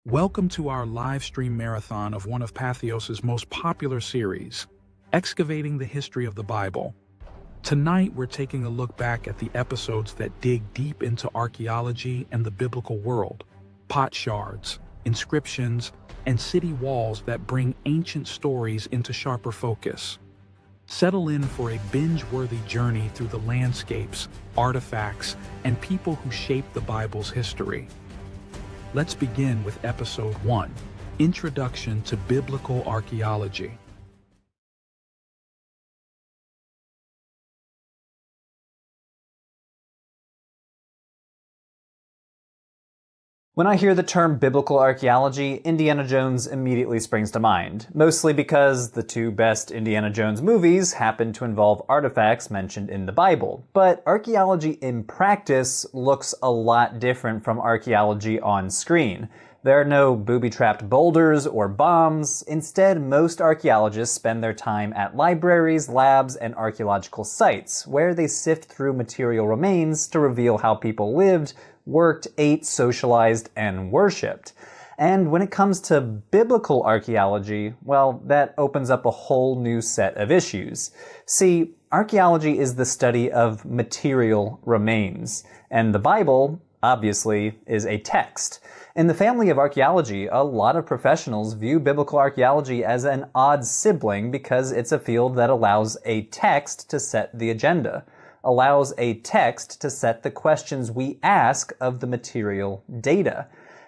Welcome to our live stream marathon of one of Patheos' most popular series, Excavating the History of the Bible. Tonight, we're taking a look back at the episodes that dig deep into archaeology and the biblical world, pot shards, inscriptions, and city walls that bring ancient stories into sharper focus. Settle in for a binge-worthy journey through the landscapes, artifacts, and people who shaped the Bible's history. Let's begin with Episode 1, Introduction to Biblical Archaeology. When I hear the term biblical archaeology, Indiana Jones immediately springs to mind, mostly because the two best Indiana Jones movies happen to involve artifacts mentioned in the Bible. But archaeology in practice looks a lot different from archaeology on screen. There are no booby-trapped boulders or bombs. Instead, most archaeologists spend their time at libraries, labs, and archaeological sites, where they sift through material remains to reveal how people lived, worked, ate, socialized, and worshipped. And when it comes to biblical archaeology, well, that opens up a whole new set of issues. See, archaeology is the study of material remains, and the Bible, obviously, is a text. In the family of archaeology, a lot of professionals view biblical archaeology as an odd sibling because it's a field that allows a text to set the agenda, allows a text to set the questions we ask of the material data.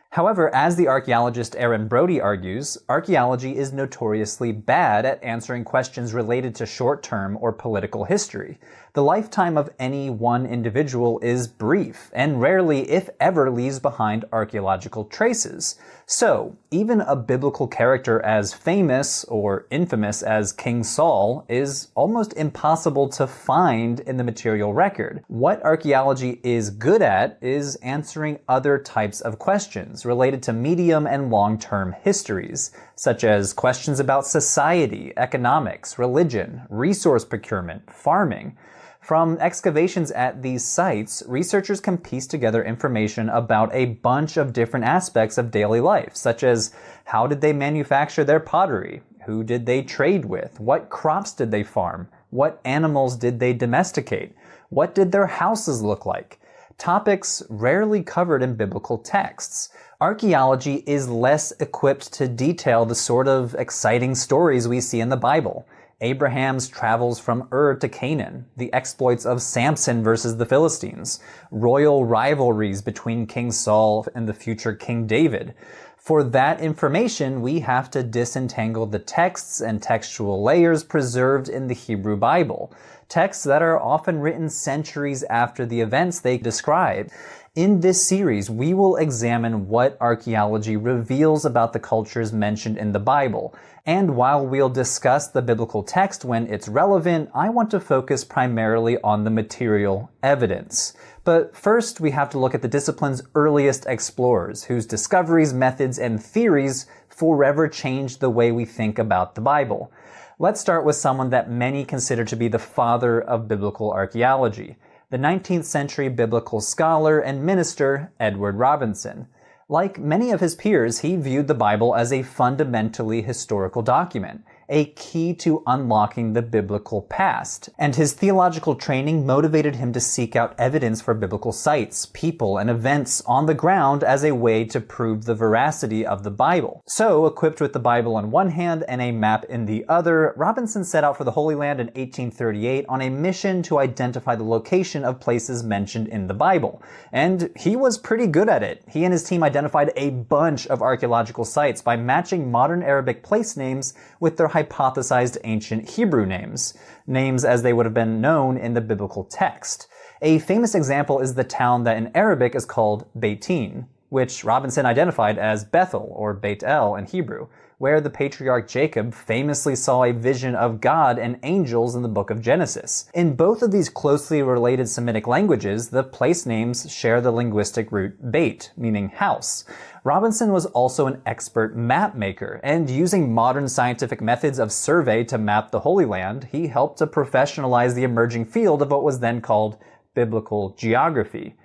However, as the archaeologist Aaron Brody argues, archaeology is notoriously bad at answering questions related to short-term or political history. The lifetime of any one individual is brief, and rarely, if ever, leaves behind archaeological traces. So, even a biblical character as famous or infamous as King Saul is almost impossible to find in the material record. What archaeology is good at is answering other types of questions related to medium and long-term histories, such as questions about society, economics, religion, resource procurement, farming. From excavations at these sites, researchers can piece together information about a bunch of different aspects of daily life, such as how did they manufacture their pottery, who did they trade with, what crops did they farm, what animals did they domesticate, what did their houses look like. Topics rarely covered in biblical texts. Archaeology is less equipped to detail the sort of exciting stories we see in the Bible. Abraham's travels from Ur to Canaan, the exploits of Samson versus the Philistines, royal rivalries between King Saul and the future King David. For that information, we have to disentangle the texts and textual layers preserved in the Hebrew Bible, texts that are often written centuries after the events they describe. In this series, we will examine what archaeology reveals about the cultures mentioned in the Bible. And while we'll discuss the biblical text when it's relevant, I want to focus primarily on the material evidence. But first, we have to look at the discipline's earliest explorers, whose discoveries, methods, and theories forever changed the way we think about the Bible. Let's start with someone that many consider to be the father of biblical archaeology, the 19th century biblical scholar and minister Edward Robinson. Like many of his peers, he viewed the Bible as a fundamentally historical document, a key to unlocking the biblical past. And his theological training motivated him to seek out evidence for biblical sites, people, and events on the ground as a way to prove the veracity of the Bible. So, equipped with the Bible on one hand and a map in the other, Robinson set out for the Holy Land in 1838 on a mission to identify the location of places mentioned in the Bible. And he was pretty good at it. He and his team identified a bunch of archaeological sites by matching modern Arabic place names with their hypothesized ancient Hebrew names as they would have been known in the biblical text. A famous example is the town that in Arabic is called Beitin, which Robinson identified as Bethel or Beit El in Hebrew, where the patriarch Jacob famously saw a vision of God and angels in the book of Genesis. In both of these closely related Semitic languages, the place names share the linguistic root Beit, meaning house. Robinson was also an expert map maker, and using modern scientific methods of survey to map the Holy Land, he helped to professionalize the emerging field of what was then called biblical geography.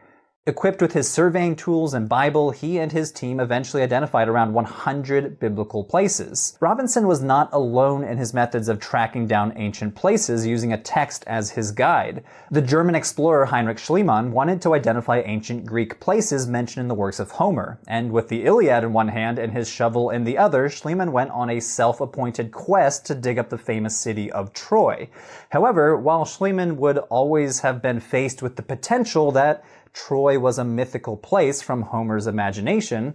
Equipped with his surveying tools and Bible, he and his team eventually identified around 100 biblical places. Robinson was not alone in his methods of tracking down ancient places using a text as his guide. The German explorer Heinrich Schliemann wanted to identify ancient Greek places mentioned in the works of Homer, and with the Iliad in one hand and his shovel in the other, Schliemann went on a self-appointed quest to dig up the famous city of Troy. However, while Schliemann would always have been faced with the potential that Troy was a mythical place from Homer's imagination,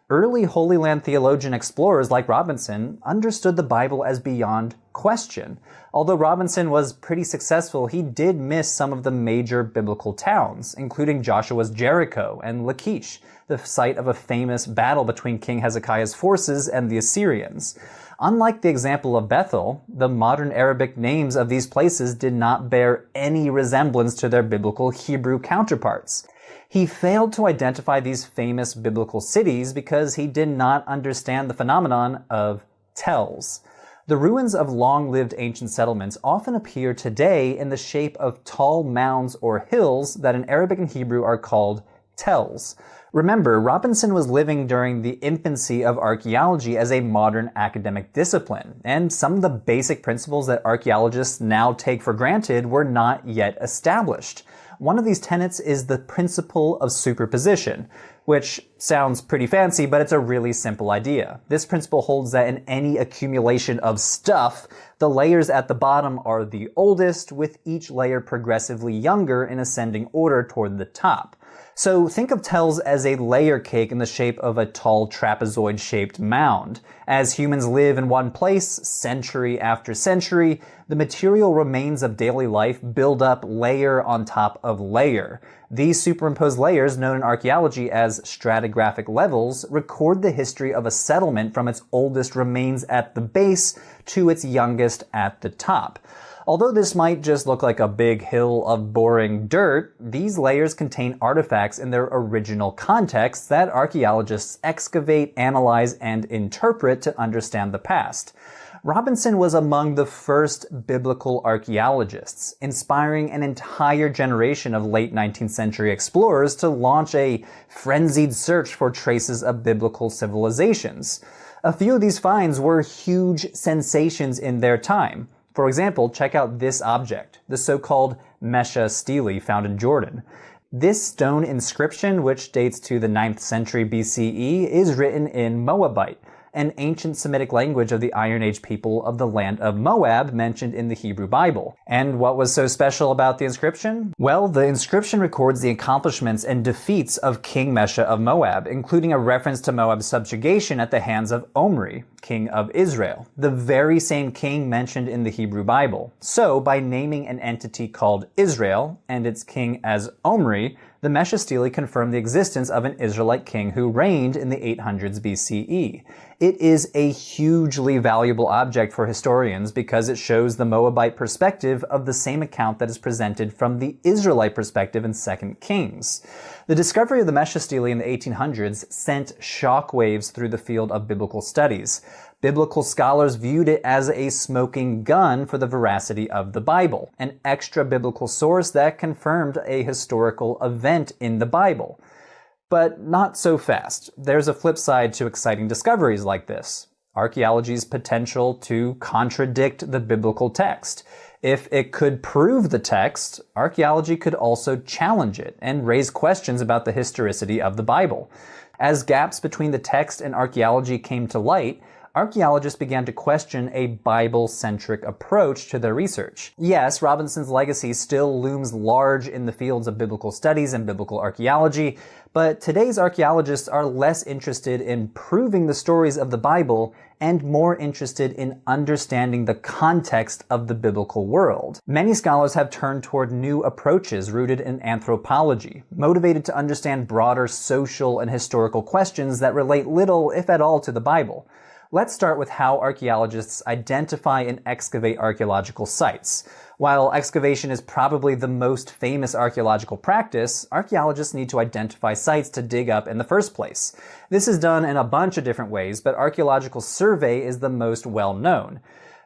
early Holy Land theologian explorers like Robinson understood the Bible as beyond question. Although Robinson was pretty successful, he did miss some of the major biblical towns, including Joshua's Jericho and Lachish, the site of a famous battle between King Hezekiah's forces and the Assyrians. Unlike the example of Bethel, the modern Arabic names of these places did not bear any resemblance to their biblical Hebrew counterparts. He failed to identify these famous biblical cities because he did not understand the phenomenon of tells. The ruins of long-lived ancient settlements often appear today in the shape of tall mounds or hills that in Arabic and Hebrew are called tells. Remember, Robinson was living during the infancy of archaeology as a modern academic discipline, and some of the basic principles that archaeologists now take for granted were not yet established. One of these tenets is the principle of superposition, which sounds pretty fancy, but it's a really simple idea. This principle holds that in any accumulation of stuff, the layers at the bottom are the oldest, with each layer progressively younger in ascending order toward the top. So think of tells as a layer cake in the shape of a tall trapezoid-shaped mound. As humans live in one place, century after century, the material remains of daily life build up layer on top of layer. These superimposed layers, known in archaeology as stratigraphic levels, record the history of a settlement from its oldest remains at the base to its youngest at the top. Although this might just look like a big hill of boring dirt, these layers contain artifacts in their original contexts that archaeologists excavate, analyze, and interpret to understand the past. Robinson was among the first biblical archaeologists, inspiring an entire generation of late 19th century explorers to launch a frenzied search for traces of biblical civilizations. A few of these finds were huge sensations in their time. For example, check out this object, the so-called Mesha stele found in Jordan. This stone inscription, which dates to the 9th century BCE, is written in Moabite, an ancient Semitic language of the Iron Age people of the land of Moab mentioned in the Hebrew Bible. And what was so special about the inscription? Well, the inscription records the accomplishments and defeats of King Mesha of Moab, including a reference to Moab's subjugation at the hands of Omri, king of Israel, the very same king mentioned in the Hebrew Bible. So, by naming an entity called Israel and its king as Omri, the Mesha stele confirmed the existence of an Israelite king who reigned in the 800s BCE. It is a hugely valuable object for historians because it shows the Moabite perspective of the same account that is presented from the Israelite perspective in 2 Kings. The discovery of the Mesha stele in the 1800s sent shockwaves through the field of biblical studies. Biblical scholars viewed it as a smoking gun for the veracity of the Bible, an extra-biblical source that confirmed a historical event in the Bible. But not so fast. There's a flip side to exciting discoveries like this: archaeology's potential to contradict the biblical text. If it could prove the text, archaeology could also challenge it and raise questions about the historicity of the Bible. As gaps between the text and archaeology came to light, archaeologists began to question a Bible-centric approach to their research. Yes, Robinson's legacy still looms large in the fields of biblical studies and biblical archaeology, but today's archaeologists are less interested in proving the stories of the Bible and more interested in understanding the context of the biblical world. Many scholars have turned toward new approaches rooted in anthropology, motivated to understand broader social and historical questions that relate little, if at all, to the Bible. Let's start with how archaeologists identify and excavate archaeological sites. While excavation is probably the most famous archaeological practice, archaeologists need to identify sites to dig up in the first place. This is done in a bunch of different ways, but archaeological survey is the most well-known.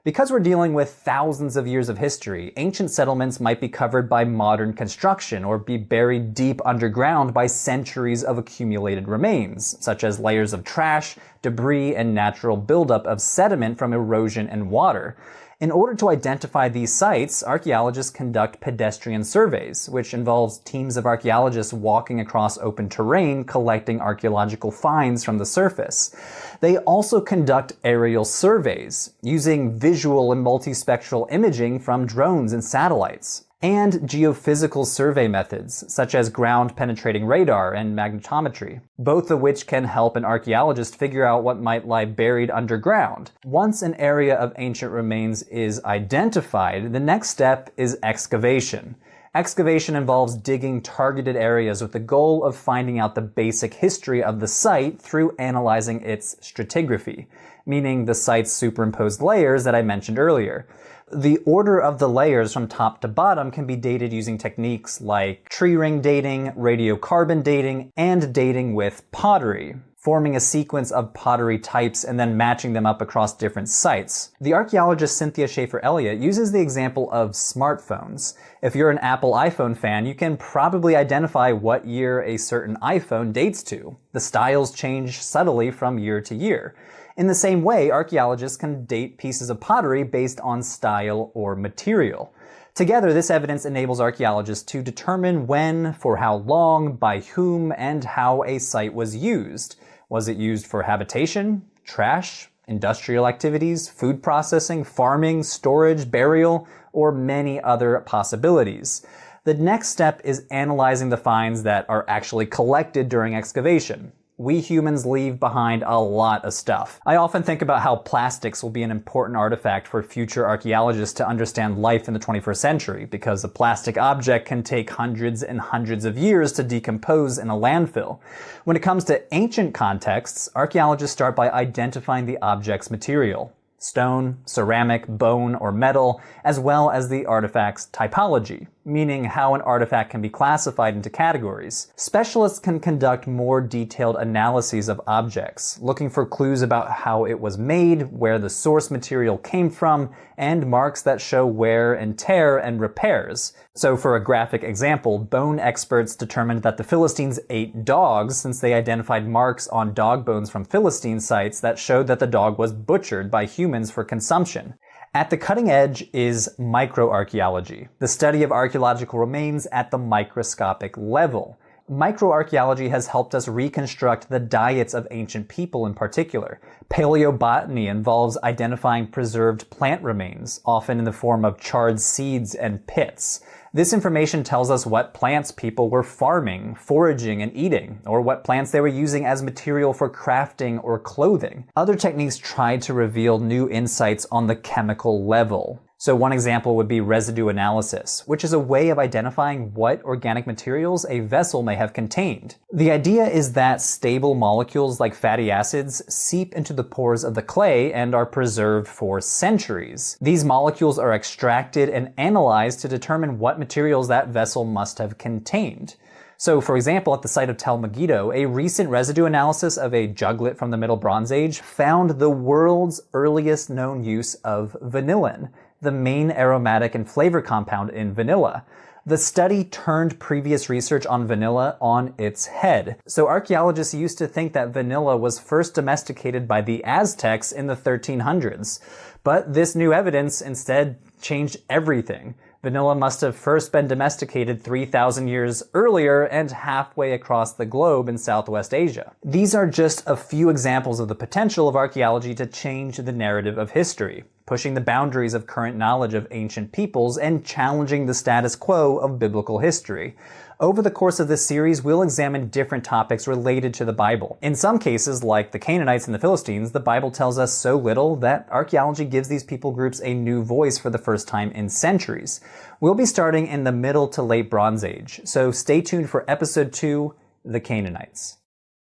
Because we're dealing with thousands of years of history, ancient settlements might be covered by modern construction or be buried deep underground by centuries of accumulated remains, such as layers of trash, debris, and natural buildup of sediment from erosion and water. In order to identify these sites, archaeologists conduct pedestrian surveys, which involves teams of archaeologists walking across open terrain collecting archaeological finds from the surface. They also conduct aerial surveys, using visual and multispectral imaging from drones and satellites, and geophysical survey methods, such as ground-penetrating radar and magnetometry, both of which can help an archaeologist figure out what might lie buried underground. Once an area of ancient remains is identified, the next step is excavation. Excavation involves digging targeted areas with the goal of finding out the basic history of the site through analyzing its stratigraphy, meaning the site's superimposed layers that I mentioned earlier. The order of the layers from top to bottom can be dated using techniques like tree ring dating, radiocarbon dating, and dating with pottery, forming a sequence of pottery types and then matching them up across different sites. The archaeologist Cynthia Schaefer-Elliott uses the example of smartphones. If you're an Apple iPhone fan, you can probably identify what year a certain iPhone dates to. The styles change subtly from year to year. In the same way, archaeologists can date pieces of pottery based on style or material. Together, this evidence enables archaeologists to determine when, for how long, by whom, and how a site was used. Was it used for habitation, trash, industrial activities, food processing, farming, storage, burial, or many other possibilities? The next step is analyzing the finds that are actually collected during excavation. We humans leave behind a lot of stuff. I often think about how plastics will be an important artifact for future archaeologists to understand life in the 21st century, because a plastic object can take hundreds and hundreds of years to decompose in a landfill. When it comes to ancient contexts, archaeologists start by identifying the object's material: stone, ceramic, bone, or metal, as well as the artifact's typology, meaning how an artifact can be classified into categories. Specialists can conduct more detailed analyses of objects, looking for clues about how it was made, where the source material came from, and marks that show wear and tear and repairs. So for a graphic example, bone experts determined that the Philistines ate dogs since they identified marks on dog bones from Philistine sites that showed that the dog was butchered by humans for consumption. At the cutting edge is microarchaeology, the study of archaeological remains at the microscopic level. Microarchaeology has helped us reconstruct the diets of ancient people in particular. Paleobotany involves identifying preserved plant remains, often in the form of charred seeds and pits. This information tells us what plants people were farming, foraging, and eating, or what plants they were using as material for crafting or clothing. Other techniques try to reveal new insights on the chemical level. So one example would be residue analysis, which is a way of identifying what organic materials a vessel may have contained. The idea is that stable molecules like fatty acids seep into the pores of the clay and are preserved for centuries. These molecules are extracted and analyzed to determine what materials that vessel must have contained. So, for example, at the site of Tel Megiddo, a recent residue analysis of a juglet from the Middle Bronze Age found the world's earliest known use of vanillin, the main aromatic and flavor compound in vanilla. The study turned previous research on vanilla on its head. So archaeologists used to think that vanilla was first domesticated by the Aztecs in the 1300s. But this new evidence instead changed everything. Vanilla must have first been domesticated 3,000 years earlier and halfway across the globe in Southwest Asia. These are just a few examples of the potential of archaeology to change the narrative of history, pushing the boundaries of current knowledge of ancient peoples and challenging the status quo of biblical history. Over the course of this series, we'll examine different topics related to the Bible. In some cases, like the Canaanites and the Philistines, the Bible tells us so little that archaeology gives these people groups a new voice for the first time in centuries. We'll be starting in the Middle to Late Bronze Age, so stay tuned for Episode 2, The Canaanites.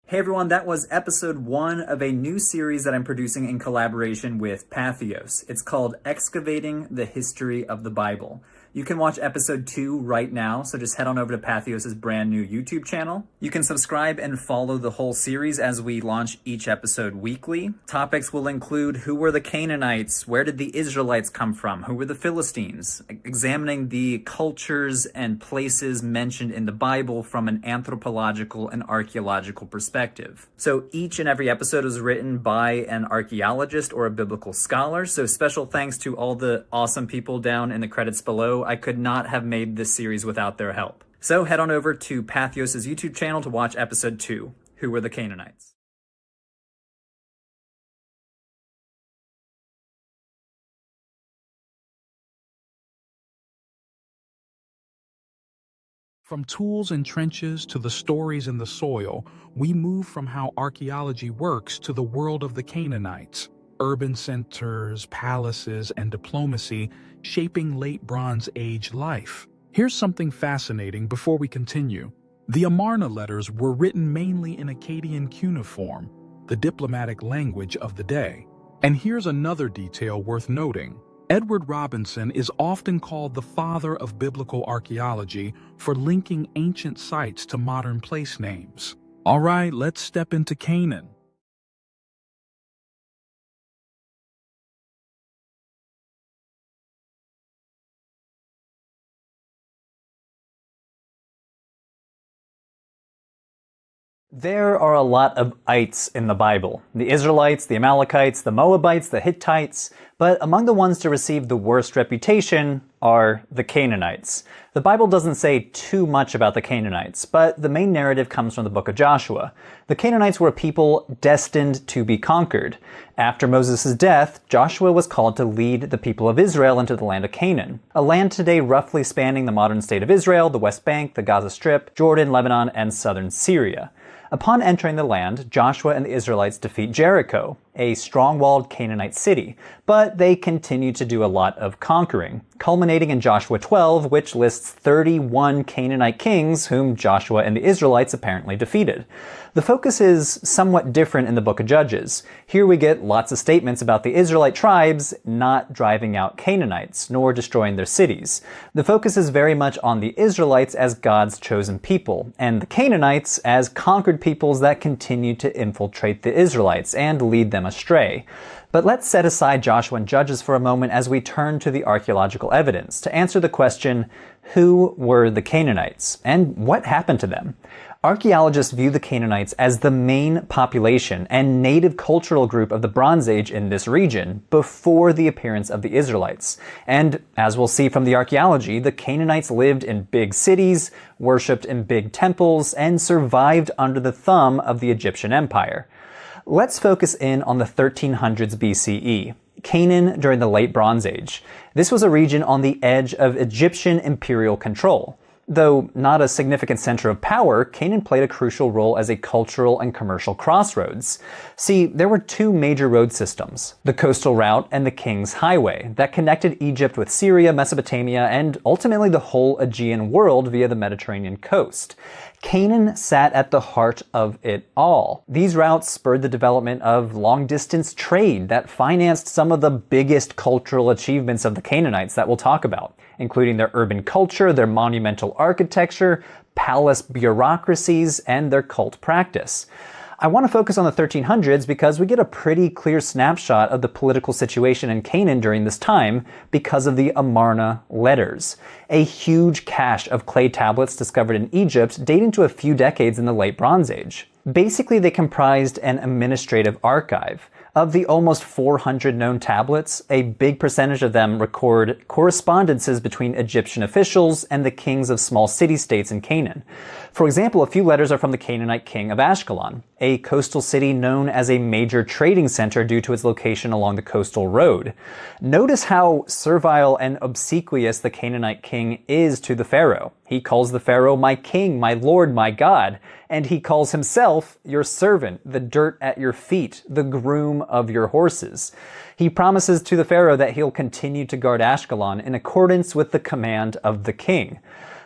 Hey everyone, that was Episode 1 of a new series that I'm producing in collaboration with Patheos. It's called Excavating the History of the Bible. You can watch episode 2 right now, so just head on over to Patheos' brand new YouTube channel. You can subscribe and follow the whole series as we launch each episode weekly. Topics will include who were the Canaanites, where did the Israelites come from, who were the Philistines, examining the cultures and places mentioned in the Bible from an anthropological and archaeological perspective. So each and every episode is written by an archaeologist or a biblical scholar, so special thanks to all the awesome people down in the credits below. I could not have made this series without their help. So head on over to Patheos' YouTube channel to watch episode 2, Who Were the Canaanites? From tools and trenches to the stories in the soil, we move from how archaeology works to the world of the Canaanites. Urban centers, palaces, and diplomacy shaping late Bronze Age life. Here's something fascinating before we continue. The Amarna letters were written mainly in Akkadian cuneiform, the diplomatic language of the day. And here's another detail worth noting. Edward Robinson is often called the father of biblical archaeology for linking ancient sites to modern place names. All right, let's step into Canaan. There are a lot of ites in the Bible. The Israelites, the Amalekites, the Moabites, the Hittites, but among the ones to receive the worst reputation are the Canaanites. The Bible doesn't say too much about the Canaanites, but the main narrative comes from the book of Joshua. The Canaanites were a people destined to be conquered. After Moses' death, Joshua was called to lead the people of Israel into the land of Canaan, a land today roughly spanning the modern state of Israel, the West Bank, the Gaza Strip, Jordan, Lebanon, and southern Syria. Upon entering the land, Joshua and the Israelites defeat Jericho, a strong-walled Canaanite city, but they continue to do a lot of conquering, culminating in Joshua 12, which lists 31 Canaanite kings whom Joshua and the Israelites apparently defeated. The focus is somewhat different in the book of Judges. Here we get lots of statements about the Israelite tribes not driving out Canaanites, nor destroying their cities. The focus is very much on the Israelites as God's chosen people, and the Canaanites as conquered peoples that continue to infiltrate the Israelites and lead them astray. But let's set aside Joshua and Judges for a moment as we turn to the archaeological evidence to answer the question, who were the Canaanites, and what happened to them? Archaeologists view the Canaanites as the main population and native cultural group of the Bronze Age in this region before the appearance of the Israelites. And as we'll see from the archaeology, the Canaanites lived in big cities, worshipped in big temples, and survived under the thumb of the Egyptian Empire. Let's focus in on the 1300s BCE. Canaan during the Late Bronze Age. This was a region on the edge of Egyptian imperial control. Though not a significant center of power, Canaan played a crucial role as a cultural and commercial crossroads. See, there were two major road systems, the coastal route and the King's Highway, that connected Egypt with Syria, Mesopotamia, and ultimately the whole Aegean world via the Mediterranean coast. Canaan sat at the heart of it all. These routes spurred the development of long-distance trade that financed some of the biggest cultural achievements of the Canaanites that we'll talk about, including their urban culture, their monumental architecture, palace bureaucracies, and their cult practice. I want to focus on the 1300s because we get a pretty clear snapshot of the political situation in Canaan during this time because of the Amarna letters, a huge cache of clay tablets discovered in Egypt dating to a few decades in the Late Bronze Age. Basically, they comprised an administrative archive. Of the almost 400 known tablets, a big percentage of them record correspondences between Egyptian officials and the kings of small city-states in Canaan. For example, a few letters are from the Canaanite king of Ashkelon, a coastal city known as a major trading center due to its location along the coastal road. Notice how servile and obsequious the Canaanite king is to the pharaoh. He calls the pharaoh my king, my lord, my god, and he calls himself your servant, the dirt at your feet, the groom of your horses. He promises to the pharaoh that he'll continue to guard Ashkelon in accordance with the command of the king.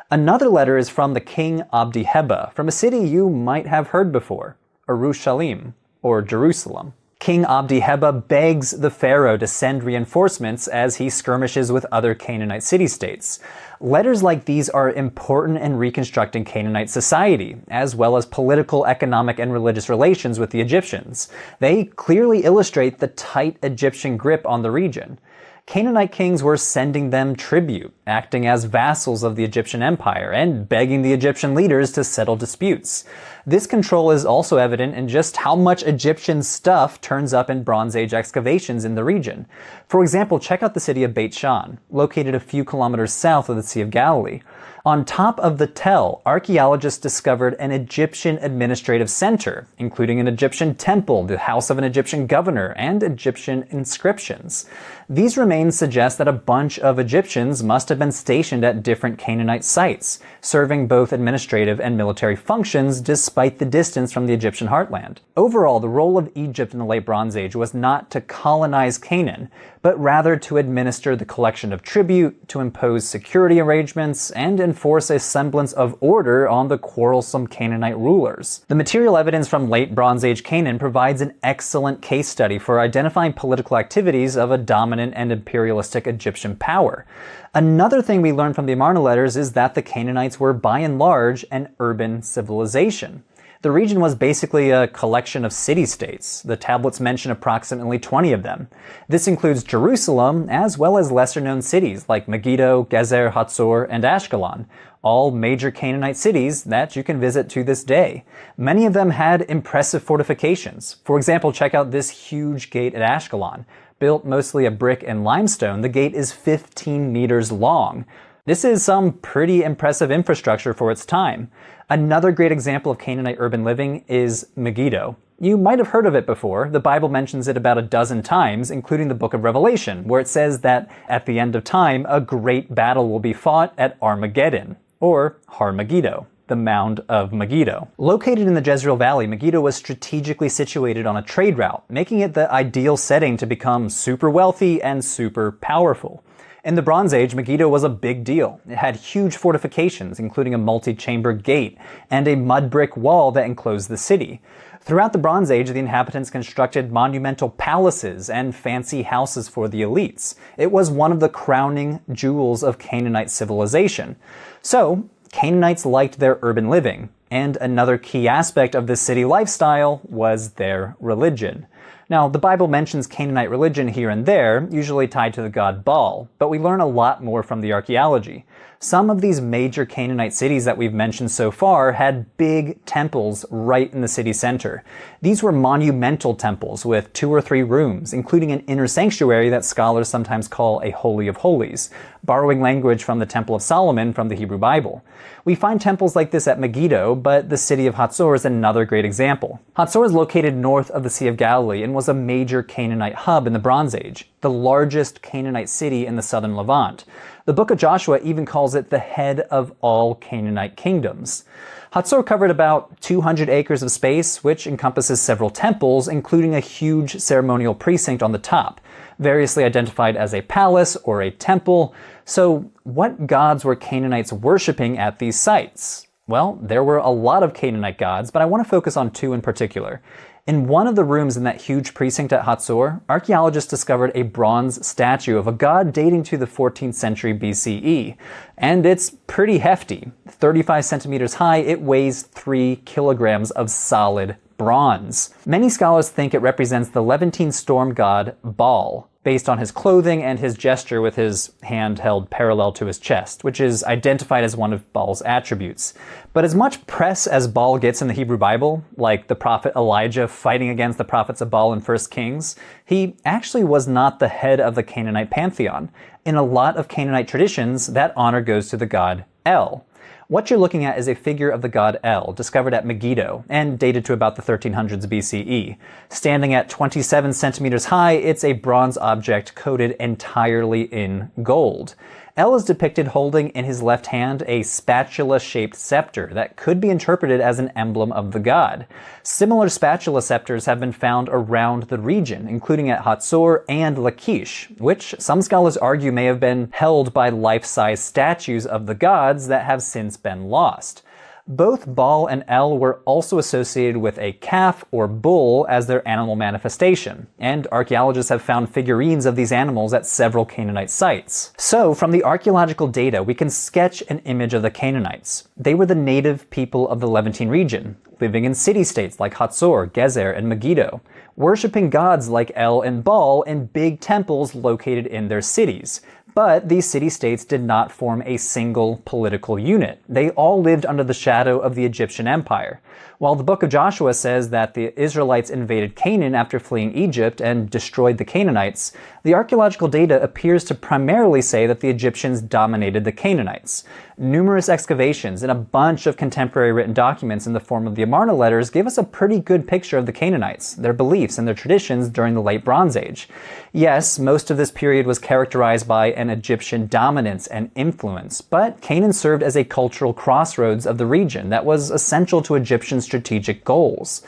Another letter is from the king Abdi-Heba, from a city you might have heard before, Urushalim, or Jerusalem. King Abdi-Heba begs the pharaoh to send reinforcements as he skirmishes with other Canaanite city-states. Letters like these are important in reconstructing Canaanite society, as well as political, economic, and religious relations with the Egyptians. They clearly illustrate the tight Egyptian grip on the region. Canaanite kings were sending them tribute, acting as vassals of the Egyptian empire, and begging the Egyptian leaders to settle disputes. This control is also evident in just how much Egyptian stuff turns up in Bronze Age excavations in the region. For example, check out the city of Beit Shan, located a few kilometers south of the Sea of Galilee. On top of the Tell, archaeologists discovered an Egyptian administrative center, including an Egyptian temple, the house of an Egyptian governor, and Egyptian inscriptions. These remains suggest that a bunch of Egyptians must have been stationed at different Canaanite sites, serving both administrative and military functions despite the distance from the Egyptian heartland. Overall, the role of Egypt in the Late Bronze Age was not to colonize Canaan, but rather to administer the collection of tribute, to impose security arrangements, and enforce a semblance of order on the quarrelsome Canaanite rulers. The material evidence from Late Bronze Age Canaan provides an excellent case study for identifying political activities of a dominant and imperialistic Egyptian power. Another thing we learn from the Amarna letters is that the Canaanites were by and large an urban civilization. The region was basically a collection of city-states. The tablets mention approximately 20 of them. This includes Jerusalem, as well as lesser-known cities like Megiddo, Gezer, Hatzor, and Ashkelon, all major Canaanite cities that you can visit to this day. Many of them had impressive fortifications. For example, check out this huge gate at Ashkelon. Built mostly of brick and limestone, the gate is 15 meters long. This is some pretty impressive infrastructure for its time. Another great example of Canaanite urban living is Megiddo. You might have heard of it before. The Bible mentions it about a dozen times, including the book of Revelation, where it says that at the end of time, a great battle will be fought at Armageddon, or Har Megiddo, the Mound of Megiddo. Located in the Jezreel Valley, Megiddo was strategically situated on a trade route, making it the ideal setting to become super wealthy and super powerful. In the Bronze Age, Megiddo was a big deal. It had huge fortifications, including a multi-chamber gate and a mud brick wall that enclosed the city. Throughout the Bronze Age, the inhabitants constructed monumental palaces and fancy houses for the elites. It was one of the crowning jewels of Canaanite civilization. So, Canaanites liked their urban living, and another key aspect of this city lifestyle was their religion. Now, the Bible mentions Canaanite religion here and there, usually tied to the god Baal, but we learn a lot more from the archaeology. Some of these major Canaanite cities that we've mentioned so far had big temples right in the city center. These were monumental temples with 2 or 3 rooms, including an inner sanctuary that scholars sometimes call a Holy of Holies, borrowing language from the Temple of Solomon from the Hebrew Bible. We find temples like this at Megiddo, but the city of Hatzor is another great example. Hatzor is located north of the Sea of Galilee and was a major Canaanite hub in the Bronze Age, the largest Canaanite city in the southern Levant. The book of Joshua even calls it the head of all Canaanite kingdoms. Hatzor covered about 200 acres of space, which encompasses several temples, including a huge ceremonial precinct on the top, variously identified as a palace or a temple. So, what gods were Canaanites worshipping at these sites? Well, there were a lot of Canaanite gods, but I want to focus on 2 in particular. In one of the rooms in that huge precinct at Hatzor, archaeologists discovered a bronze statue of a god dating to the 14th century BCE. And it's pretty hefty. 35 centimeters high, it weighs 3 kilograms of solid bronze. Many scholars think it represents the Levantine storm god Baal, based on his clothing and his gesture with his hand held parallel to his chest, which is identified as one of Baal's attributes. But as much press as Baal gets in the Hebrew Bible, like the prophet Elijah fighting against the prophets of Baal in 1 Kings, he actually was not the head of the Canaanite pantheon. In a lot of Canaanite traditions, that honor goes to the god El. What you're looking at is a figure of the god El, discovered at Megiddo, and dated to about the 1300s BCE. Standing at 27 centimeters high, it's a bronze object coated entirely in gold. El is depicted holding in his left hand a spatula-shaped scepter that could be interpreted as an emblem of the god. Similar spatula scepters have been found around the region, including at Hatzor and Lachish, which some scholars argue may have been held by life-size statues of the gods that have since been lost. Both Baal and El were also associated with a calf or bull as their animal manifestation, and archaeologists have found figurines of these animals at several Canaanite sites. So, from the archaeological data, we can sketch an image of the Canaanites. They were the native people of the Levantine region, living in city-states like Hatzor, Gezer, and Megiddo, worshipping gods like El and Baal in big temples located in their cities. But these city-states did not form a single political unit. They all lived under the shadow of the Egyptian Empire. While the book of Joshua says that the Israelites invaded Canaan after fleeing Egypt and destroyed the Canaanites, the archaeological data appears to primarily say that the Egyptians dominated the Canaanites. Numerous excavations and a bunch of contemporary written documents in the form of the Amarna letters give us a pretty good picture of the Canaanites, their beliefs, and their traditions during the Late Bronze Age. Yes, most of this period was characterized by an Egyptian dominance and influence, but Canaan served as a cultural crossroads of the region that was essential to Egyptian strategic goals.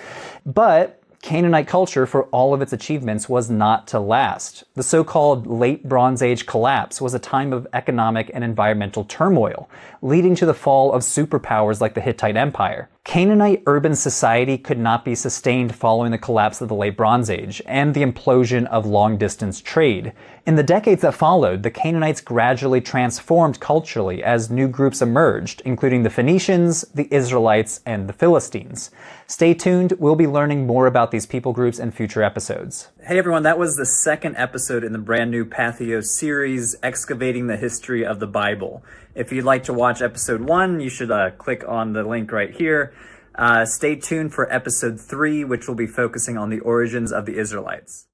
But Canaanite culture, for all of its achievements, was not to last. The so-called Late Bronze Age collapse was a time of economic and environmental turmoil, leading to the fall of superpowers like the Hittite Empire. Canaanite urban society could not be sustained following the collapse of the Late Bronze Age and the implosion of long-distance trade. In the decades that followed, the Canaanites gradually transformed culturally as new groups emerged, including the Phoenicians, the Israelites, and the Philistines. Stay tuned, we'll be learning more about these people groups in future episodes. Hey everyone, that was the second episode in the brand new Patheos series, Excavating the History of the Bible. If you'd like to watch episode 1, you should click on the link right here. Stay tuned for episode 3, which will be focusing on the origins of the Israelites.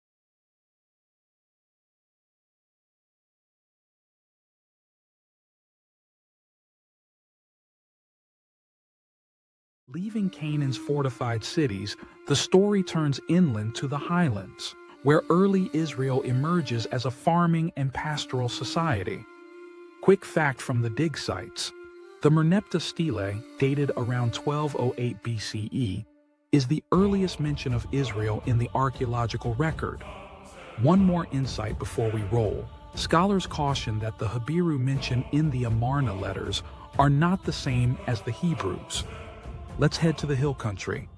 Leaving Canaan's fortified cities, the story turns inland to the highlands, where early Israel emerges as a farming and pastoral society. Quick fact from the dig sites: the Merneptah stele, dated around 1208 BCE, is the earliest mention of Israel in the archaeological record. One more insight before we roll. Scholars caution that the Hebrew mentioned in the Amarna letters are not the same as the Hebrews. Let's head to the hill country.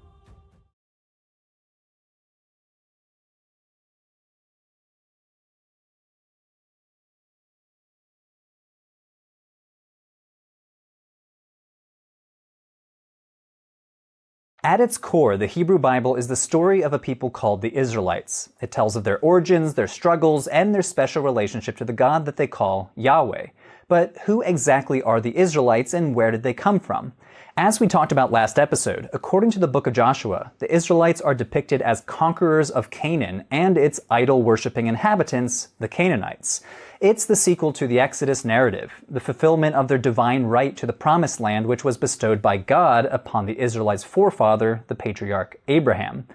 At its core, the Hebrew Bible is the story of a people called the Israelites. It tells of their origins, their struggles, and their special relationship to the God that they call Yahweh. But who exactly are the Israelites and where did they come from? As we talked about last episode, according to the book of Joshua, the Israelites are depicted as conquerors of Canaan and its idol-worshipping inhabitants, the Canaanites. It's the sequel to the Exodus narrative, the fulfillment of their divine right to the promised land which was bestowed by God upon the Israelites' forefather, the patriarch Abraham.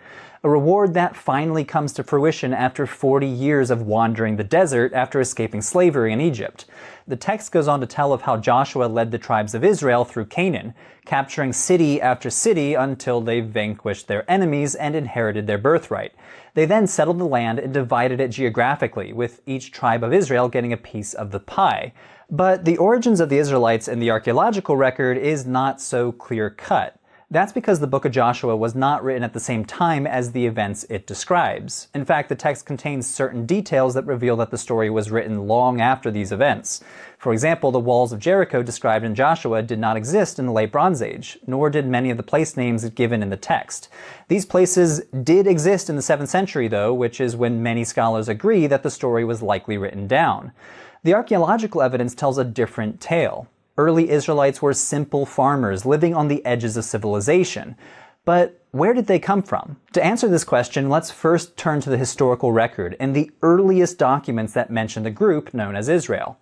A reward that finally comes to fruition after 40 years of wandering the desert after escaping slavery in Egypt. The text goes on to tell of how Joshua led the tribes of Israel through Canaan, capturing city after city until they vanquished their enemies and inherited their birthright. They then settled the land and divided it geographically, with each tribe of Israel getting a piece of the pie. But the origins of the Israelites in the archaeological record is not so clear-cut. That's because the book of Joshua was not written at the same time as the events it describes. In fact, the text contains certain details that reveal that the story was written long after these events. For example, the walls of Jericho described in Joshua did not exist in the Late Bronze Age, nor did many of the place names given in the text. These places did exist in the 7th century, though, which is when many scholars agree that the story was likely written down. The archaeological evidence tells a different tale. Early Israelites were simple farmers living on the edges of civilization. But where did they come from? To answer this question, let's first turn to the historical record and the earliest documents that mention the group known as Israel.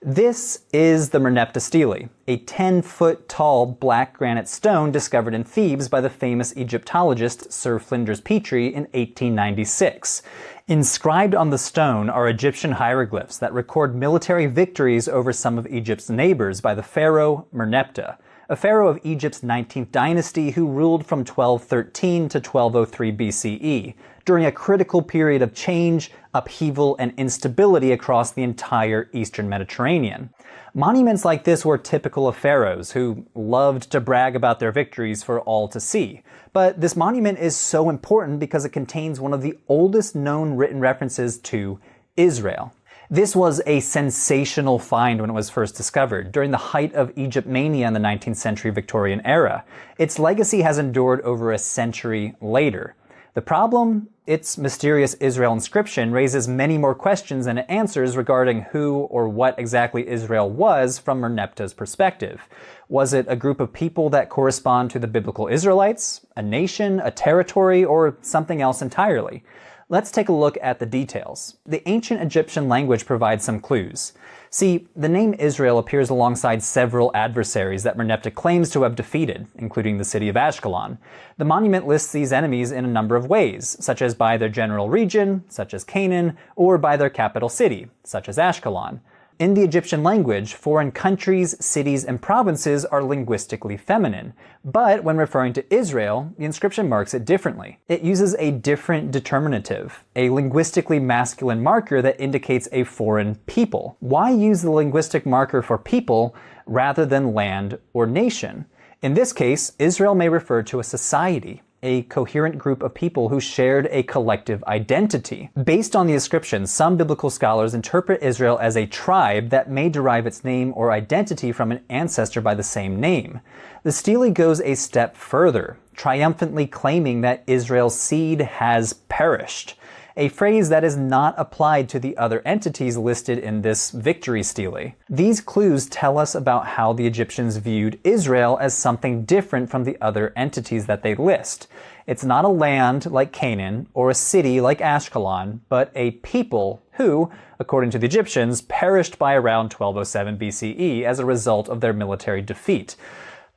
This is the Merneptah stele, a 10-foot tall black granite stone discovered in Thebes by the famous Egyptologist Sir Flinders Petrie in 1896. Inscribed on the stone are Egyptian hieroglyphs that record military victories over some of Egypt's neighbors by the pharaoh Merneptah, a pharaoh of Egypt's 19th dynasty who ruled from 1213 to 1203 BCE, during a critical period of change, upheaval, and instability across the entire eastern Mediterranean. Monuments like this were typical of pharaohs, who loved to brag about their victories for all to see. But this monument is so important because it contains one of the oldest known written references to Israel. This was a sensational find when it was first discovered, during the height of Egypt mania in the 19th century Victorian era. Its legacy has endured over a century later. The problem? Its mysterious Israel inscription raises many more questions than it answers regarding who or what exactly Israel was from Merneptah's perspective. Was it a group of people that correspond to the biblical Israelites, a nation, a territory, or something else entirely? Let's take a look at the details. The ancient Egyptian language provides some clues. See, the name Israel appears alongside several adversaries that Merneptah claims to have defeated, including the city of Ashkelon. The monument lists these enemies in a number of ways, such as by their general region, such as Canaan, or by their capital city, such as Ashkelon. In the Egyptian language, foreign countries, cities, and provinces are linguistically feminine. But when referring to Israel, the inscription marks it differently. It uses a different determinative, a linguistically masculine marker that indicates a foreign people. Why use the linguistic marker for people rather than land or nation? In this case, Israel may refer to a society, a coherent group of people who shared a collective identity. Based on the inscription, some biblical scholars interpret Israel as a tribe that may derive its name or identity from an ancestor by the same name. The stele goes a step further, triumphantly claiming that Israel's seed has perished, a phrase that is not applied to the other entities listed in this victory stele. These clues tell us about how the Egyptians viewed Israel as something different from the other entities that they list. It's not a land like Canaan or a city like Ashkelon, but a people who, according to the Egyptians, perished by around 1207 BCE as a result of their military defeat.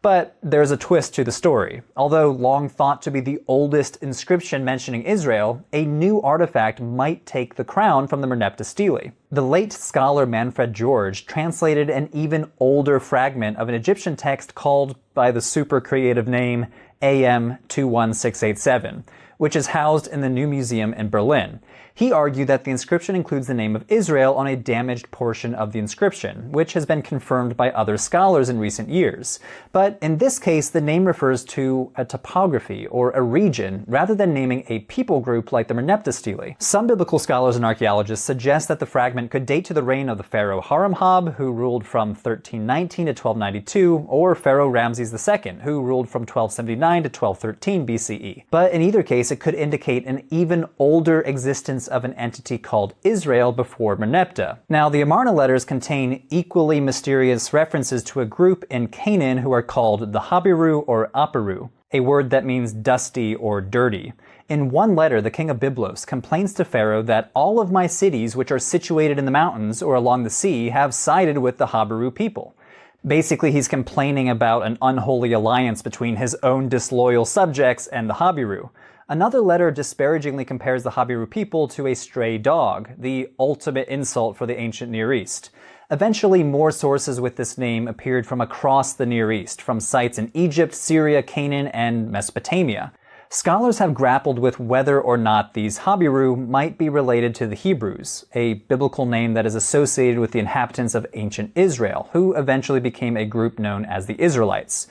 But there's a twist to the story. Although long thought to be the oldest inscription mentioning Israel, a new artifact might take the crown from the Merneptah stele. The late scholar Manfred George translated an even older fragment of an Egyptian text called by the super creative name AM 21687, which is housed in the New Museum in Berlin. He argued that the inscription includes the name of Israel on a damaged portion of the inscription, which has been confirmed by other scholars in recent years. But in this case, the name refers to a topography or a region rather than naming a people group like the Merneptah stele. Some biblical scholars and archaeologists suggest that the fragment could date to the reign of the pharaoh Haramhab, who ruled from 1319 to 1292, or Pharaoh Ramses II, who ruled from 1279 to 1213 BCE. But in either case, it could indicate an even older existence of an entity called Israel before Merneptah. Now, the Amarna letters contain equally mysterious references to a group in Canaan who are called the Habiru or Aparu, a word that means dusty or dirty. In one letter, the king of Byblos complains to Pharaoh that all of my cities, which are situated in the mountains or along the sea, have sided with the Habiru people. Basically, he's complaining about an unholy alliance between his own disloyal subjects and the Habiru. Another letter disparagingly compares the Habiru people to a stray dog, the ultimate insult for the ancient Near East. Eventually, more sources with this name appeared from across the Near East, from sites in Egypt, Syria, Canaan, and Mesopotamia. Scholars have grappled with whether or not these Habiru might be related to the Hebrews, a biblical name that is associated with the inhabitants of ancient Israel, who eventually became a group known as the Israelites.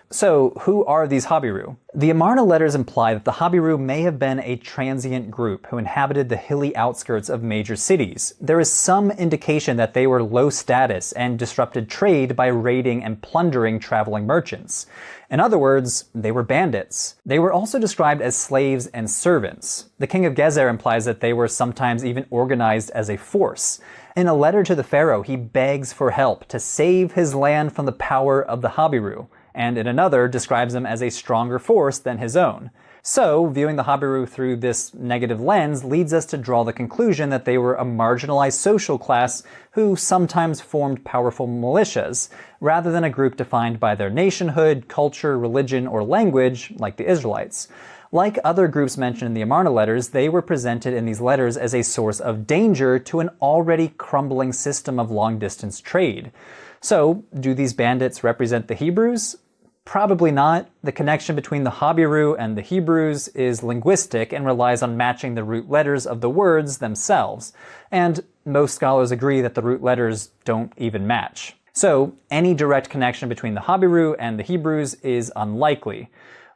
So, who are these Habiru? The Amarna letters imply that the Habiru may have been a transient group who inhabited the hilly outskirts of major cities. There is some indication that they were low status and disrupted trade by raiding and plundering traveling merchants. In other words, they were bandits. They were also described as slaves and servants. The king of Gezer implies that they were sometimes even organized as a force. In a letter to the pharaoh, he begs for help to save his land from the power of the Habiru, and in another describes them as a stronger force than his own. So, viewing the Habiru through this negative lens leads us to draw the conclusion that they were a marginalized social class who sometimes formed powerful militias, rather than a group defined by their nationhood, culture, religion, or language, like the Israelites. Like other groups mentioned in the Amarna letters, they were presented in these letters as a source of danger to an already crumbling system of long-distance trade. So, do these bandits represent the Hebrews? Probably not. The connection between the Habiru and the Hebrews is linguistic and relies on matching the root letters of the words themselves. And most scholars agree that the root letters don't even match. So, any direct connection between the Habiru and the Hebrews is unlikely.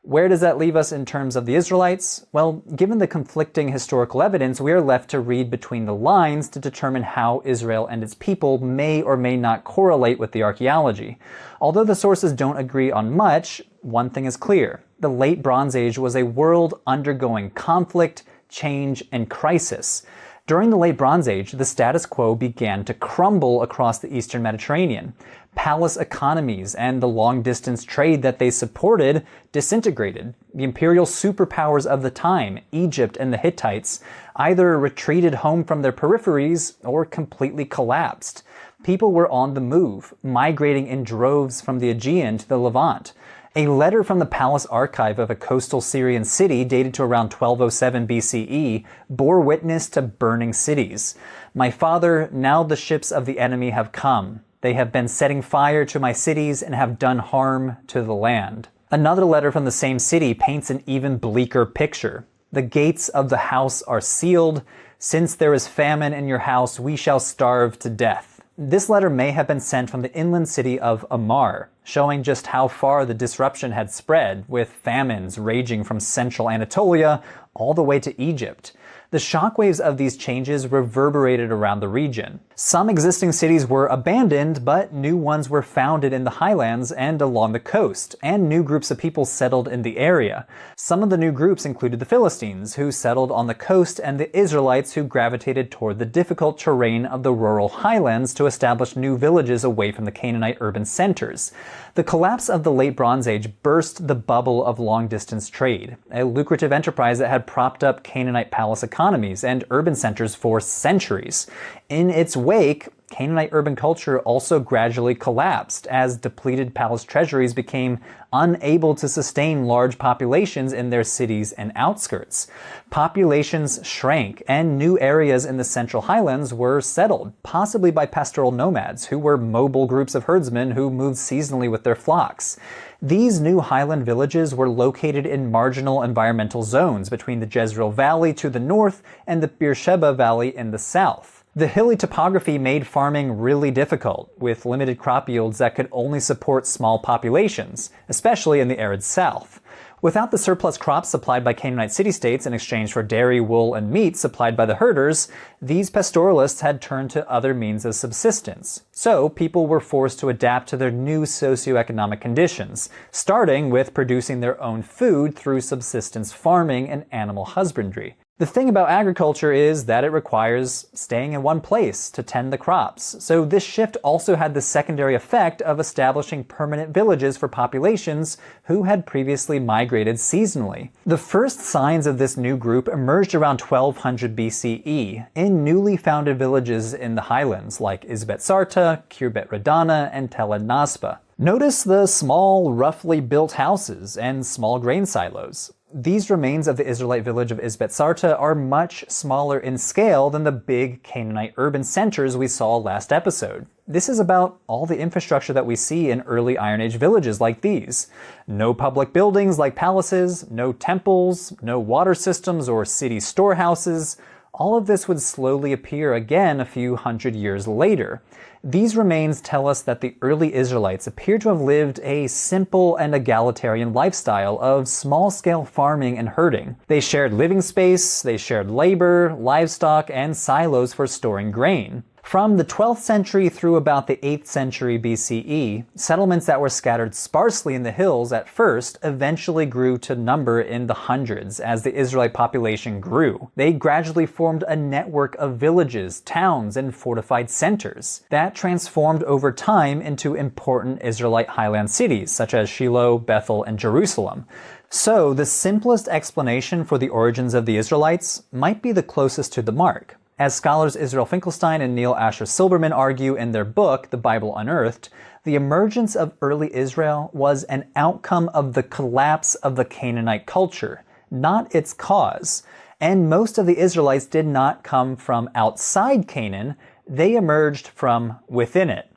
Where does that leave us in terms of the Israelites? Well, given the conflicting historical evidence, we are left to read between the lines to determine how Israel and its people may or may not correlate with the archaeology. Although the sources don't agree on much, one thing is clear. The Late Bronze Age was a world undergoing conflict, change, and crisis. During the Late Bronze Age, the status quo began to crumble across the Eastern Mediterranean. Palace economies and the long-distance trade that they supported disintegrated. The imperial superpowers of the time, Egypt and the Hittites, either retreated home from their peripheries or completely collapsed. People were on the move, migrating in droves from the Aegean to the Levant. A letter from the palace archive of a coastal Syrian city dated to around 1207 BCE bore witness to burning cities. "My father, now the ships of the enemy have come. They have been setting fire to my cities and have done harm to the land." Another letter from the same city paints an even bleaker picture. "The gates of the house are sealed. Since there is famine in your house, we shall starve to death." This letter may have been sent from the inland city of Amar, showing just how far the disruption had spread, with famines raging from central Anatolia all the way to Egypt. The shockwaves of these changes reverberated around the region. Some existing cities were abandoned, but new ones were founded in the highlands and along the coast, and new groups of people settled in the area. Some of the new groups included the Philistines, who settled on the coast, and the Israelites, who gravitated toward the difficult terrain of the rural highlands to establish new villages away from the Canaanite urban centers. The collapse of the Late Bronze Age burst the bubble of long-distance trade, a lucrative enterprise that had propped up Canaanite palace economies and urban centers for centuries. In its wake, Canaanite urban culture also gradually collapsed as depleted palace treasuries became unable to sustain large populations in their cities and outskirts. Populations shrank, and new areas in the central highlands were settled, possibly by pastoral nomads, who were mobile groups of herdsmen who moved seasonally with their flocks. These new highland villages were located in marginal environmental zones between the Jezreel Valley to the north and the Beersheba Valley in the south. The hilly topography made farming really difficult, with limited crop yields that could only support small populations, especially in the arid south. Without the surplus crops supplied by Canaanite city-states in exchange for dairy, wool, and meat supplied by the herders, these pastoralists had turned to other means of subsistence. So people were forced to adapt to their new socioeconomic conditions, starting with producing their own food through subsistence farming and animal husbandry. The thing about agriculture is that it requires staying in one place to tend the crops, so this shift also had the secondary effect of establishing permanent villages for populations who had previously migrated seasonally. The first signs of this new group emerged around 1200 BCE in newly founded villages in the highlands like Isbet Sarta, Kirbet Radana, and Tel Naspa. Notice the small, roughly built houses and small grain silos. These remains of the Israelite village of Isbet Sarta are much smaller in scale than the big Canaanite urban centers we saw last episode. This is about all the infrastructure that we see in early Iron Age villages like these. No public buildings like palaces, no temples, no water systems or city storehouses. All of this would slowly appear again a few hundred years later. These remains tell us that the early Israelites appear to have lived a simple and egalitarian lifestyle of small-scale farming and herding. They shared living space, they shared labor, livestock, and silos for storing grain. From the 12th century through about the 8th century BCE, settlements that were scattered sparsely in the hills at first eventually grew to number in the hundreds as the Israelite population grew. They gradually formed a network of villages, towns, and fortified centers that transformed over time into important Israelite highland cities such as Shiloh, Bethel, and Jerusalem. So, the simplest explanation for the origins of the Israelites might be the closest to the mark. As scholars Israel Finkelstein and Neil Asher Silberman argue in their book, The Bible Unearthed, the emergence of early Israel was an outcome of the collapse of the Canaanite culture, not its cause. And most of the Israelites did not come from outside Canaan, they emerged from within it.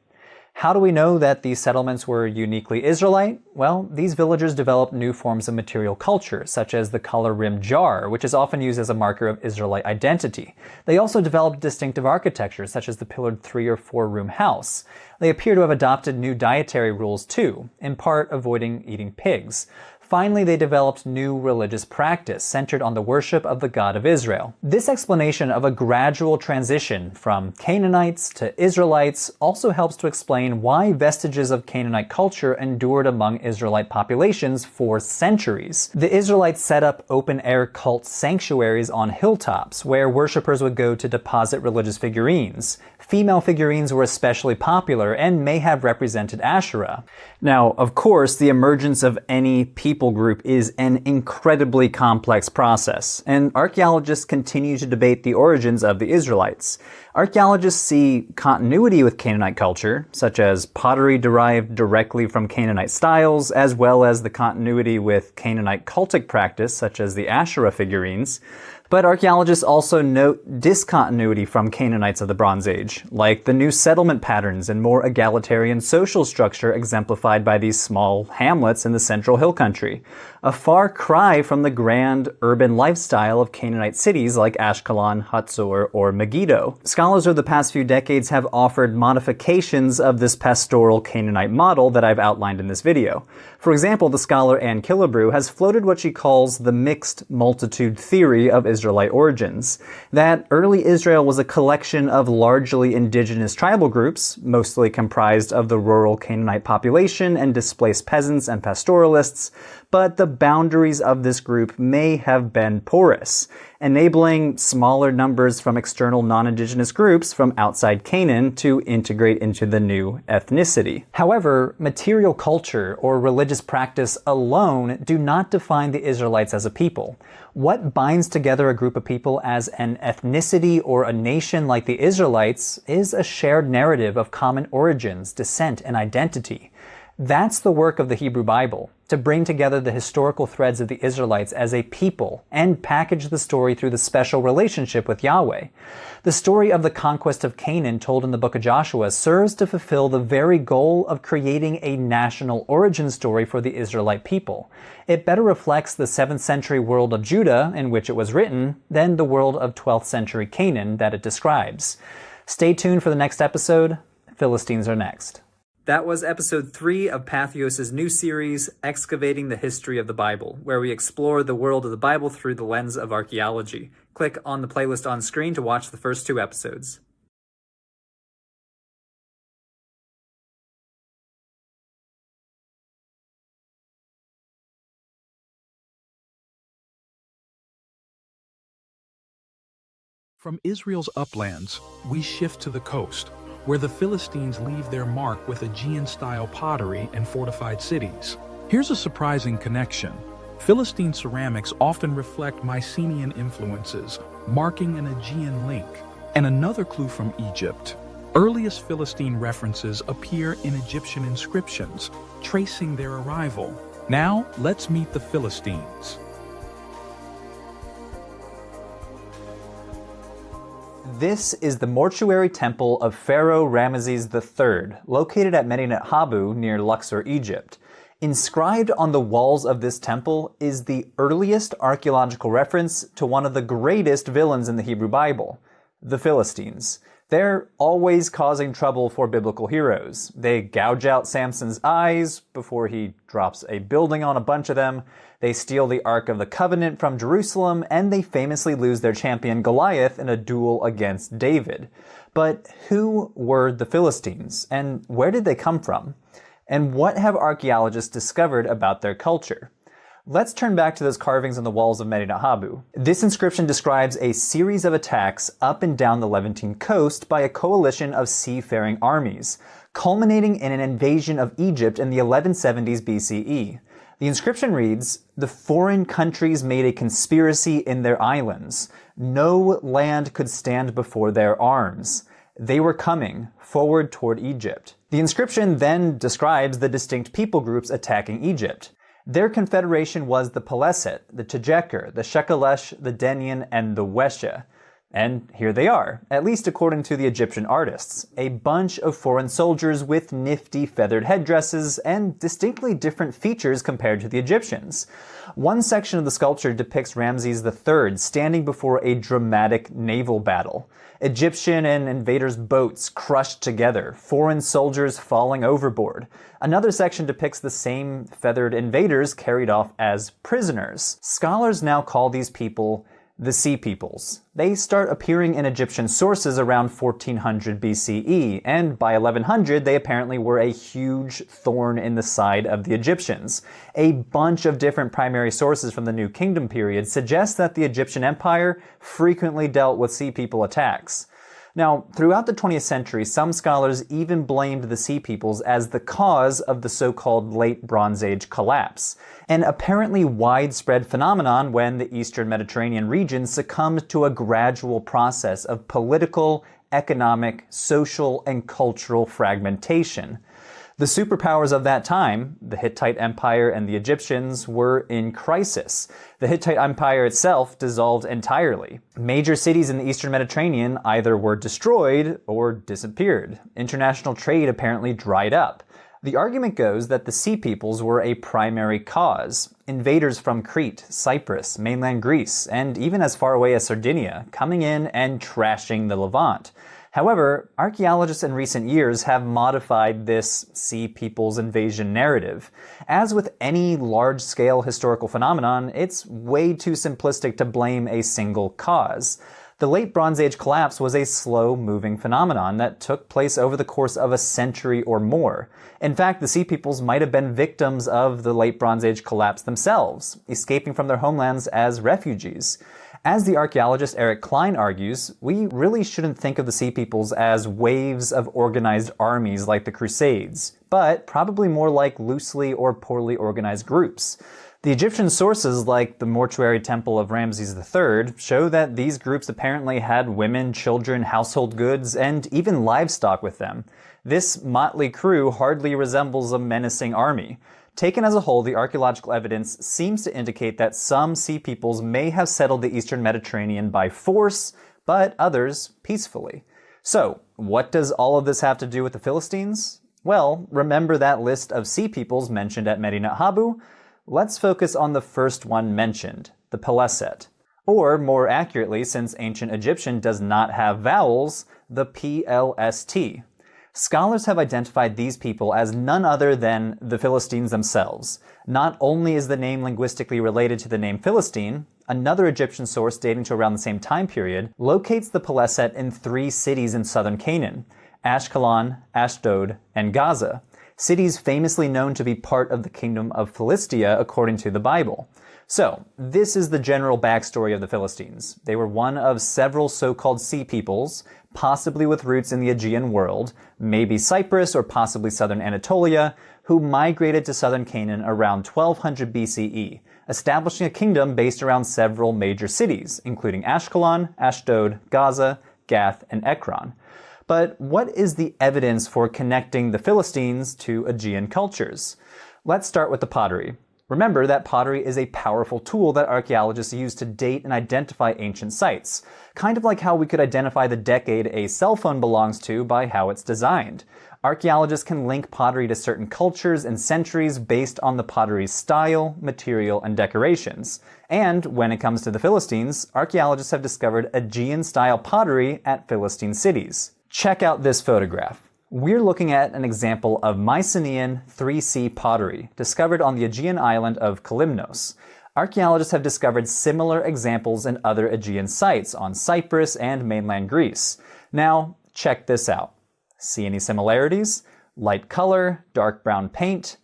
How do we know that these settlements were uniquely Israelite? Well, these villagers developed new forms of material culture, such as the collar-rimmed jar, which is often used as a marker of Israelite identity. They also developed distinctive architecture, such as the pillared 3- or 4-room house. They appear to have adopted new dietary rules too, in part avoiding eating pigs. Finally, they developed new religious practice centered on the worship of the God of Israel. This explanation of a gradual transition from Canaanites to Israelites also helps to explain why vestiges of Canaanite culture endured among Israelite populations for centuries. The Israelites set up open-air cult sanctuaries on hilltops where worshippers would go to deposit religious figurines. Female figurines were especially popular and may have represented Asherah. Now, of course, the emergence of any people group is an incredibly complex process, and archaeologists continue to debate the origins of the Israelites. Archaeologists see continuity with Canaanite culture, such as pottery derived directly from Canaanite styles, as well as the continuity with Canaanite cultic practice, such as the Asherah figurines. But archaeologists also note discontinuity from Canaanites of the Bronze Age, like the new settlement patterns and more egalitarian social structure exemplified by these small hamlets in the central hill country, a far cry from the grand urban lifestyle of Canaanite cities like Ashkelon, Hatzor, or Megiddo. Scholars of the past few decades have offered modifications of this pastoral Canaanite model that I've outlined in this video. For example, the scholar Anne Killebrew has floated what she calls the mixed multitude theory of Israelite origins, that early Israel was a collection of largely indigenous tribal groups, mostly comprised of the rural Canaanite population and displaced peasants and pastoralists, but the boundaries of this group may have been porous, enabling smaller numbers from external non-indigenous groups from outside Canaan to integrate into the new ethnicity. However, material culture or religious practice alone do not define the Israelites as a people. What binds together a group of people as an ethnicity or a nation like the Israelites is a shared narrative of common origins, descent, and identity. That's the work of the Hebrew Bible, to bring together the historical threads of the Israelites as a people and package the story through the special relationship with Yahweh. The story of the conquest of Canaan told in the book of Joshua serves to fulfill the very goal of creating a national origin story for the Israelite people. It better reflects the 7th century world of Judah in which it was written than the world of 12th century Canaan that it describes. Stay tuned for the next episode. Philistines are next. That was episode 3 of Patheos' new series, Excavating the History of the Bible, where we explore the world of the Bible through the lens of archaeology. Click on the playlist on screen to watch the first 2 episodes. From Israel's uplands, we shift to the coast, where the Philistines leave their mark with Aegean-style pottery and fortified cities. Here's a surprising connection. Philistine ceramics often reflect Mycenaean influences, marking an Aegean link. And another clue from Egypt. Earliest Philistine references appear in Egyptian inscriptions, tracing their arrival. Now, let's meet the Philistines. This is the mortuary temple of Pharaoh Ramesses III, located at Medinet Habu near Luxor, Egypt. Inscribed on the walls of this temple is the earliest archaeological reference to one of the greatest villains in the Hebrew Bible, the Philistines. They're always causing trouble for biblical heroes. They gouge out Samson's eyes before he drops a building on a bunch of them. They steal the Ark of the Covenant from Jerusalem, and they famously lose their champion Goliath in a duel against David. But who were the Philistines, and where did they come from? And what have archaeologists discovered about their culture? Let's turn back to those carvings on the walls of Medinet Habu. This inscription describes a series of attacks up and down the Levantine coast by a coalition of seafaring armies, culminating in an invasion of Egypt in the 1170s BCE. The inscription reads, "The foreign countries made a conspiracy in their islands. No land could stand before their arms. They were coming forward toward Egypt." The inscription then describes the distinct people groups attacking Egypt. Their confederation was the Peleset, the Tejeker, the Shekelesh, the Denian, and the Wesha. And here they are, at least according to the Egyptian artists, a bunch of foreign soldiers with nifty feathered headdresses and distinctly different features compared to the Egyptians. One section of the sculpture depicts Ramses III standing before a dramatic naval battle. Egyptian and invaders' boats crushed together, foreign soldiers falling overboard. Another section depicts the same feathered invaders carried off as prisoners. Scholars now call these people the Sea Peoples. They start appearing in Egyptian sources around 1400 BCE, and by 1100 they apparently were a huge thorn in the side of the Egyptians. A bunch of different primary sources from the New Kingdom period suggest that the Egyptian Empire frequently dealt with Sea People attacks. Now, throughout the 20th century, some scholars even blamed the Sea Peoples as the cause of the so-called Late Bronze Age collapse, an apparently widespread phenomenon when the Eastern Mediterranean region succumbed to a gradual process of political, economic, social, and cultural fragmentation. The superpowers of that time, the Hittite Empire and the Egyptians, were in crisis. The Hittite Empire itself dissolved entirely. Major cities in the Eastern Mediterranean either were destroyed or disappeared. International trade apparently dried up. The argument goes that the Sea Peoples were a primary cause. Invaders from Crete, Cyprus, mainland Greece, and even as far away as Sardinia, coming in and trashing the Levant. However, archaeologists in recent years have modified this Sea Peoples invasion narrative. As with any large-scale historical phenomenon, it's way too simplistic to blame a single cause. The Late Bronze Age collapse was a slow-moving phenomenon that took place over the course of a century or more. In fact, the Sea Peoples might have been victims of the Late Bronze Age collapse themselves, escaping from their homelands as refugees. As the archaeologist Eric Klein argues, we really shouldn't think of the Sea Peoples as waves of organized armies like the Crusades, but probably more like loosely or poorly organized groups. The Egyptian sources, like the mortuary temple of Ramses III, show that these groups apparently had women, children, household goods, and even livestock with them. This motley crew hardly resembles a menacing army. Taken as a whole, the archaeological evidence seems to indicate that some Sea Peoples may have settled the Eastern Mediterranean by force, but others peacefully. So, what does all of this have to do with the Philistines? Well, remember that list of Sea Peoples mentioned at Medinet Habu? Let's focus on the first one mentioned, the Peleset. Or, more accurately, since ancient Egyptian does not have vowels, the PLST. Scholars have identified these people as none other than the Philistines themselves. Not only is the name linguistically related to the name Philistine, another Egyptian source dating to around the same time period locates the Peleset in 3 cities in southern Canaan: Ashkelon, Ashdod, and Gaza, cities famously known to be part of the kingdom of Philistia according to the Bible. So, this is the general backstory of the Philistines. They were one of several so-called Sea Peoples, possibly with roots in the Aegean world, maybe Cyprus or possibly southern Anatolia, who migrated to southern Canaan around 1200 BCE, establishing a kingdom based around several major cities, including Ashkelon, Ashdod, Gaza, Gath, and Ekron. But what is the evidence for connecting the Philistines to Aegean cultures? Let's start with the pottery. Remember that pottery is a powerful tool that archaeologists use to date and identify ancient sites, kind of like how we could identify the decade a cell phone belongs to by how it's designed. Archaeologists can link pottery to certain cultures and centuries based on the pottery's style, material, and decorations. And when it comes to the Philistines, archaeologists have discovered Aegean-style pottery at Philistine cities. Check out this photograph. We're looking at an example of Mycenaean 3C pottery, discovered on the Aegean island of Kalymnos. Archaeologists have discovered similar examples in other Aegean sites on Cyprus and mainland Greece. Now, check this out. See any similarities? Light color, dark brown paint?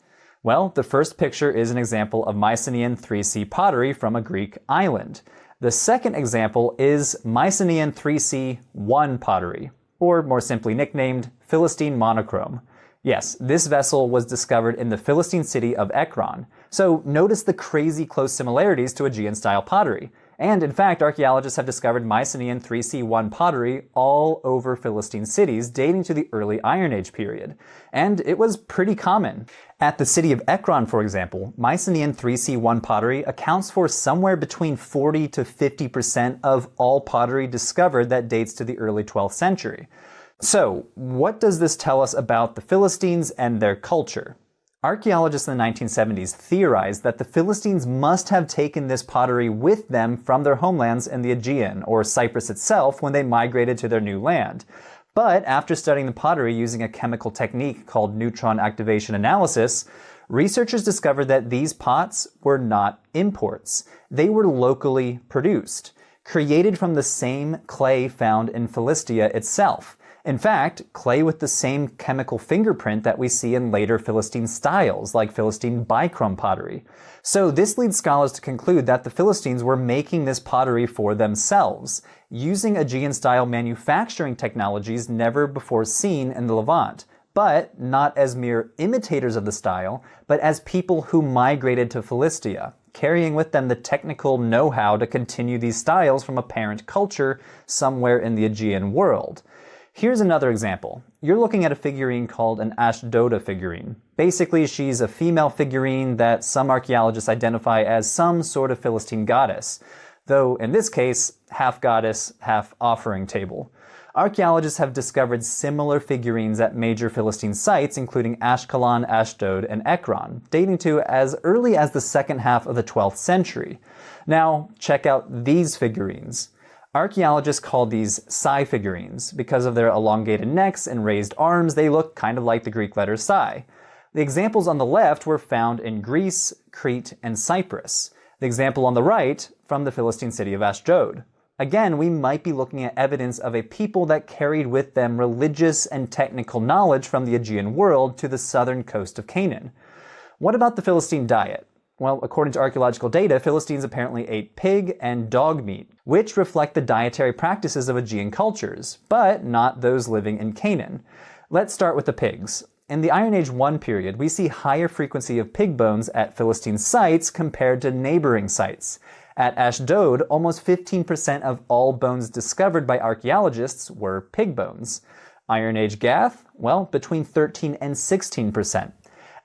Well, the first picture is an example of Mycenaean 3C pottery from a Greek island. The second example is Mycenaean 3C1 pottery, or more simply nicknamed Philistine monochrome. Yes, this vessel was discovered in the Philistine city of Ekron. So notice the crazy close similarities to Aegean-style pottery. And in fact, archaeologists have discovered Mycenaean 3C1 pottery all over Philistine cities dating to the early Iron Age period. And it was pretty common. At the city of Ekron, for example, Mycenaean 3C1 pottery accounts for somewhere between 40 to 50% of all pottery discovered that dates to the early 12th century. So, what does this tell us about the Philistines and their culture? Archaeologists in the 1970s theorized that the Philistines must have taken this pottery with them from their homelands in the Aegean, or Cyprus itself, when they migrated to their new land. But after studying the pottery using a chemical technique called neutron activation analysis, researchers discovered that these pots were not imports. They were locally produced, created from the same clay found in Philistia itself. In fact, clay with the same chemical fingerprint that we see in later Philistine styles, like Philistine bichrome pottery. So this leads scholars to conclude that the Philistines were making this pottery for themselves, using Aegean-style manufacturing technologies never before seen in the Levant, but not as mere imitators of the style, but as people who migrated to Philistia, carrying with them the technical know-how to continue these styles from a parent culture somewhere in the Aegean world. Here's another example. You're looking at a figurine called an Ashdoda figurine. Basically, she's a female figurine that some archaeologists identify as some sort of Philistine goddess, though in this case, half goddess, half offering table. Archaeologists have discovered similar figurines at major Philistine sites, including Ashkelon, Ashdod, and Ekron, dating to as early as the second half of the 12th century. Now, check out these figurines. Archaeologists call these psi figurines. Because of their elongated necks and raised arms, they look kind of like the Greek letter psi. The examples on the left were found in Greece, Crete, and Cyprus. The example on the right from the Philistine city of Ashdod. Again, we might be looking at evidence of a people that carried with them religious and technical knowledge from the Aegean world to the southern coast of Canaan. What about the Philistine diet? Well, according to archaeological data, Philistines apparently ate pig and dog meat, which reflect the dietary practices of Aegean cultures, but not those living in Canaan. Let's start with the pigs. In the Iron Age 1 period, we see higher frequency of pig bones at Philistine sites compared to neighboring sites. At Ashdod, almost 15% of all bones discovered by archaeologists were pig bones. Iron Age Gath? Well, between 13 and 16%.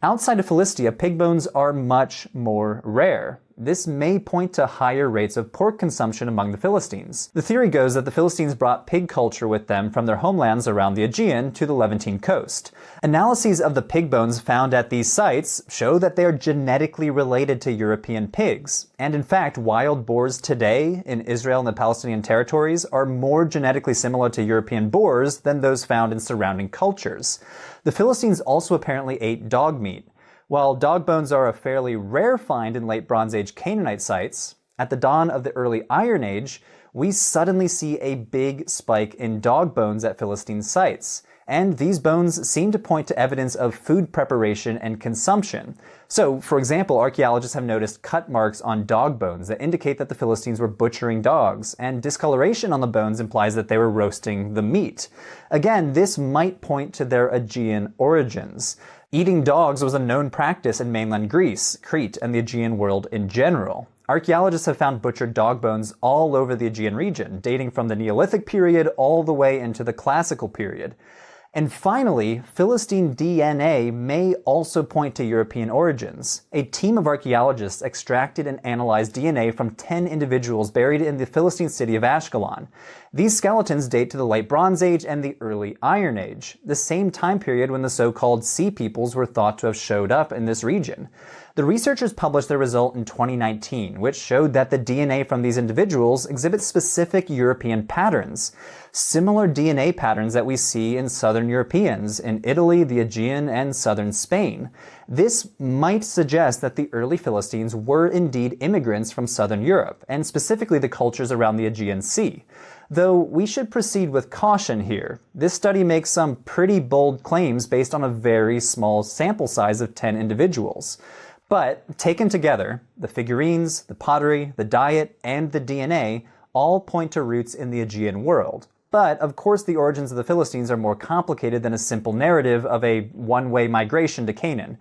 Outside of Philistia, pig bones are much more rare. This may point to higher rates of pork consumption among the Philistines. The theory goes that the Philistines brought pig culture with them from their homelands around the Aegean to the Levantine coast. Analyses of the pig bones found at these sites show that they are genetically related to European pigs. And in fact, wild boars today in Israel and the Palestinian territories are more genetically similar to European boars than those found in surrounding cultures. The Philistines also apparently ate dog meat. While dog bones are a fairly rare find in late Bronze Age Canaanite sites, at the dawn of the early Iron Age, we suddenly see a big spike in dog bones at Philistine sites. And these bones seem to point to evidence of food preparation and consumption. So, for example, archaeologists have noticed cut marks on dog bones that indicate that the Philistines were butchering dogs, and discoloration on the bones implies that they were roasting the meat. Again, this might point to their Aegean origins. Eating dogs was a known practice in mainland Greece, Crete, and the Aegean world in general. Archaeologists have found butchered dog bones all over the Aegean region, dating from the Neolithic period all the way into the Classical period. And finally, Philistine DNA may also point to European origins. A team of archaeologists extracted and analyzed DNA from 10 individuals buried in the Philistine city of Ashkelon. These skeletons date to the late Bronze Age and the early Iron Age, the same time period when the so-called Sea Peoples were thought to have showed up in this region. The researchers published their result in 2019, which showed that the DNA from these individuals exhibits specific European patterns, similar DNA patterns that we see in southern Europeans, in Italy, the Aegean, and southern Spain. This might suggest that the early Philistines were indeed immigrants from southern Europe, and specifically the cultures around the Aegean Sea. Though we should proceed with caution here. This study makes some pretty bold claims based on a very small sample size of 10 individuals. But taken together, the figurines, the pottery, the diet, and the DNA all point to roots in the Aegean world. But of course the origins of the Philistines are more complicated than a simple narrative of a one-way migration to Canaan.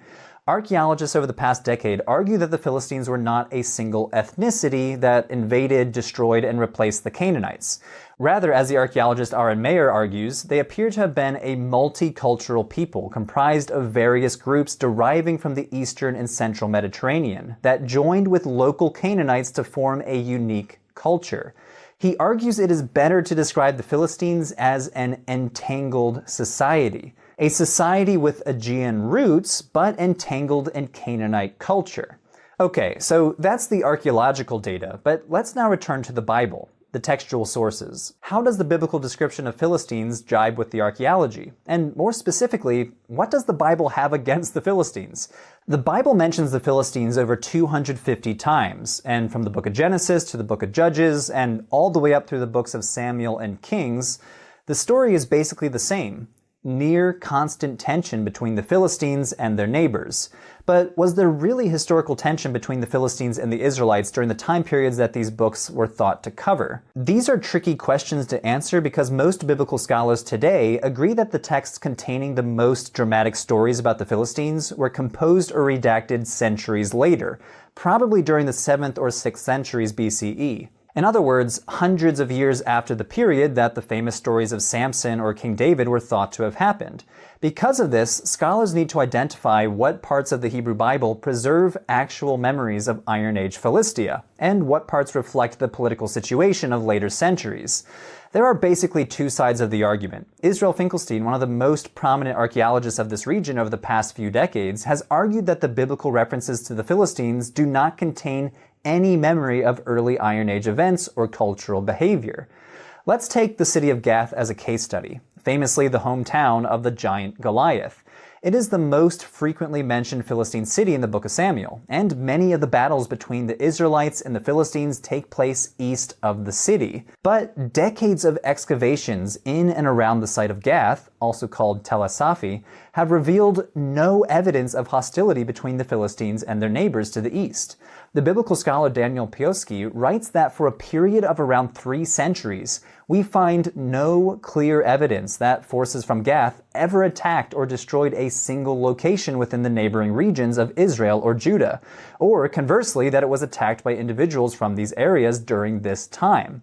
Archaeologists over the past decade argue that the Philistines were not a single ethnicity that invaded, destroyed, and replaced the Canaanites. Rather, as the archaeologist Aaron Mayer argues, they appear to have been a multicultural people comprised of various groups deriving from the eastern and central Mediterranean that joined with local Canaanites to form a unique culture. He argues it is better to describe the Philistines as an entangled society. A society with Aegean roots, but entangled in Canaanite culture. Okay, so that's the archaeological data, but let's now return to the Bible, the textual sources. How does the biblical description of Philistines jibe with the archaeology? And more specifically, what does the Bible have against the Philistines? The Bible mentions the Philistines over 250 times, and from the book of Genesis to the book of Judges, and all the way up through the books of Samuel and Kings, the story is basically the same. Near constant tension between the Philistines and their neighbors. But was there really historical tension between the Philistines and the Israelites during the time periods that these books were thought to cover? These are tricky questions to answer because most biblical scholars today agree that the texts containing the most dramatic stories about the Philistines were composed or redacted centuries later, probably during the 7th or 6th centuries BCE. In other words, hundreds of years after the period that the famous stories of Samson or King David were thought to have happened. Because of this, scholars need to identify what parts of the Hebrew Bible preserve actual memories of Iron Age Philistia, and what parts reflect the political situation of later centuries. There are basically two sides of the argument. Israel Finkelstein, one of the most prominent archaeologists of this region over the past few decades, has argued that the biblical references to the Philistines do not contain any memory of early Iron Age events or cultural behavior. Let's take the city of Gath as a case study, famously the hometown of the giant Goliath. It is the most frequently mentioned Philistine city in the book of Samuel, and many of the battles between the Israelites and the Philistines take place east of the city. But decades of excavations in and around the site of Gath, also called Tel Asafi, have revealed no evidence of hostility between the Philistines and their neighbors to the east. The biblical scholar Daniel Pioski writes that for a period of around 3 centuries, we find no clear evidence that forces from Gath ever attacked or destroyed a single location within the neighboring regions of Israel or Judah, or conversely that it was attacked by individuals from these areas during this time.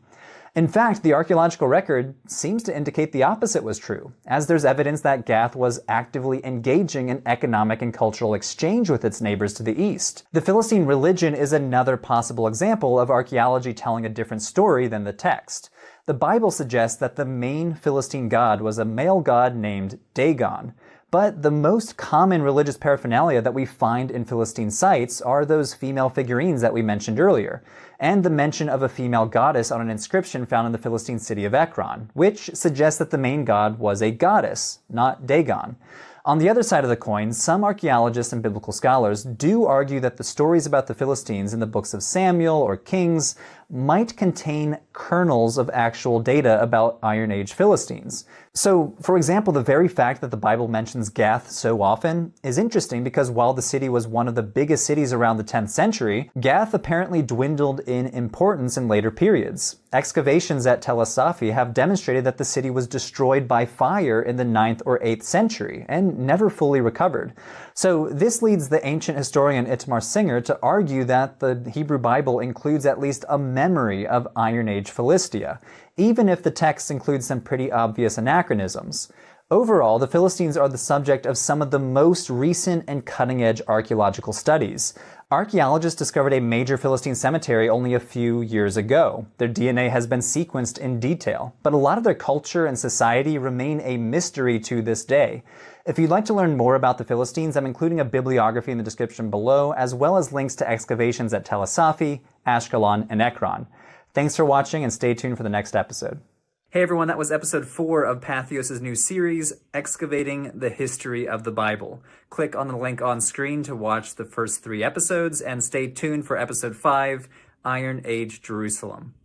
In fact, the archaeological record seems to indicate the opposite was true, as there's evidence that Gath was actively engaging in economic and cultural exchange with its neighbors to the east. The Philistine religion is another possible example of archaeology telling a different story than the text. The Bible suggests that the main Philistine god was a male god named Dagon. But the most common religious paraphernalia that we find in Philistine sites are those female figurines that we mentioned earlier, and the mention of a female goddess on an inscription found in the Philistine city of Ekron, which suggests that the main god was a goddess, not Dagon. On the other side of the coin, some archaeologists and biblical scholars do argue that the stories about the Philistines in the books of Samuel or Kings might contain kernels of actual data about Iron Age Philistines. So, for example, the very fact that the Bible mentions Gath so often is interesting because while the city was one of the biggest cities around the 10th century, Gath apparently dwindled in importance in later periods. Excavations at Tel Asafi have demonstrated that the city was destroyed by fire in the 9th or 8th century and never fully recovered. So this leads the ancient historian Itamar Singer to argue that the Hebrew Bible includes at least a memory of Iron Age Philistia, even if the text includes some pretty obvious anachronisms. Overall, the Philistines are the subject of some of the most recent and cutting-edge archaeological studies. Archaeologists discovered a major Philistine cemetery only a few years ago. Their DNA has been sequenced in detail, but a lot of their culture and society remain a mystery to this day. If you'd like to learn more about the Philistines, I'm including a bibliography in the description below, as well as links to excavations at Tel Asafi, Ashkelon, and Ekron. Thanks for watching, and stay tuned for the next episode. Hey everyone, that was episode 4 of Patheos' new series, Excavating the History of the Bible. Click on the link on screen to watch the first 3 episodes, and stay tuned for episode 5, Iron Age Jerusalem.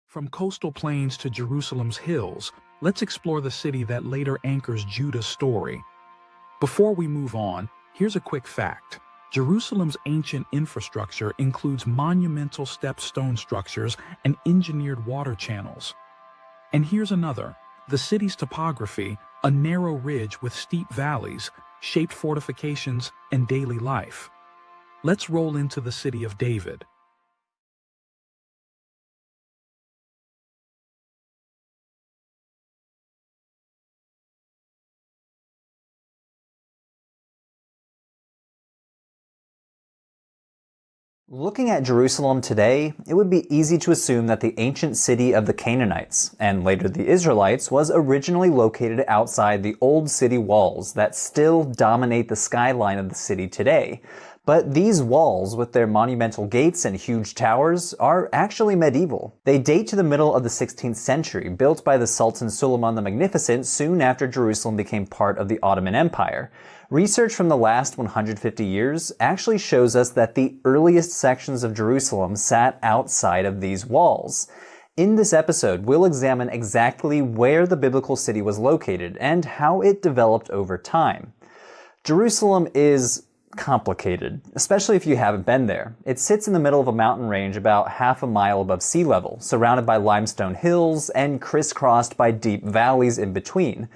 From coastal plains to Jerusalem's hills, let's explore the city that later anchors Judah's story. Before we move on, here's a quick fact. Jerusalem's ancient infrastructure includes monumental step stone structures and engineered water channels. And here's another. The city's topography, a narrow ridge with steep valleys, shaped fortifications and daily life. Let's roll into the city of David. Looking at Jerusalem today, it would be easy to assume that the ancient city of the Canaanites, and later the Israelites, was originally located outside the old city walls that still dominate the skyline of the city today. But these walls, with their monumental gates and huge towers, are actually medieval. They date to the middle of the 16th century, built by the Sultan Suleiman the Magnificent soon after Jerusalem became part of the Ottoman Empire. Research from the last 150 years actually shows us that the earliest sections of Jerusalem sat outside of these walls. In this episode, we'll examine exactly where the biblical city was located and how it developed over time. Jerusalem is complicated, especially if you haven't been there. It sits in the middle of a mountain range about half a mile above sea level, surrounded by limestone hills and crisscrossed by deep valleys in between.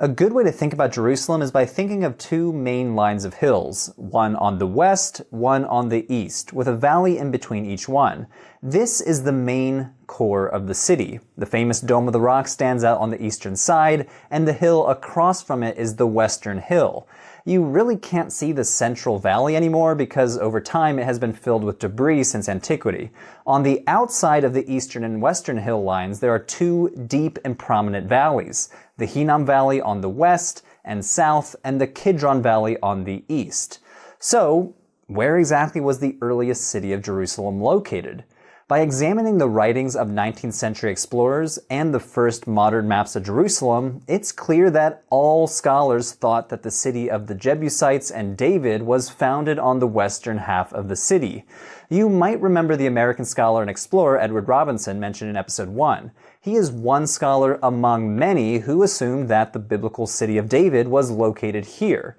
A good way to think about Jerusalem is by thinking of two main lines of hills, one on the west, one on the east, with a valley in between each one. This is the main core of the city. The famous Dome of the Rock stands out on the eastern side, and the hill across from it is the Western Hill. You really can't see the central valley anymore because over time it has been filled with debris since antiquity. On the outside of the eastern and western hill lines, there are two deep and prominent valleys, the Hinnom Valley on the west and south, and the Kidron Valley on the east. So, where exactly was the earliest city of Jerusalem located? By examining the writings of 19th century explorers and the first modern maps of Jerusalem, it's clear that all scholars thought that the city of the Jebusites and David was founded on the western half of the city. You might remember the American scholar and explorer Edward Robinson mentioned in episode 1. He is one scholar among many who assumed that the biblical city of David was located here.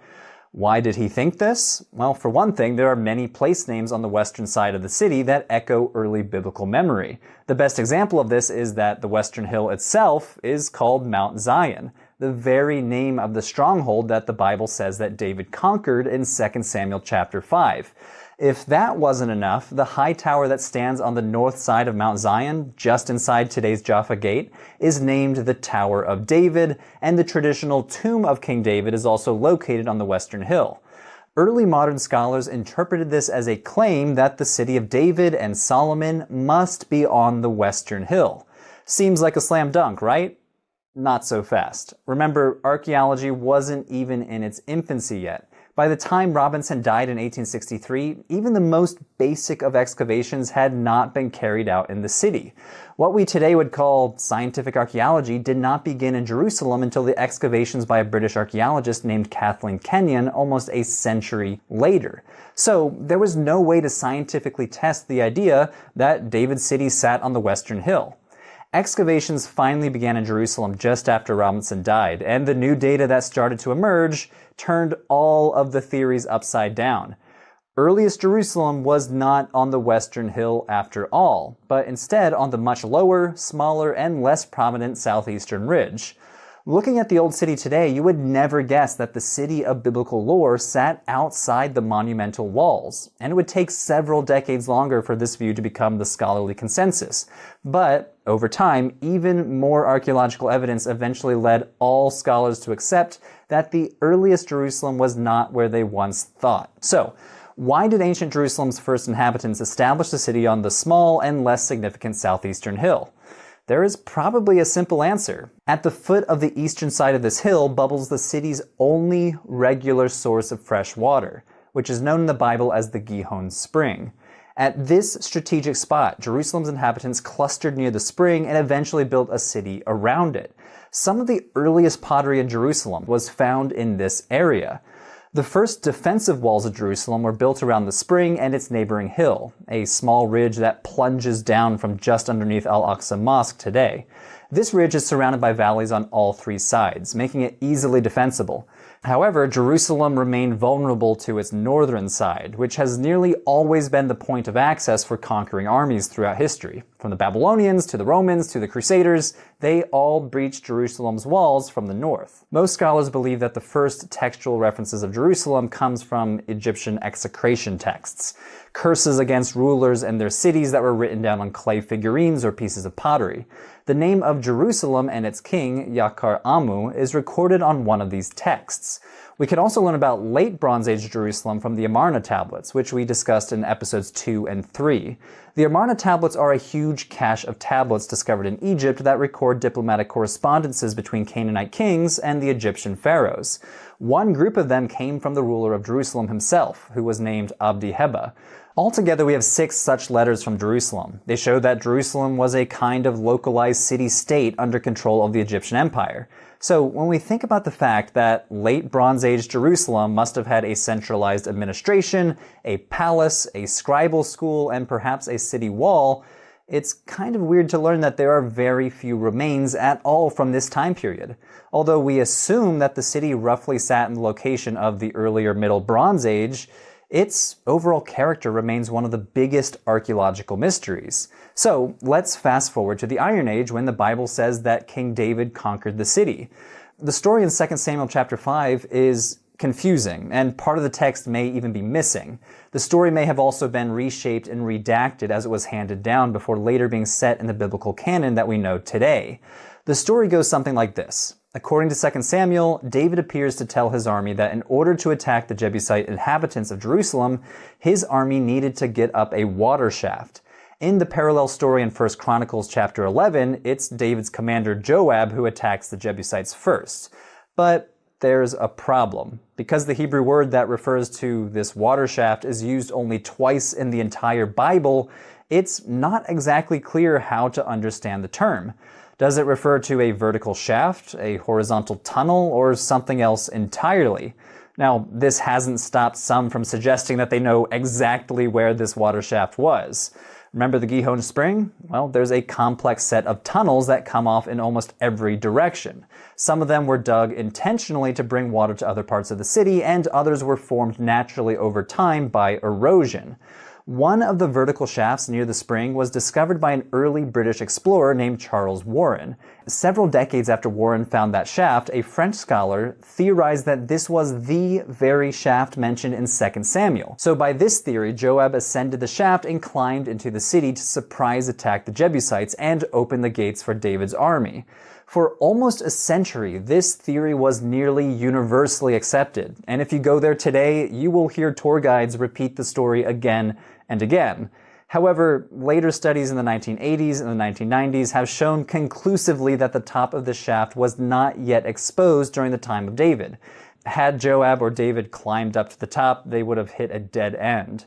Why did he think this? Well, for one thing, there are many place names on the western side of the city that echo early biblical memory. The best example of this is that the Western Hill itself is called Mount Zion, the very name of the stronghold that the Bible says that David conquered in 2 Samuel chapter 5. If that wasn't enough, the high tower that stands on the north side of Mount Zion, just inside today's Jaffa Gate, is named the Tower of David, and the traditional tomb of King David is also located on the Western Hill. Early modern scholars interpreted this as a claim that the city of David and Solomon must be on the Western Hill. Seems like a slam dunk, right? Not so fast. Remember, archaeology wasn't even in its infancy yet. By the time Robinson died in 1863, even the most basic of excavations had not been carried out in the city. What we today would call scientific archaeology did not begin in Jerusalem until the excavations by a British archaeologist named Kathleen Kenyon almost a century later. So there was no way to scientifically test the idea that David's city sat on the Western Hill. Excavations finally began in Jerusalem just after Robinson died, and the new data that started to emerge turned all of the theories upside down. Earliest Jerusalem was not on the Western Hill after all, but instead on the much lower, smaller, and less prominent southeastern ridge. Looking at the old city today, you would never guess that the city of biblical lore sat outside the monumental walls, and it would take several decades longer for this view to become the scholarly consensus. But over time, even more archaeological evidence eventually led all scholars to accept that the earliest Jerusalem was not where they once thought. So, why did ancient Jerusalem's first inhabitants establish the city on the small and less significant southeastern hill? There is probably a simple answer. At the foot of the eastern side of this hill bubbles the city's only regular source of fresh water, which is known in the Bible as the Gihon Spring. At this strategic spot, Jerusalem's inhabitants clustered near the spring and eventually built a city around it. Some of the earliest pottery in Jerusalem was found in this area. The first defensive walls of Jerusalem were built around the spring and its neighboring hill, a small ridge that plunges down from just underneath Al-Aqsa Mosque today. This ridge is surrounded by valleys on all three sides, making it easily defensible. However, Jerusalem remained vulnerable to its northern side, which has nearly always been the point of access for conquering armies throughout history. From the Babylonians to the Romans to the Crusaders, they all breached Jerusalem's walls from the north. Most scholars believe that the first textual references of Jerusalem comes from Egyptian execration texts, curses against rulers and their cities that were written down on clay figurines or pieces of pottery. The name of Jerusalem and its king, Yakar Amu, is recorded on one of these texts. We can also learn about late Bronze Age Jerusalem from the Amarna tablets, which we discussed in episodes 2 and 3. The Amarna tablets are a huge cache of tablets discovered in Egypt that record diplomatic correspondences between Canaanite kings and the Egyptian pharaohs. One group of them came from the ruler of Jerusalem himself, who was named Abdi-Heba. Altogether, we have 6 such letters from Jerusalem. They show that Jerusalem was a kind of localized city-state under control of the Egyptian Empire. So when we think about the fact that late Bronze Age Jerusalem must have had a centralized administration, a palace, a scribal school, and perhaps a city wall, it's kind of weird to learn that there are very few remains at all from this time period. Although we assume that the city roughly sat in the location of the earlier Middle Bronze Age, its overall character remains one of the biggest archaeological mysteries. So let's fast forward to the Iron Age when the Bible says that King David conquered the city. The story in 2 Samuel chapter 5 is confusing, and part of the text may even be missing. The story may have also been reshaped and redacted as it was handed down before later being set in the biblical canon that we know today. The story goes something like this. According to 2 Samuel, David appears to tell his army that in order to attack the Jebusite inhabitants of Jerusalem, his army needed to get up a water shaft. In the parallel story in 1 Chronicles chapter 11, it's David's commander Joab who attacks the Jebusites first. But there's a problem. Because the Hebrew word that refers to this water shaft is used only twice in the entire Bible, it's not exactly clear how to understand the term. Does it refer to a vertical shaft, a horizontal tunnel, or something else entirely? Now, this hasn't stopped some from suggesting that they know exactly where this water shaft was. Remember the Gihon Spring? Well, there's a complex set of tunnels that come off in almost every direction. Some of them were dug intentionally to bring water to other parts of the city, and others were formed naturally over time by erosion. One of the vertical shafts near the spring was discovered by an early British explorer named Charles Warren. Several decades after Warren found that shaft, a French scholar theorized that this was the very shaft mentioned in 2 Samuel. So by this theory, Joab ascended the shaft and climbed into the city to surprise attack the Jebusites and open the gates for David's army. For almost a century, this theory was nearly universally accepted. And if you go there today, you will hear tour guides repeat the story again and again. However, later studies in the 1980s and the 1990s have shown conclusively that the top of the shaft was not yet exposed during the time of David. Had Joab or David climbed up to the top, they would have hit a dead end.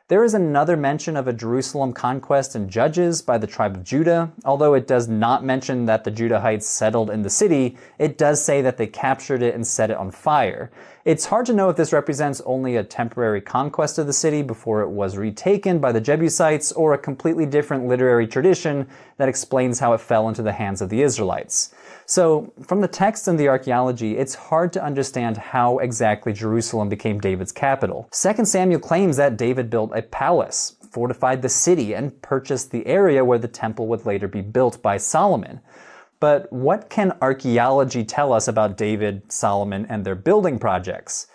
There is another mention of a Jerusalem conquest in Judges by the tribe of Judah. Although it does not mention that the Judahites settled in the city, it does say that they captured it and set it on fire. It's hard to know if this represents only a temporary conquest of the city before it was retaken by the Jebusites, or a completely different literary tradition that explains how it fell into the hands of the Israelites. So, from the text and the archaeology, it's hard to understand how exactly Jerusalem became David's capital. 2 Samuel claims that David built a palace, fortified the city, and purchased the area where the temple would later be built by Solomon. But what can archaeology tell us about David, Solomon, and their building projects?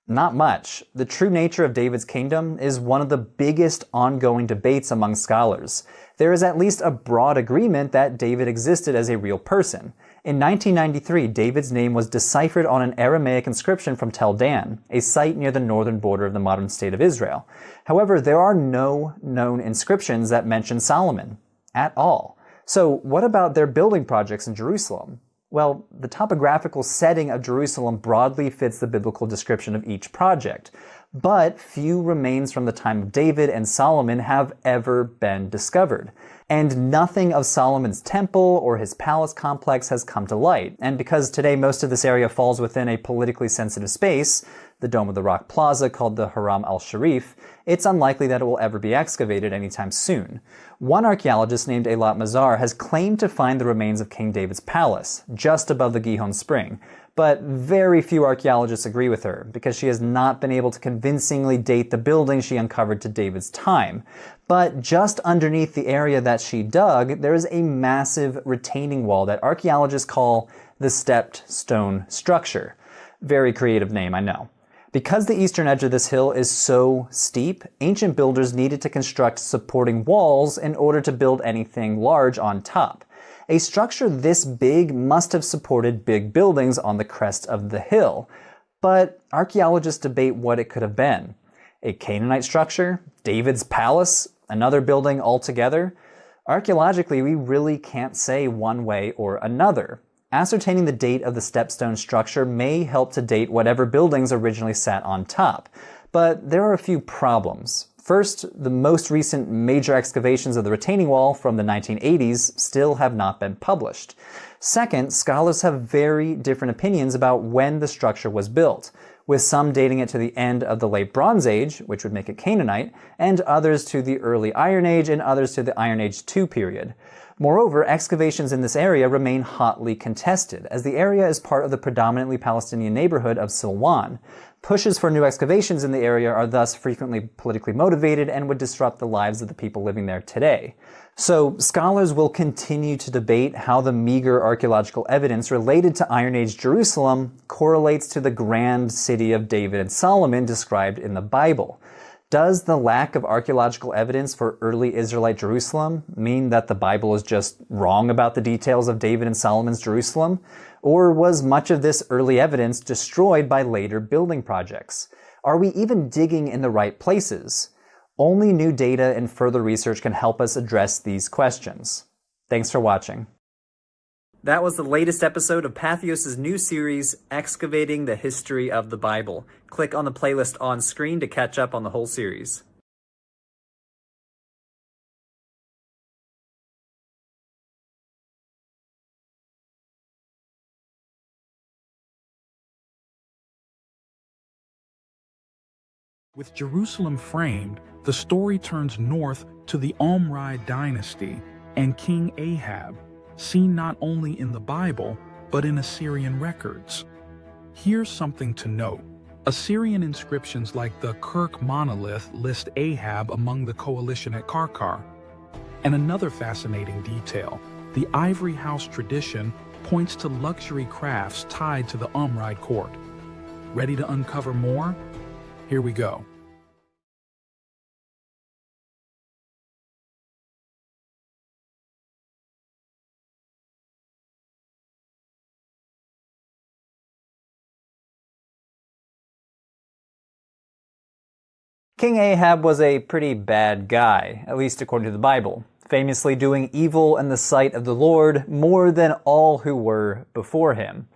Not much. The true nature of David's kingdom is one of the biggest ongoing debates among scholars. There is at least a broad agreement that David existed as a real person. In 1993, David's name was deciphered on an Aramaic inscription from Tel Dan, a site near the northern border of the modern state of Israel. However, there are no known inscriptions that mention Solomon at all. So what about their building projects in Jerusalem? Well, the topographical setting of Jerusalem broadly fits the biblical description of each project, but few remains from the time of David and Solomon have ever been discovered. And nothing of Solomon's temple or his palace complex has come to light. And because today most of this area falls within a politically sensitive space, the Dome of the Rock Plaza called the Haram al-Sharif, it's unlikely that it will ever be excavated anytime soon. One archaeologist named Eilat Mazar has claimed to find the remains of King David's palace, just above the Gihon Spring, but very few archaeologists agree with her, because she has not been able to convincingly date the building she uncovered to David's time. But just underneath the area that she dug, there is a massive retaining wall that archaeologists call the stepped stone structure. Very creative name, I know. Because the eastern edge of this hill is so steep, ancient builders needed to construct supporting walls in order to build anything large on top. A structure this big must have supported big buildings on the crest of the hill, but archaeologists debate what it could have been. A Canaanite structure? David's palace? Another building altogether? Archaeologically, we really can't say one way or another. Ascertaining the date of the stepstone structure may help to date whatever buildings originally sat on top, but there are a few problems. First, the most recent major excavations of the retaining wall from the 1980s still have not been published. Second, scholars have very different opinions about when the structure was built, with some dating it to the end of the Late Bronze Age, which would make it Canaanite, and others to the early Iron Age and others to the Iron Age II period. Moreover, excavations in this area remain hotly contested, as the area is part of the predominantly Palestinian neighborhood of Silwan. Pushes for new excavations in the area are thus frequently politically motivated and would disrupt the lives of the people living there today. So, scholars will continue to debate how the meager archaeological evidence related to Iron Age Jerusalem correlates to the grand city of David and Solomon described in the Bible. Does the lack of archaeological evidence for early Israelite Jerusalem mean that the Bible is just wrong about the details of David and Solomon's Jerusalem? Or was much of this early evidence destroyed by later building projects? Are we even digging in the right places? Only new data and further research can help us address these questions. Thanks for watching. That was the latest episode of Patheos' new series, Excavating the History of the Bible. Click on the playlist on screen to catch up on the whole series. With Jerusalem framed, the story turns north to the OmRide Dynasty and King Ahab, seen not only in the Bible, but in Assyrian records. Here's something to note. Assyrian inscriptions like the Kirk monolith list Ahab among the coalition at Karkar. And another fascinating detail, the ivory house tradition points to luxury crafts tied to the OmRide court. Ready to uncover more? Here we go. King Ahab was a pretty bad guy, at least according to the Bible, famously doing evil in the sight of the Lord more than all who were before him.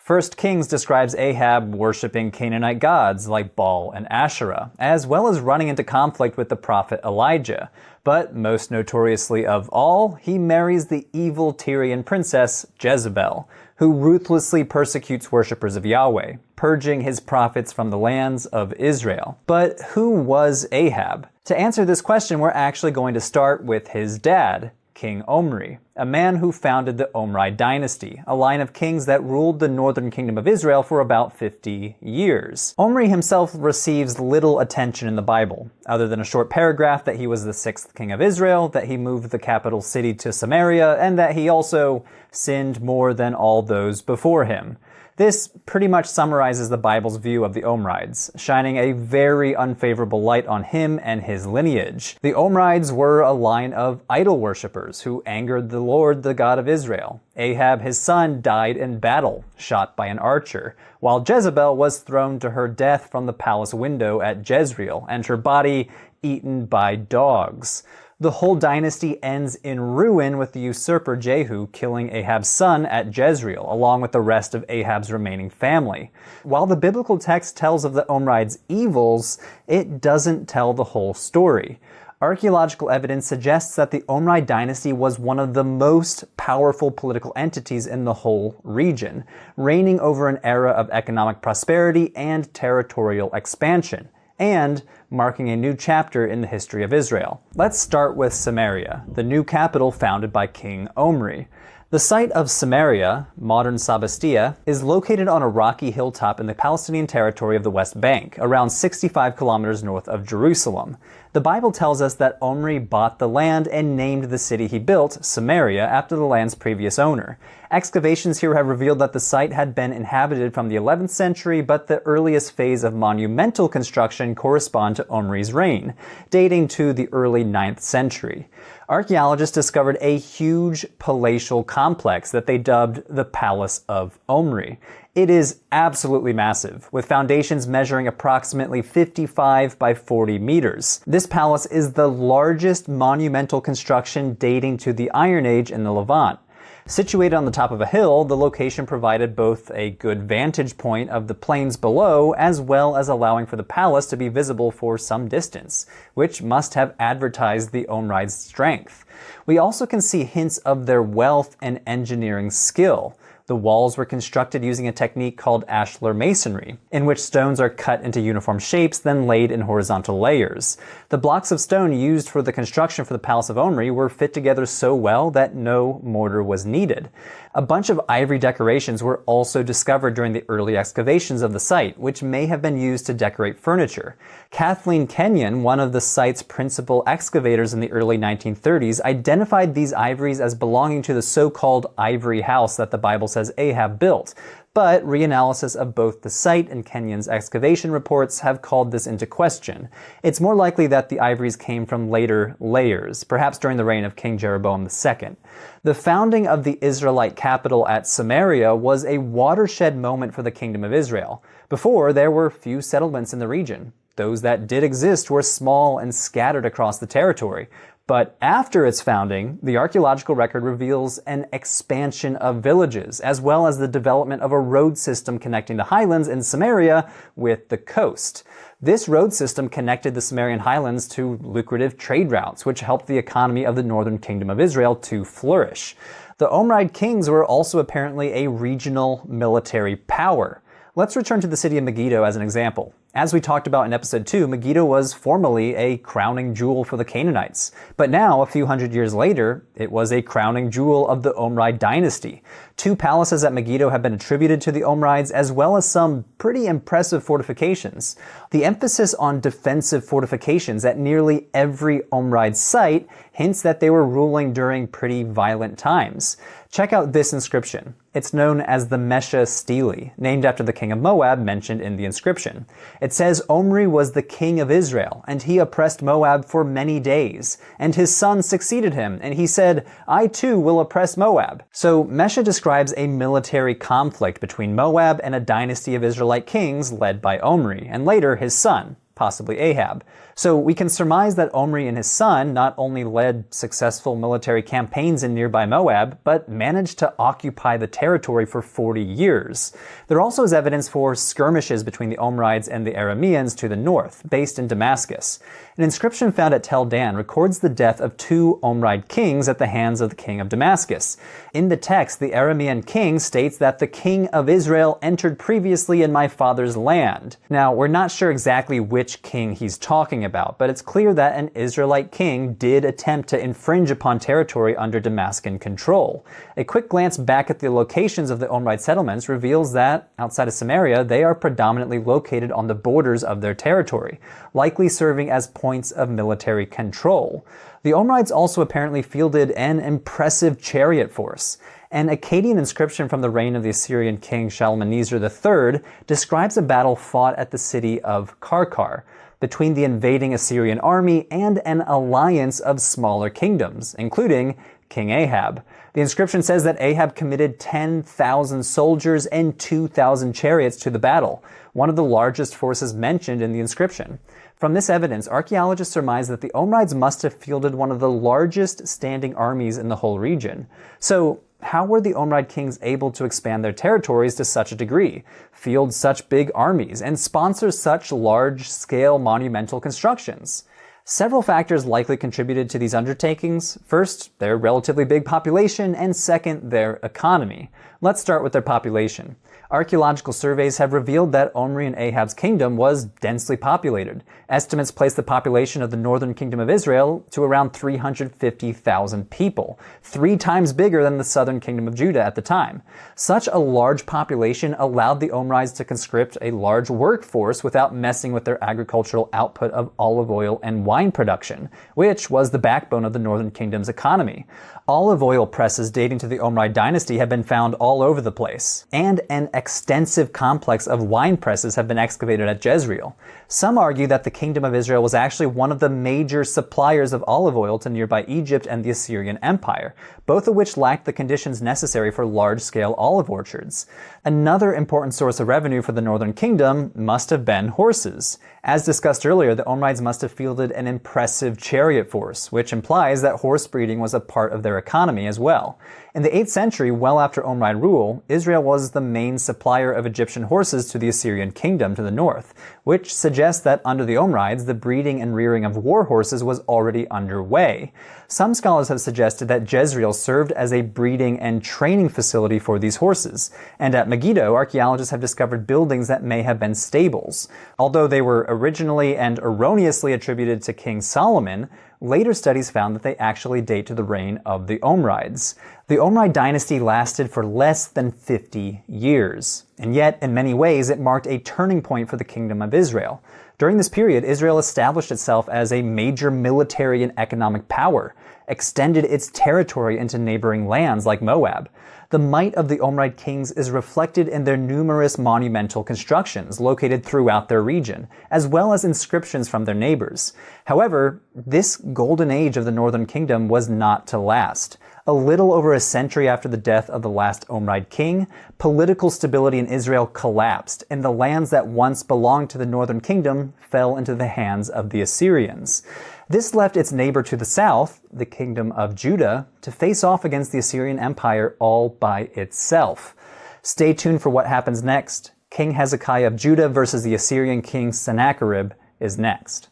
1 Kings describes Ahab worshipping Canaanite gods like Baal and Asherah, as well as running into conflict with the prophet Elijah. But most notoriously of all, he marries the evil Tyrian princess Jezebel, who ruthlessly persecutes worshippers of Yahweh, purging his prophets from the lands of Israel. But who was Ahab? To answer this question, we're actually going to start with his dad, King Omri, a man who founded the OmRide Dynasty, a line of kings that ruled the northern kingdom of Israel for about 50 years. Omri himself receives little attention in the Bible, other than a short paragraph that he was the 6th king of Israel, that he moved the capital city to Samaria, and that he also sinned more than all those before him. This pretty much summarizes the Bible's view of the Omrides, shining a very unfavorable light on him and his lineage. The Omrides were a line of idol worshippers who angered the Lord, the God of Israel. Ahab, his son, died in battle, shot by an archer, while Jezebel was thrown to her death from the palace window at Jezreel, and her body eaten by dogs. The whole dynasty ends in ruin with the usurper Jehu killing Ahab's son at Jezreel, along with the rest of Ahab's remaining family. While the biblical text tells of the Omrides' evils, it doesn't tell the whole story. Archaeological evidence suggests that the OmRide dynasty was one of the most powerful political entities in the whole region, reigning over an era of economic prosperity and territorial expansion, and marking a new chapter in the history of Israel. Let's start with Samaria, the new capital founded by King Omri. The site of Samaria, modern Sabastia, is located on a rocky hilltop in the Palestinian territory of the West Bank, around 65 kilometers north of Jerusalem. The Bible tells us that Omri bought the land and named the city he built, Samaria, after the land's previous owner. Excavations here have revealed that the site had been inhabited from the 11th century, but the earliest phase of monumental construction correspond to Omri's reign, dating to the early 9th century. Archaeologists discovered a huge palatial complex that they dubbed the Palace of Omri. It is absolutely massive, with foundations measuring approximately 55 by 40 meters. This palace is the largest monumental construction dating to the Iron Age in the Levant. Situated on the top of a hill, the location provided both a good vantage point of the plains below, as well as allowing for the palace to be visible for some distance, which must have advertised the OmRide's strength. We also can see hints of their wealth and engineering skill. The walls were constructed using a technique called ashlar masonry, in which stones are cut into uniform shapes, then laid in horizontal layers. The blocks of stone used for the construction for the Palace of Omri were fit together so well that no mortar was needed. A bunch of ivory decorations were also discovered during the early excavations of the site, which may have been used to decorate furniture. Kathleen Kenyon, one of the site's principal excavators in the early 1930s, identified these ivories as belonging to the so-called ivory house that the Bible says Ahab built. But reanalysis of both the site and Kenyon's excavation reports have called this into question. It's more likely that the ivories came from later layers, perhaps during the reign of King Jeroboam II. The founding of the Israelite capital at Samaria was a watershed moment for the Kingdom of Israel. Before, there were few settlements in the region. Those that did exist were small and scattered across the territory. But after its founding, the archaeological record reveals an expansion of villages, as well as the development of a road system connecting the highlands in Samaria with the coast. This road system connected the Samarian highlands to lucrative trade routes, which helped the economy of the northern kingdom of Israel to flourish. The OmRide kings were also apparently a regional military power. Let's return to the city of Megiddo as an example. As we talked about in episode 2, Megiddo was formerly a crowning jewel for the Canaanites. But now, a few hundred years later, it was a crowning jewel of the OmRide Dynasty. 2 palaces at Megiddo have been attributed to the OmRides, as well as some pretty impressive fortifications. The emphasis on defensive fortifications at nearly every OmRide site hints that they were ruling during pretty violent times. Check out this inscription. It's known as the Mesha Stele, named after the king of Moab mentioned in the inscription. It says Omri was the king of Israel, and he oppressed Moab for many days. And his son succeeded him, and he said, I too will oppress Moab. So Mesha describes a military conflict between Moab and a dynasty of Israelite kings led by Omri, and later his son, possibly Ahab. So we can surmise that Omri and his son not only led successful military campaigns in nearby Moab, but managed to occupy the territory for 40 years. There also is evidence for skirmishes between the Omrides and the Arameans to the north, based in Damascus. An inscription found at Tel Dan records the death of 2 Omride kings at the hands of the king of Damascus. In the text, the Aramean king states that the king of Israel entered previously in my father's land. Now, we're not sure exactly which king he's talking about, but it's clear that an Israelite king did attempt to infringe upon territory under Damascus control. A quick glance back at the locations of the Omride settlements reveals that, outside of Samaria, they are predominantly located on the borders of their territory, likely serving as points of military control. The Omrides also apparently fielded an impressive chariot force. An Akkadian inscription from the reign of the Assyrian king Shalmaneser III describes a battle fought at the city of Karkar between the invading Assyrian army and an alliance of smaller kingdoms, including King Ahab. The inscription says that Ahab committed 10,000 soldiers and 2,000 chariots to the battle, one of the largest forces mentioned in the inscription. From this evidence, archaeologists surmise that the Omrides must have fielded one of the largest standing armies in the whole region. So, how were the Omride kings able to expand their territories to such a degree, field such big armies, and sponsor such large-scale monumental constructions? Several factors likely contributed to these undertakings. First, their relatively big population, and second, their economy. Let's start with their population. Archaeological surveys have revealed that Omri and Ahab's kingdom was densely populated. Estimates place the population of the northern kingdom of Israel to around 350,000 people, 3 times bigger than the southern kingdom of Judah at the time. Such a large population allowed the Omrides to conscript a large workforce without messing with their agricultural output of olive oil and wine production, which was the backbone of the northern kingdom's economy. Olive oil presses dating to the OmRide Dynasty have been found all over the place, and an extensive complex of wine presses have been excavated at Jezreel. Some argue that the kingdom of Israel was actually one of the major suppliers of olive oil to nearby Egypt and the Assyrian Empire, both of which lacked the conditions necessary for large-scale olive orchards. Another important source of revenue for the northern kingdom must have been horses. As discussed earlier, the Omrides must have fielded an impressive chariot force, which implies that horse breeding was a part of their economy as well. In the 8th century, well after Omride rule, Israel was the main supplier of Egyptian horses to the Assyrian kingdom to the north, which suggests that under the Omrides, the breeding and rearing of war horses was already underway. Some scholars have suggested that Jezreel served as a breeding and training facility for these horses, and at Megiddo, archaeologists have discovered buildings that may have been stables. Although they were originally and erroneously attributed to King Solomon, later studies found that they actually date to the reign of the Omrides. The OmRide Dynasty lasted for less than 50 years, and yet in many ways it marked a turning point for the Kingdom of Israel. During this period, Israel established itself as a major military and economic power, extended its territory into neighboring lands like Moab. The might of the Omride kings is reflected in their numerous monumental constructions located throughout their region, as well as inscriptions from their neighbors. However, this golden age of the northern kingdom was not to last. A little over a century after the death of the last Omride king, political stability in Israel collapsed, and the lands that once belonged to the northern kingdom fell into the hands of the Assyrians. This left its neighbor to the south, the kingdom of Judah, to face off against the Assyrian Empire all by itself. Stay tuned for what happens next. King Hezekiah of Judah versus the Assyrian king Sennacherib is next.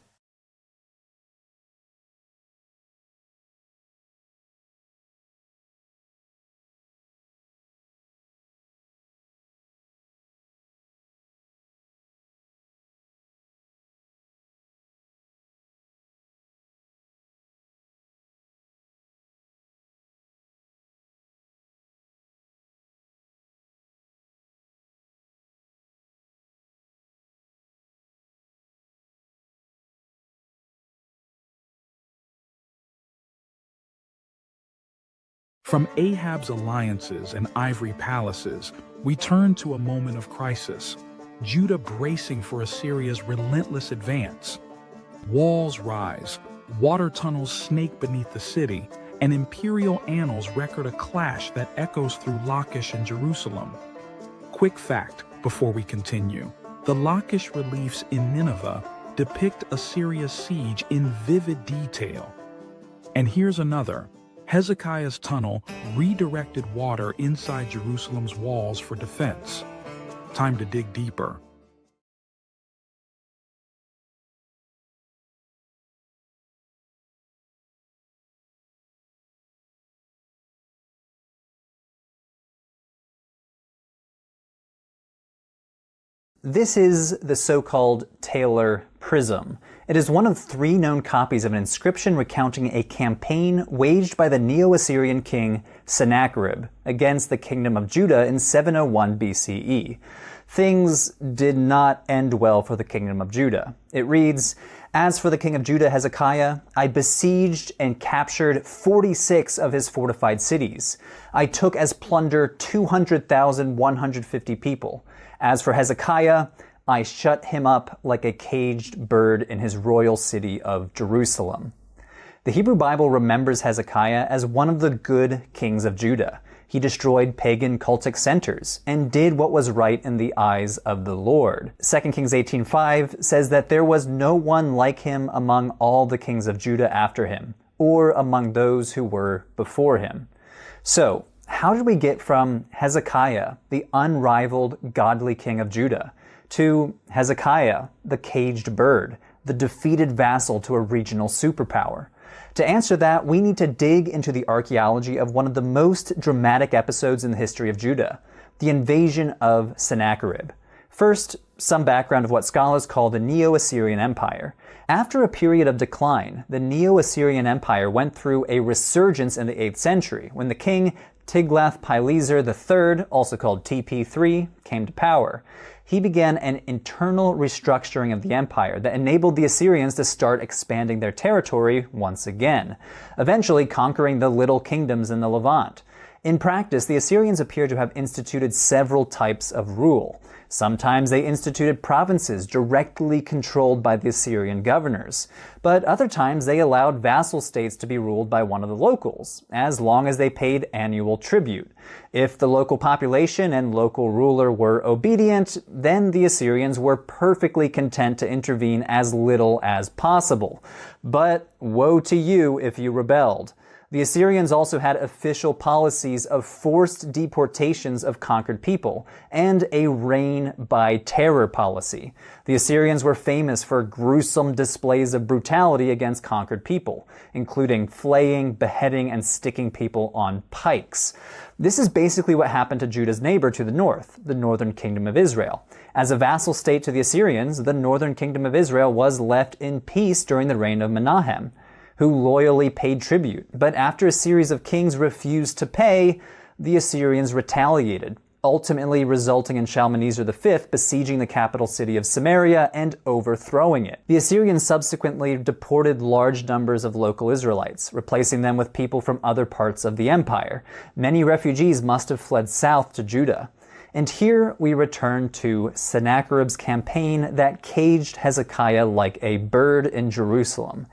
From Ahab's alliances and ivory palaces, we turn to a moment of crisis, Judah bracing for Assyria's relentless advance. Walls rise, water tunnels snake beneath the city, and imperial annals record a clash that echoes through Lachish and Jerusalem. Quick fact before we continue. The Lachish reliefs in Nineveh depict Assyria's siege in vivid detail. And here's another. Hezekiah's tunnel redirected water inside Jerusalem's walls for defense. Time to dig deeper. This is the so-called Taylor Prism. It is one of 3 known copies of an inscription recounting a campaign waged by the Neo-Assyrian king Sennacherib against the kingdom of Judah in 701 BCE. Things did not end well for the kingdom of Judah. It reads, "As for the king of Judah, Hezekiah, I besieged and captured 46 of his fortified cities. I took as plunder 200,150 people. As for Hezekiah, I shut him up like a caged bird in his royal city of Jerusalem." The Hebrew Bible remembers Hezekiah as one of the good kings of Judah. He destroyed pagan cultic centers and did what was right in the eyes of the Lord. 2 Kings 18:5 says that there was no one like him among all the kings of Judah after him, or among those who were before him. So, how did we get from Hezekiah, the unrivaled godly king of Judah, to Hezekiah, the caged bird, the defeated vassal to a regional superpower? To answer that, we need to dig into the archaeology of one of the most dramatic episodes in the history of Judah, the invasion of Sennacherib. First, some background of what scholars call the Neo-Assyrian Empire. After a period of decline, the Neo-Assyrian Empire went through a resurgence in the 8th century when the king Tiglath-Pileser III, also called TP3, came to power. He began an internal restructuring of the empire that enabled the Assyrians to start expanding their territory once again, eventually conquering the little kingdoms in the Levant. In practice, the Assyrians appear to have instituted several types of rule. Sometimes they instituted provinces directly controlled by the Assyrian governors, but other times they allowed vassal states to be ruled by one of the locals, as long as they paid annual tribute. If the local population and local ruler were obedient, then the Assyrians were perfectly content to intervene as little as possible. But woe to you if you rebelled. The Assyrians also had official policies of forced deportations of conquered people and a reign by terror policy. The Assyrians were famous for gruesome displays of brutality against conquered people, including flaying, beheading, and sticking people on pikes. This is basically what happened to Judah's neighbor to the north, the northern kingdom of Israel. As a vassal state to the Assyrians, the northern kingdom of Israel was left in peace during the reign of Menahem, who loyally paid tribute. But after a series of kings refused to pay, the Assyrians retaliated, ultimately resulting in Shalmaneser V besieging the capital city of Samaria and overthrowing it. The Assyrians subsequently deported large numbers of local Israelites, replacing them with people from other parts of the empire. Many refugees must have fled south to Judah. And here we return to Sennacherib's campaign that caged Hezekiah like a bird in Jerusalem.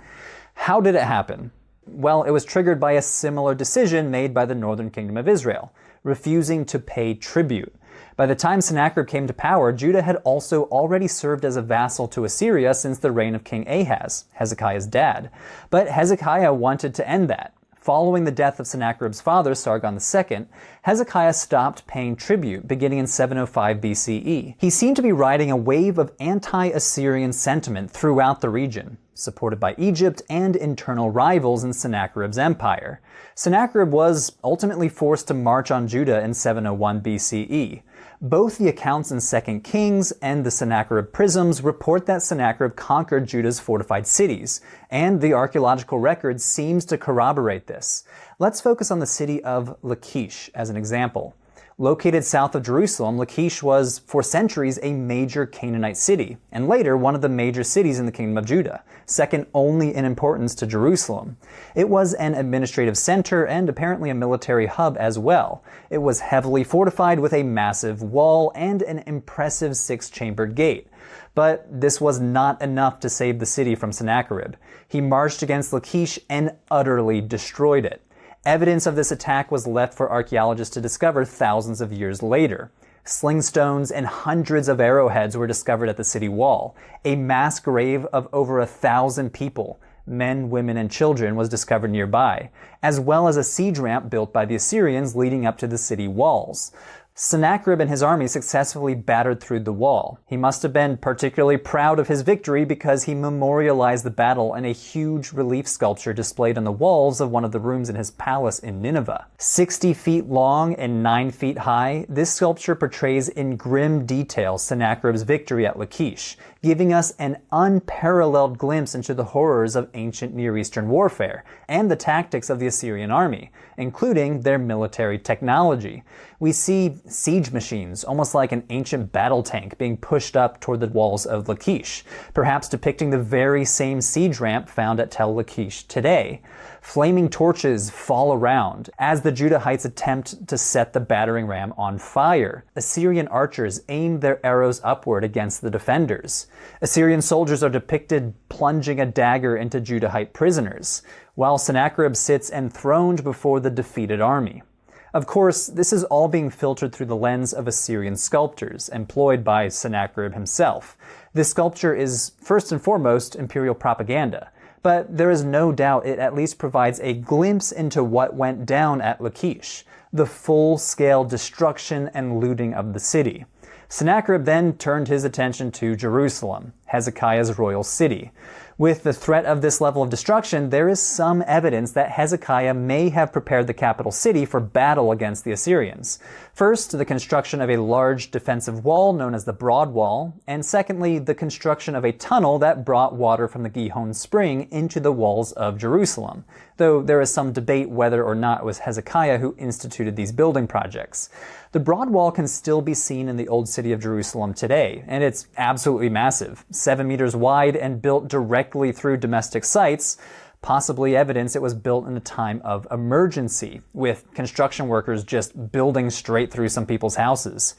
How did it happen? Well, it was triggered by a similar decision made by the northern kingdom of Israel, refusing to pay tribute. By the time Sennacherib came to power, Judah had also already served as a vassal to Assyria since the reign of King Ahaz, Hezekiah's dad. But Hezekiah wanted to end that. Following the death of Sennacherib's father, Sargon II, Hezekiah stopped paying tribute beginning in 705 BCE. He seemed to be riding a wave of anti-Assyrian sentiment throughout the region, supported by Egypt and internal rivals in Sennacherib's empire. Sennacherib was ultimately forced to march on Judah in 701 BCE. Both the accounts in 2 Kings and the Sennacherib prisms report that Sennacherib conquered Judah's fortified cities, and the archaeological record seems to corroborate this. Let's focus on the city of Lachish as an example. Located south of Jerusalem, Lachish was, for centuries, a major Canaanite city, and later one of the major cities in the kingdom of Judah, second only in importance to Jerusalem. It was an administrative center and apparently a military hub as well. It was heavily fortified with a massive wall and an impressive 6-chambered gate. But this was not enough to save the city from Sennacherib. He marched against Lachish and utterly destroyed it. Evidence of this attack was left for archaeologists to discover thousands of years later. Sling stones and hundreds of arrowheads were discovered at the city wall. A mass grave of over 1,000 people, men, women, and children, was discovered nearby, as well as a siege ramp built by the Assyrians leading up to the city walls. Sennacherib and his army successfully battered through the wall. He must have been particularly proud of his victory because he memorialized the battle in a huge relief sculpture displayed on the walls of one of the rooms in his palace in Nineveh. 60 feet long and 9 feet high, this sculpture portrays in grim detail Sennacherib's victory at Lachish, giving us an unparalleled glimpse into the horrors of ancient Near Eastern warfare and the tactics of the Assyrian army, including their military technology. We see siege machines, almost like an ancient battle tank, being pushed up toward the walls of Lachish, perhaps depicting the very same siege ramp found at Tel Lachish today. Flaming torches fall around as the Judahites attempt to set the battering ram on fire. Assyrian archers aim their arrows upward against the defenders. Assyrian soldiers are depicted plunging a dagger into Judahite prisoners, while Sennacherib sits enthroned before the defeated army. Of course, this is all being filtered through the lens of Assyrian sculptors, employed by Sennacherib himself. This sculpture is, first and foremost, imperial propaganda, but there is no doubt it at least provides a glimpse into what went down at Lachish, the full-scale destruction and looting of the city. Sennacherib then turned his attention to Jerusalem, Hezekiah's royal city. With the threat of this level of destruction, there is some evidence that Hezekiah may have prepared the capital city for battle against the Assyrians. First, the construction of a large defensive wall known as the Broad Wall, and secondly, the construction of a tunnel that brought water from the Gihon spring into the walls of Jerusalem, though there is some debate whether or not it was Hezekiah who instituted these building projects. The Broad Wall can still be seen in the old city of Jerusalem today, and it's absolutely massive, 7 meters wide and built directly through domestic sites, possibly evidence it was built in a time of emergency, with construction workers just building straight through some people's houses.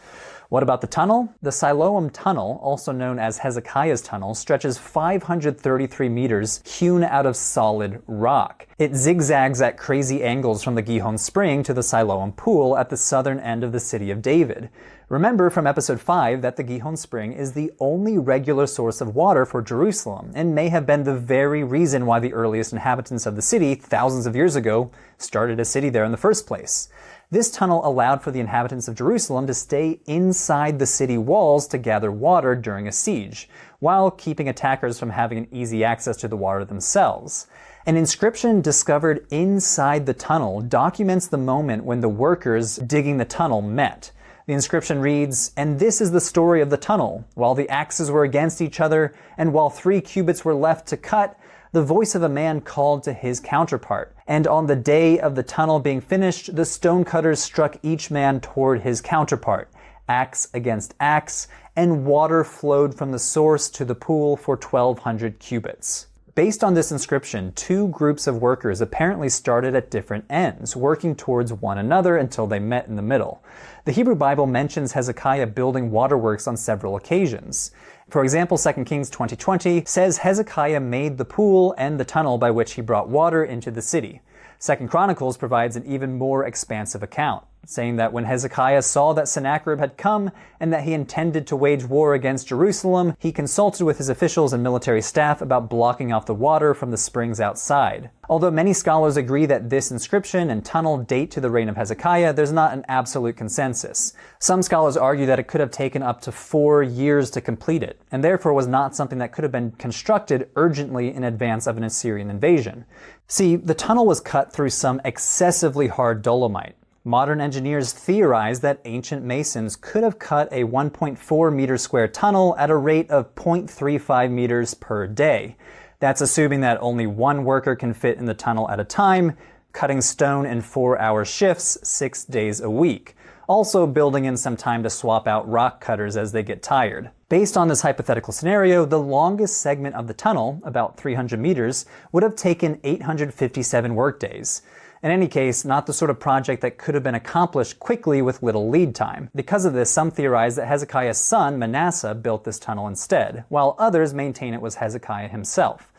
What about the tunnel? The Siloam Tunnel, also known as Hezekiah's Tunnel, stretches 533 meters hewn out of solid rock. It zigzags at crazy angles from the Gihon Spring to the Siloam Pool at the southern end of the city of David. Remember from episode 5 that the Gihon Spring is the only regular source of water for Jerusalem, and may have been the very reason why the earliest inhabitants of the city, thousands of years ago, started a city there in the first place. This tunnel allowed for the inhabitants of Jerusalem to stay inside the city walls to gather water during a siege, while keeping attackers from having an easy access to the water themselves. An inscription discovered inside the tunnel documents the moment when the workers digging the tunnel met. The inscription reads, "And this is the story of the tunnel. While the axes were against each other, and while 3 cubits were left to cut, the voice of a man called to his counterpart. And on the day of the tunnel being finished, the stonecutters struck each man toward his counterpart, axe against axe, and water flowed from the source to the pool for 1,200 cubits." Based on this inscription, 2 groups of workers apparently started at different ends, working towards one another until they met in the middle. The Hebrew Bible mentions Hezekiah building waterworks on several occasions. For example, 2 Kings 20:20 says Hezekiah made the pool and the tunnel by which he brought water into the city. 2 Chronicles provides an even more expansive account, saying that when Hezekiah saw that Sennacherib had come and that he intended to wage war against Jerusalem, he consulted with his officials and military staff about blocking off the water from the springs outside. Although many scholars agree that this inscription and tunnel date to the reign of Hezekiah, there's not an absolute consensus. Some scholars argue that it could have taken up to 4 years to complete it, and therefore was not something that could have been constructed urgently in advance of an Assyrian invasion. See, the tunnel was cut through some excessively hard dolomite. Modern engineers theorize that ancient masons could have cut a 1.4 meter square tunnel at a rate of 0.35 meters per day. That's assuming that only one worker can fit in the tunnel at a time, cutting stone in 4-hour shifts 6 days a week. Also building in some time to swap out rock cutters as they get tired. Based on this hypothetical scenario, the longest segment of the tunnel, about 300 meters, would have taken 857 workdays. In any case, not the sort of project that could have been accomplished quickly with little lead time. Because of this, some theorize that Hezekiah's son, Manasseh, built this tunnel instead, while others maintain it was Hezekiah himself.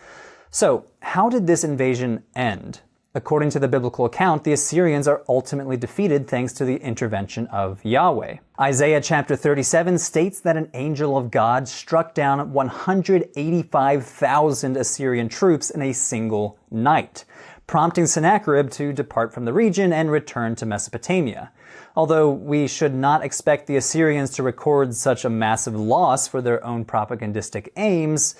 So, how did this invasion end? According to the biblical account, the Assyrians are ultimately defeated thanks to the intervention of Yahweh. Isaiah chapter 37 states that an angel of God struck down 185,000 Assyrian troops in a single night, prompting Sennacherib to depart from the region and return to Mesopotamia. Although we should not expect the Assyrians to record such a massive loss for their own propagandistic aims,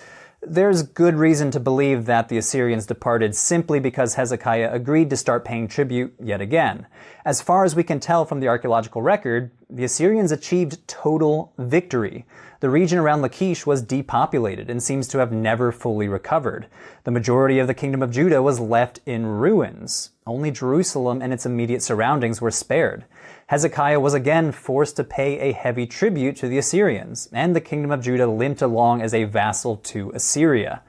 there's good reason to believe that the Assyrians departed simply because Hezekiah agreed to start paying tribute yet again. As far as we can tell from the archaeological record, the Assyrians achieved total victory. The region around Lachish was depopulated and seems to have never fully recovered. The majority of the kingdom of Judah was left in ruins. Only Jerusalem and its immediate surroundings were spared. Hezekiah was again forced to pay a heavy tribute to the Assyrians, and the kingdom of Judah limped along as a vassal to Assyria.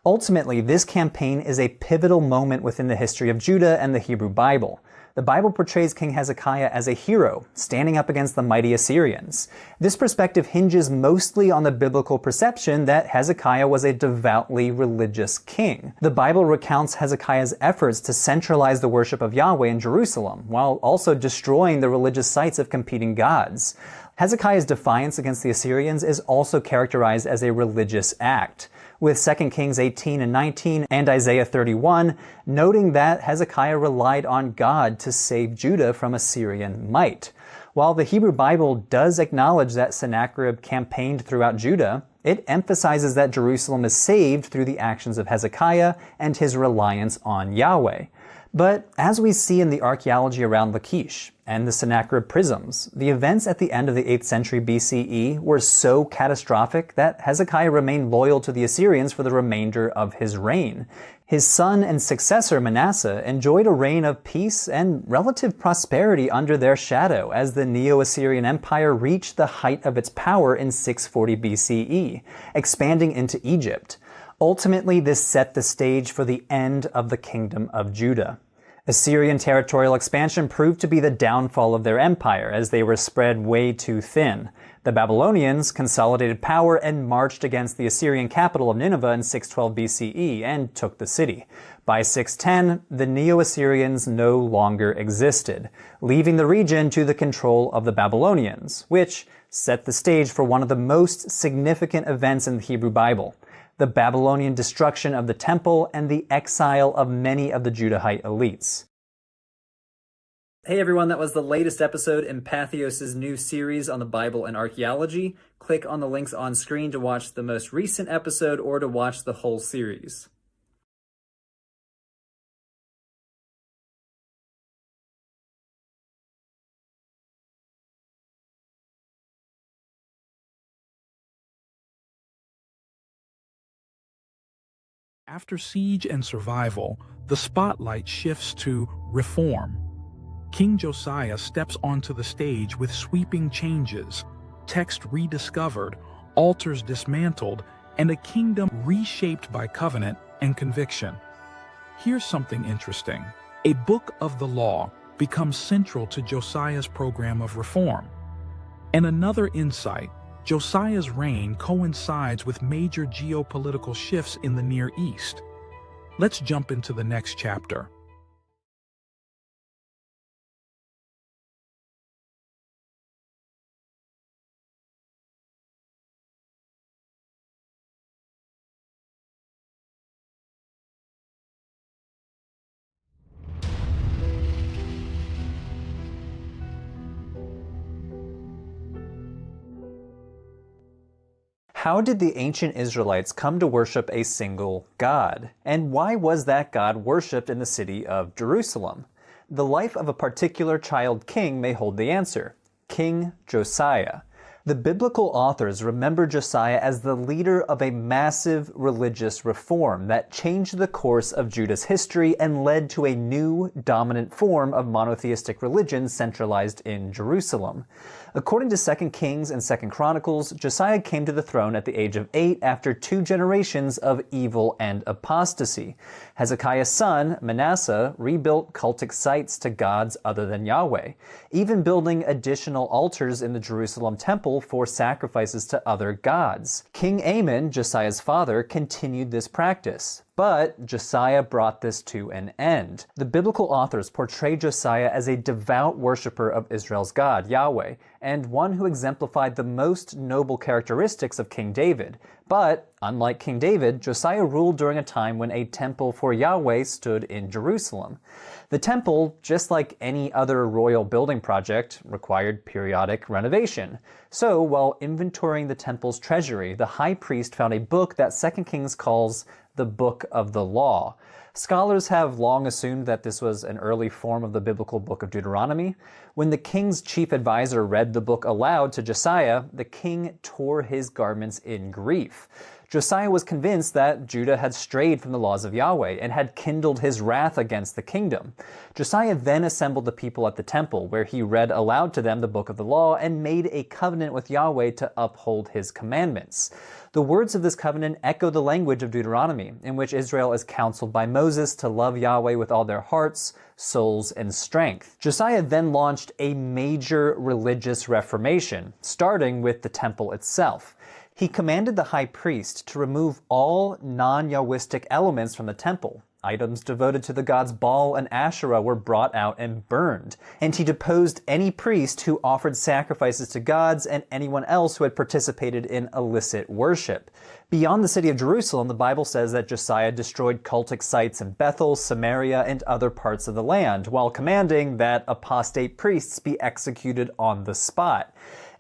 Ultimately, this campaign is a pivotal moment within the history of Judah and the Hebrew Bible. The Bible portrays King Hezekiah as a hero, standing up against the mighty Assyrians. This perspective hinges mostly on the biblical perception that Hezekiah was a devoutly religious king. The Bible recounts Hezekiah's efforts to centralize the worship of Yahweh in Jerusalem, while also destroying the religious sites of competing gods. Hezekiah's defiance against the Assyrians is also characterized as a religious act, with 2 Kings 18 and 19 and Isaiah 31 noting that Hezekiah relied on God to save Judah from Assyrian might. While the Hebrew Bible does acknowledge that Sennacherib campaigned throughout Judah, it emphasizes that Jerusalem is saved through the actions of Hezekiah and his reliance on Yahweh. But as we see in the archaeology around Lachish and the Sennacherib prisms, the events at the end of the 8th century BCE were so catastrophic that Hezekiah remained loyal to the Assyrians for the remainder of his reign. His son and successor Manasseh enjoyed a reign of peace and relative prosperity under their shadow as the Neo-Assyrian Empire reached the height of its power in 640 BCE, expanding into Egypt. Ultimately, this set the stage for the end of the Kingdom of Judah. Assyrian territorial expansion proved to be the downfall of their empire, as they were spread way too thin. The Babylonians consolidated power and marched against the Assyrian capital of Nineveh in 612 BCE and took the city. By 610, the Neo-Assyrians no longer existed, leaving the region to the control of the Babylonians, which set the stage for one of the most significant events in the Hebrew Bible: the Babylonian destruction of the temple and the exile of many of the Judahite elites. Hey everyone, that was the latest episode in Patheos' new series on the Bible and archaeology. Click on the links on screen to watch the most recent episode or to watch the whole series. After siege and survival, the spotlight shifts to reform. King Josiah steps onto the stage with sweeping changes, text rediscovered, altars dismantled, and a kingdom reshaped by covenant and conviction. Here's something interesting. A book of the law becomes central to Josiah's program of reform. And another insight: Josiah's reign coincides with major geopolitical shifts in the Near East. Let's jump into the next chapter. How did the ancient Israelites come to worship a single God? And why was that God worshipped in the city of Jerusalem? The life of a particular child king may hold the answer: King Josiah. The biblical authors remember Josiah as the leader of a massive religious reform that changed the course of Judah's history and led to a new dominant form of monotheistic religion centralized in Jerusalem. According to 2 Kings and 2 Chronicles, Josiah came to the throne at the age of 8 after 2 generations of evil and apostasy. Hezekiah's son, Manasseh, rebuilt cultic sites to gods other than Yahweh, even building additional altars in the Jerusalem temple for sacrifices to other gods. King Amon, Josiah's father, continued this practice. But Josiah brought this to an end. The biblical authors portray Josiah as a devout worshiper of Israel's God, Yahweh, and one who exemplified the most noble characteristics of King David. But, unlike King David, Josiah ruled during a time when a temple for Yahweh stood in Jerusalem. The temple, just like any other royal building project, required periodic renovation. So, while inventorying the temple's treasury, the high priest found a book that 2 Kings calls the Book of the Law. Scholars have long assumed that this was an early form of the biblical book of Deuteronomy. When the king's chief advisor read the book aloud to Josiah, the king tore his garments in grief. Josiah was convinced that Judah had strayed from the laws of Yahweh and had kindled his wrath against the kingdom. Josiah then assembled the people at the temple, where he read aloud to them the book of the law and made a covenant with Yahweh to uphold his commandments. The words of this covenant echo the language of Deuteronomy, in which Israel is counseled by Moses to love Yahweh with all their hearts, souls, and strength. Josiah then launched a major religious reformation, starting with the temple itself. He commanded the high priest to remove all non-Yahwistic elements from the temple. Items devoted to the gods Baal and Asherah were brought out and burned, and he deposed any priest who offered sacrifices to gods and anyone else who had participated in illicit worship. Beyond the city of Jerusalem, the Bible says that Josiah destroyed cultic sites in Bethel, Samaria, and other parts of the land, while commanding that apostate priests be executed on the spot.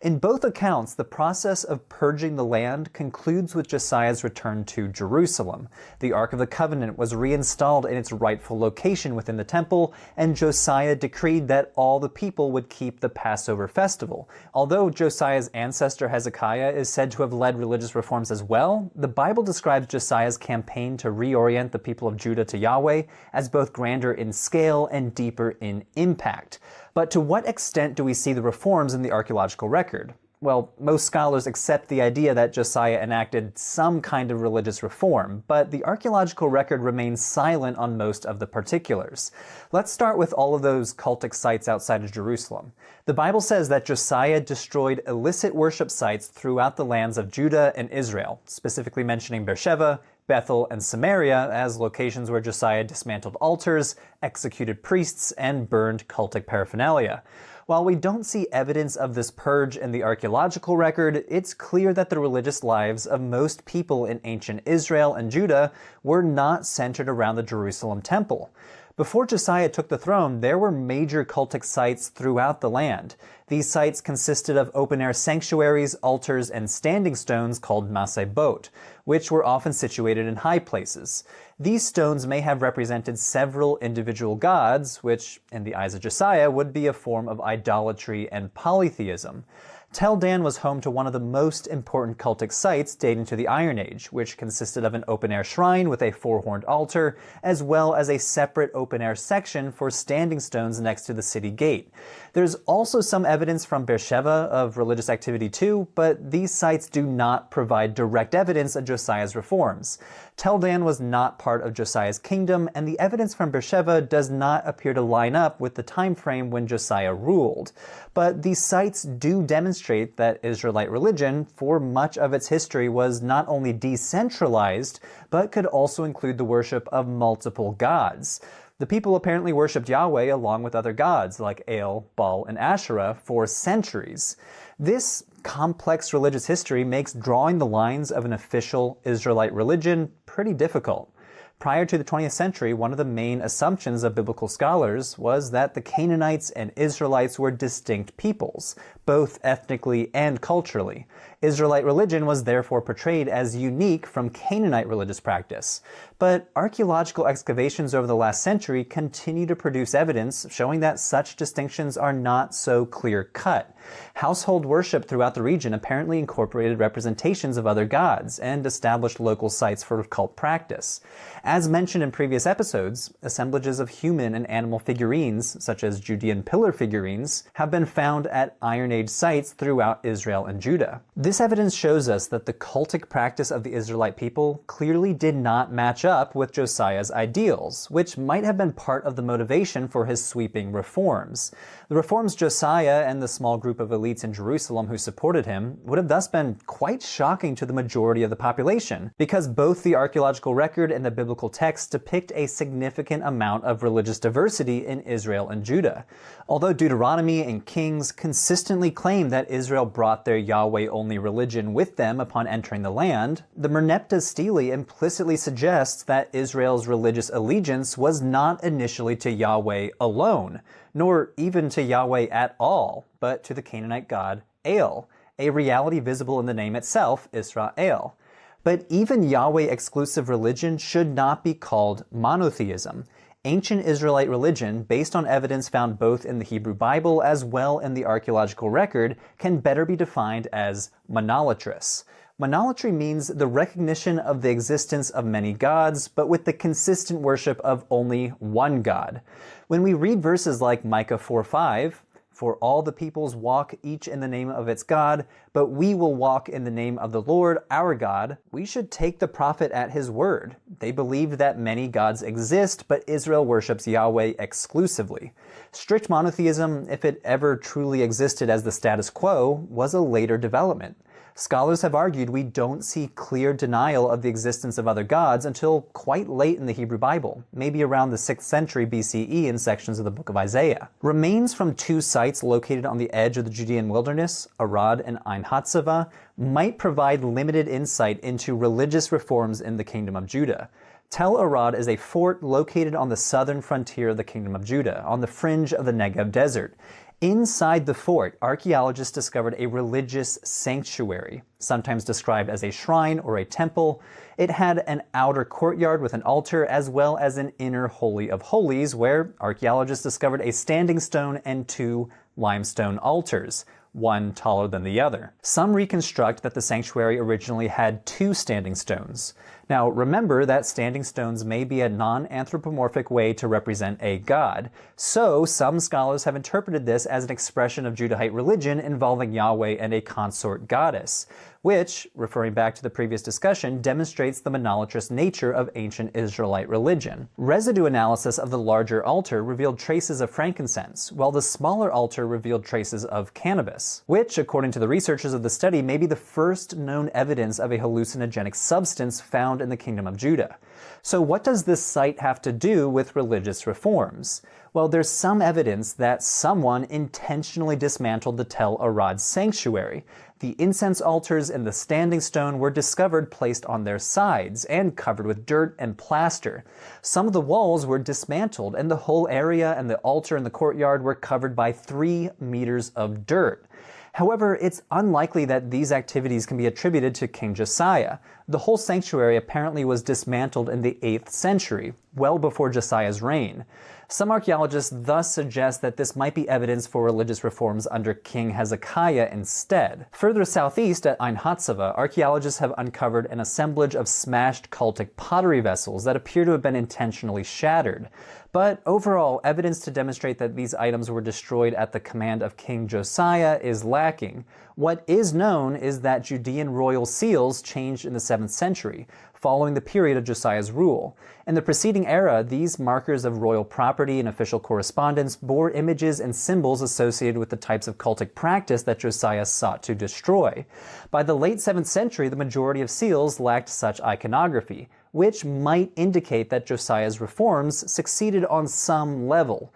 In both accounts, the process of purging the land concludes with Josiah's return to Jerusalem. The Ark of the Covenant was reinstalled in its rightful location within the temple, and Josiah decreed that all the people would keep the Passover festival. Although Josiah's ancestor Hezekiah is said to have led religious reforms as well, the Bible describes Josiah's campaign to reorient the people of Judah to Yahweh as both grander in scale and deeper in impact. But to what extent do we see the reforms in the archaeological record? Well, most scholars accept the idea that Josiah enacted some kind of religious reform, but the archaeological record remains silent on most of the particulars. Let's start with all of those cultic sites outside of Jerusalem. The Bible says that Josiah destroyed illicit worship sites throughout the lands of Judah and Israel, specifically mentioning Beersheba, Bethel, and Samaria as locations where Josiah dismantled altars, executed priests, and burned cultic paraphernalia. While we don't see evidence of this purge in the archaeological record, it's clear that the religious lives of most people in ancient Israel and Judah were not centered around the Jerusalem temple. Before Josiah took the throne, there were major cultic sites throughout the land. These sites consisted of open-air sanctuaries, altars, and standing stones called masebot, which were often situated in high places. These stones may have represented several individual gods, which, in the eyes of Josiah, would be a form of idolatry and polytheism. Tel Dan was home to one of the most important cultic sites dating to the Iron Age, which consisted of an open-air shrine with a four-horned altar, as well as a separate open-air section for standing stones next to the city gate. There's also some evidence from Beersheba of religious activity too, but these sites do not provide direct evidence of Josiah's reforms. Tel Dan was not part of Josiah's kingdom, and the evidence from Beersheba does not appear to line up with the time frame when Josiah ruled. But these sites do demonstrate that Israelite religion, for much of its history, was not only decentralized, but could also include the worship of multiple gods. The people apparently worshipped Yahweh along with other gods like El, Baal, and Asherah for centuries. This complex religious history makes drawing the lines of an official Israelite religion pretty difficult. Prior to the 20th century, one of the main assumptions of biblical scholars was that the Canaanites and Israelites were distinct peoples, both ethnically and culturally. Israelite religion was therefore portrayed as unique from Canaanite religious practice. But archaeological excavations over the last century continue to produce evidence showing that such distinctions are not so clear-cut. Household worship throughout the region apparently incorporated representations of other gods and established local sites for cult practice. As mentioned in previous episodes, assemblages of human and animal figurines, such as Judean pillar figurines, have been found at Iron Age sites throughout Israel and Judah. This evidence shows us that the cultic practice of the Israelite people clearly did not match up with Josiah's ideals, which might have been part of the motivation for his sweeping reforms. The reforms Josiah and the small group of elites in Jerusalem who supported him would have thus been quite shocking to the majority of the population, because both the archaeological record and the biblical text depict a significant amount of religious diversity in Israel and Judah. Although Deuteronomy and Kings consistently claim that Israel brought their Yahweh-only religion with them upon entering the land, the Merneptah Stele implicitly suggests that Israel's religious allegiance was not initially to Yahweh alone, nor even to Yahweh at all, but to the Canaanite god El, a reality visible in the name itself, Israel. But even Yahweh-exclusive religion should not be called monotheism. Ancient Israelite religion, based on evidence found both in the Hebrew Bible as well in the archaeological record, can better be defined as monolatrous. Monolatry means the recognition of the existence of many gods, but with the consistent worship of only one God. When we read verses like Micah 4:5, "For all the peoples walk each in the name of its God, but we will walk in the name of the Lord our God," we should take the prophet at his word. They believed that many gods exist, but Israel worships Yahweh exclusively. Strict monotheism, if it ever truly existed as the status quo, was a later development. Scholars have argued we don't see clear denial of the existence of other gods until quite late in the Hebrew Bible, maybe around the 6th century BCE in sections of the book of Isaiah. Remains from two sites located on the edge of the Judean wilderness, Arad and Ein Hatzavah, might provide limited insight into religious reforms in the Kingdom of Judah. Tel Arad is a fort located on the southern frontier of the Kingdom of Judah, on the fringe of the Negev desert. Inside the fort, archaeologists discovered a religious sanctuary, sometimes described as a shrine or a temple. It had an outer courtyard with an altar, as well as an inner Holy of Holies, where archaeologists discovered a standing stone and two limestone altars, one taller than the other. Some reconstruct that the sanctuary originally had two standing stones. Now, remember that standing stones may be a non-anthropomorphic way to represent a god, so some scholars have interpreted this as an expression of Judahite religion involving Yahweh and a consort goddess, which, referring back to the previous discussion, demonstrates the monolatrous nature of ancient Israelite religion. Residue analysis of the larger altar revealed traces of frankincense, while the smaller altar revealed traces of cannabis, which, according to the researchers of the study, may be the first known evidence of a hallucinogenic substance found in the Kingdom of Judah. So what does this site have to do with religious reforms? Well, there's some evidence that someone intentionally dismantled the Tel Arad sanctuary. The incense altars and the standing stone were discovered placed on their sides and covered with dirt and plaster. Some of the walls were dismantled, and the whole area and the altar and the courtyard were covered by 3 meters of dirt. However, it's unlikely that these activities can be attributed to King Josiah. The whole sanctuary apparently was dismantled in the 8th century, well before Josiah's reign. Some archaeologists thus suggest that this might be evidence for religious reforms under King Hezekiah instead. Further southeast at Ein Hatzavah, archaeologists have uncovered an assemblage of smashed cultic pottery vessels that appear to have been intentionally shattered. But overall, evidence to demonstrate that these items were destroyed at the command of King Josiah is lacking. What is known is that Judean royal seals changed in the 7th century, following the period of Josiah's rule. In the preceding era, these markers of royal property and official correspondence bore images and symbols associated with the types of cultic practice that Josiah sought to destroy. By the late 7th century, the majority of seals lacked such iconography, which might indicate that Josiah's reforms succeeded on some level.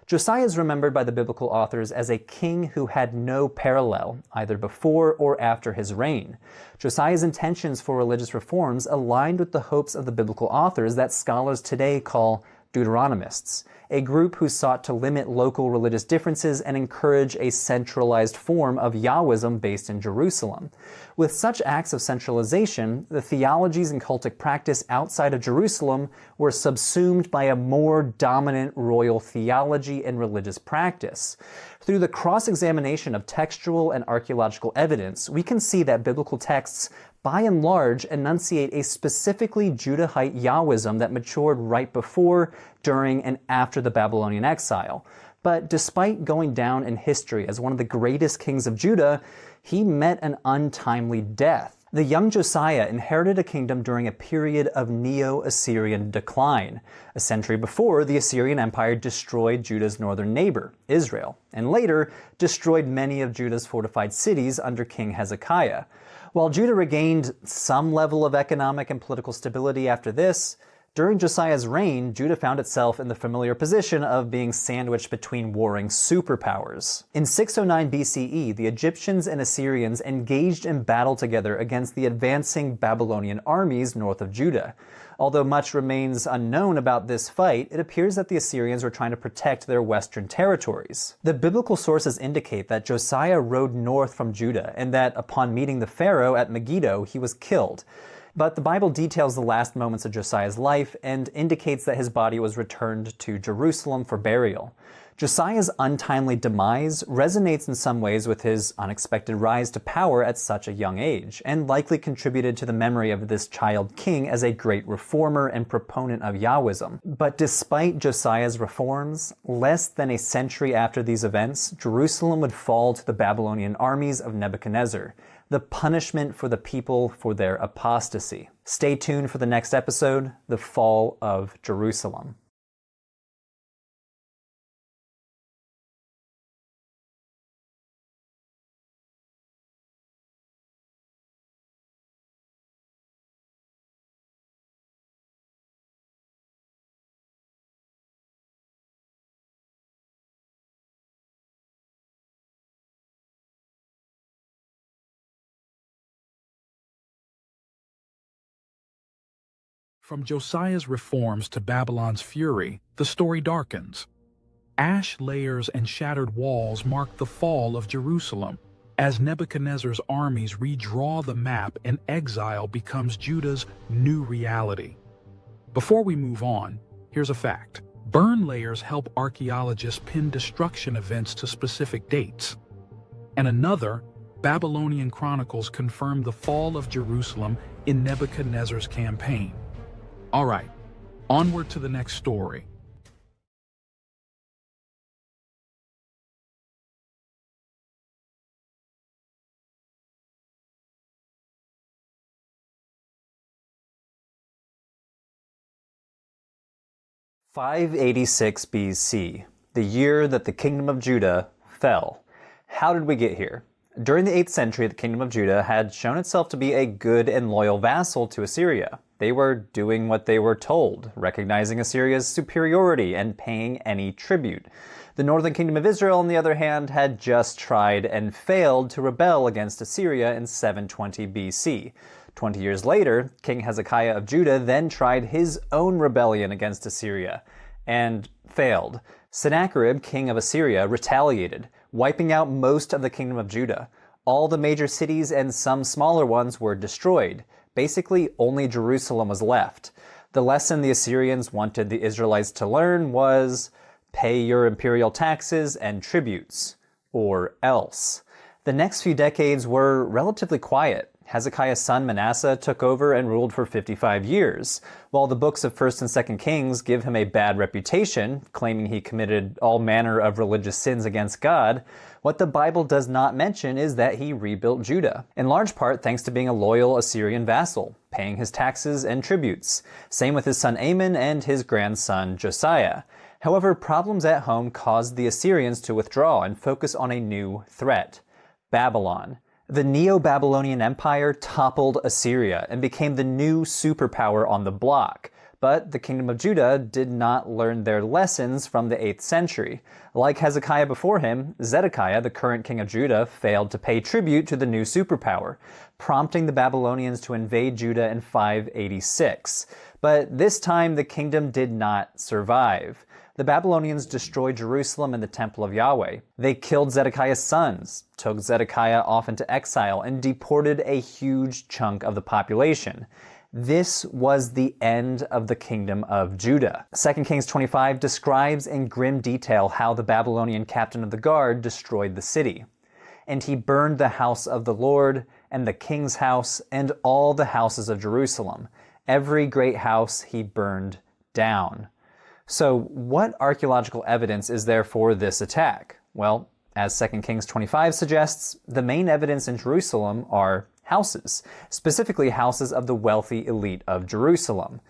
Josiah is remembered by the biblical authors as a king who had no parallel, either before or after his reign. Josiah's intentions for religious reforms aligned with the hopes of the biblical authors that scholars today call Deuteronomists, a group who sought to limit local religious differences and encourage a centralized form of Yahwism based in Jerusalem. With such acts of centralization, the theologies and cultic practice outside of Jerusalem were subsumed by a more dominant royal theology and religious practice. Through the cross-examination of textual and archaeological evidence, we can see that biblical texts by and large enunciate a specifically Judahite Yahwism that matured right before, during, and after the Babylonian exile. But despite going down in history as one of the greatest kings of Judah, he met an untimely death. The young Josiah inherited a kingdom during a period of Neo-Assyrian decline. A century before, the Assyrian Empire destroyed Judah's northern neighbor, Israel, and later destroyed many of Judah's fortified cities under King Hezekiah. While Judah regained some level of economic and political stability after this, during Josiah's reign, Judah found itself in the familiar position of being sandwiched between warring superpowers. In 609 BCE, the Egyptians and Assyrians engaged in battle together against the advancing Babylonian armies north of Judah. Although much remains unknown about this fight, it appears that the Assyrians were trying to protect their western territories. The biblical sources indicate that Josiah rode north from Judah and that upon meeting the Pharaoh at Megiddo, he was killed. But the Bible details the last moments of Josiah's life and indicates that his body was returned to Jerusalem for burial. Josiah's untimely demise resonates in some ways with his unexpected rise to power at such a young age, and likely contributed to the memory of this child king as a great reformer and proponent of Yahwism. But despite Josiah's reforms, less than a century after these events, Jerusalem would fall to the Babylonian armies of Nebuchadnezzar, the punishment for the people for their apostasy. Stay tuned for the next episode, The Fall of Jerusalem. From Josiah's reforms to Babylon's fury, the story darkens. Ash layers and shattered walls mark the fall of Jerusalem, as Nebuchadnezzar's armies redraw the map and exile becomes Judah's new reality. Before we move on, here's a fact. Burn layers help archaeologists pin destruction events to specific dates. And another, Babylonian chronicles confirm the fall of Jerusalem in Nebuchadnezzar's campaign. All right, onward to the next story. "586 BC, the year that the kingdom of Judah fell." How did we get here? During the 8th century, the kingdom of Judah had shown itself to be a good and loyal vassal to Assyria. They were doing what they were told, recognizing Assyria's superiority and paying any tribute. The northern kingdom of Israel, on the other hand, had just tried and failed to rebel against Assyria in 720 BC. 20 years later, King Hezekiah of Judah then tried his own rebellion against Assyria and failed. Sennacherib, king of Assyria, retaliated, wiping out most of the kingdom of Judah. All the major cities and some smaller ones were destroyed. Basically, only Jerusalem was left. The lesson the Assyrians wanted the Israelites to learn was, pay your imperial taxes and tributes, or else. The next few decades were relatively quiet. Hezekiah's son Manasseh took over and ruled for 55 years. While the books of 1st and 2nd Kings give him a bad reputation, claiming he committed all manner of religious sins against God, what the Bible does not mention is that he rebuilt Judah, in large part thanks to being a loyal Assyrian vassal, paying his taxes and tributes. Same with his son Amon and his grandson Josiah. However, problems at home caused the Assyrians to withdraw and focus on a new threat: Babylon. The Neo-Babylonian Empire toppled Assyria and became the new superpower on the block. But the kingdom of Judah did not learn their lessons from the 8th century. Like Hezekiah before him, Zedekiah, the current king of Judah, failed to pay tribute to the new superpower, prompting the Babylonians to invade Judah in 586. But this time the kingdom did not survive. The Babylonians destroyed Jerusalem and the Temple of Yahweh. They killed Zedekiah's sons, took Zedekiah off into exile, and deported a huge chunk of the population. This was the end of the kingdom of Judah. 2 Kings 25 describes in grim detail how the Babylonian captain of the guard destroyed the city. "And he burned the house of the Lord, and the king's house, and all the houses of Jerusalem. Every great house he burned down." So what archaeological evidence is there for this attack? Well, as 2 Kings 25 suggests, the main evidence in Jerusalem are houses, specifically houses of the wealthy elite of Jerusalem.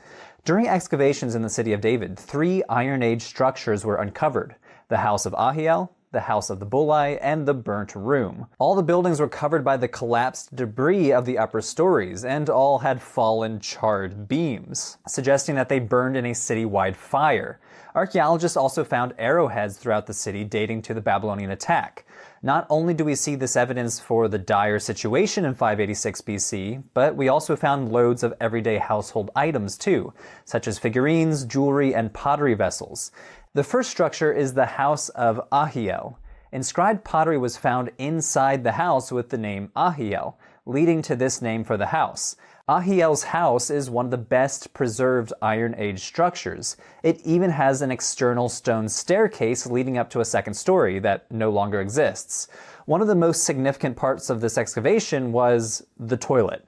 During excavations in the city of David, 3 Iron Age structures were uncovered: the house of Ahiel, the house of the Bulai, and the burnt room. All the buildings were covered by the collapsed debris of the upper stories, and all had fallen charred beams, suggesting that they burned in a city-wide fire. Archaeologists also found arrowheads throughout the city dating to the Babylonian attack. Not only do we see this evidence for the dire situation in 586 BC, but we also found loads of everyday household items too, such as figurines, jewelry, and pottery vessels. The first structure is the house of Ahiel. Inscribed pottery was found inside the house with the name Ahiel, leading to this name for the house. Ahiel's house is one of the best preserved Iron Age structures. It even has an external stone staircase leading up to a second story that no longer exists. One of the most significant parts of this excavation was the toilet.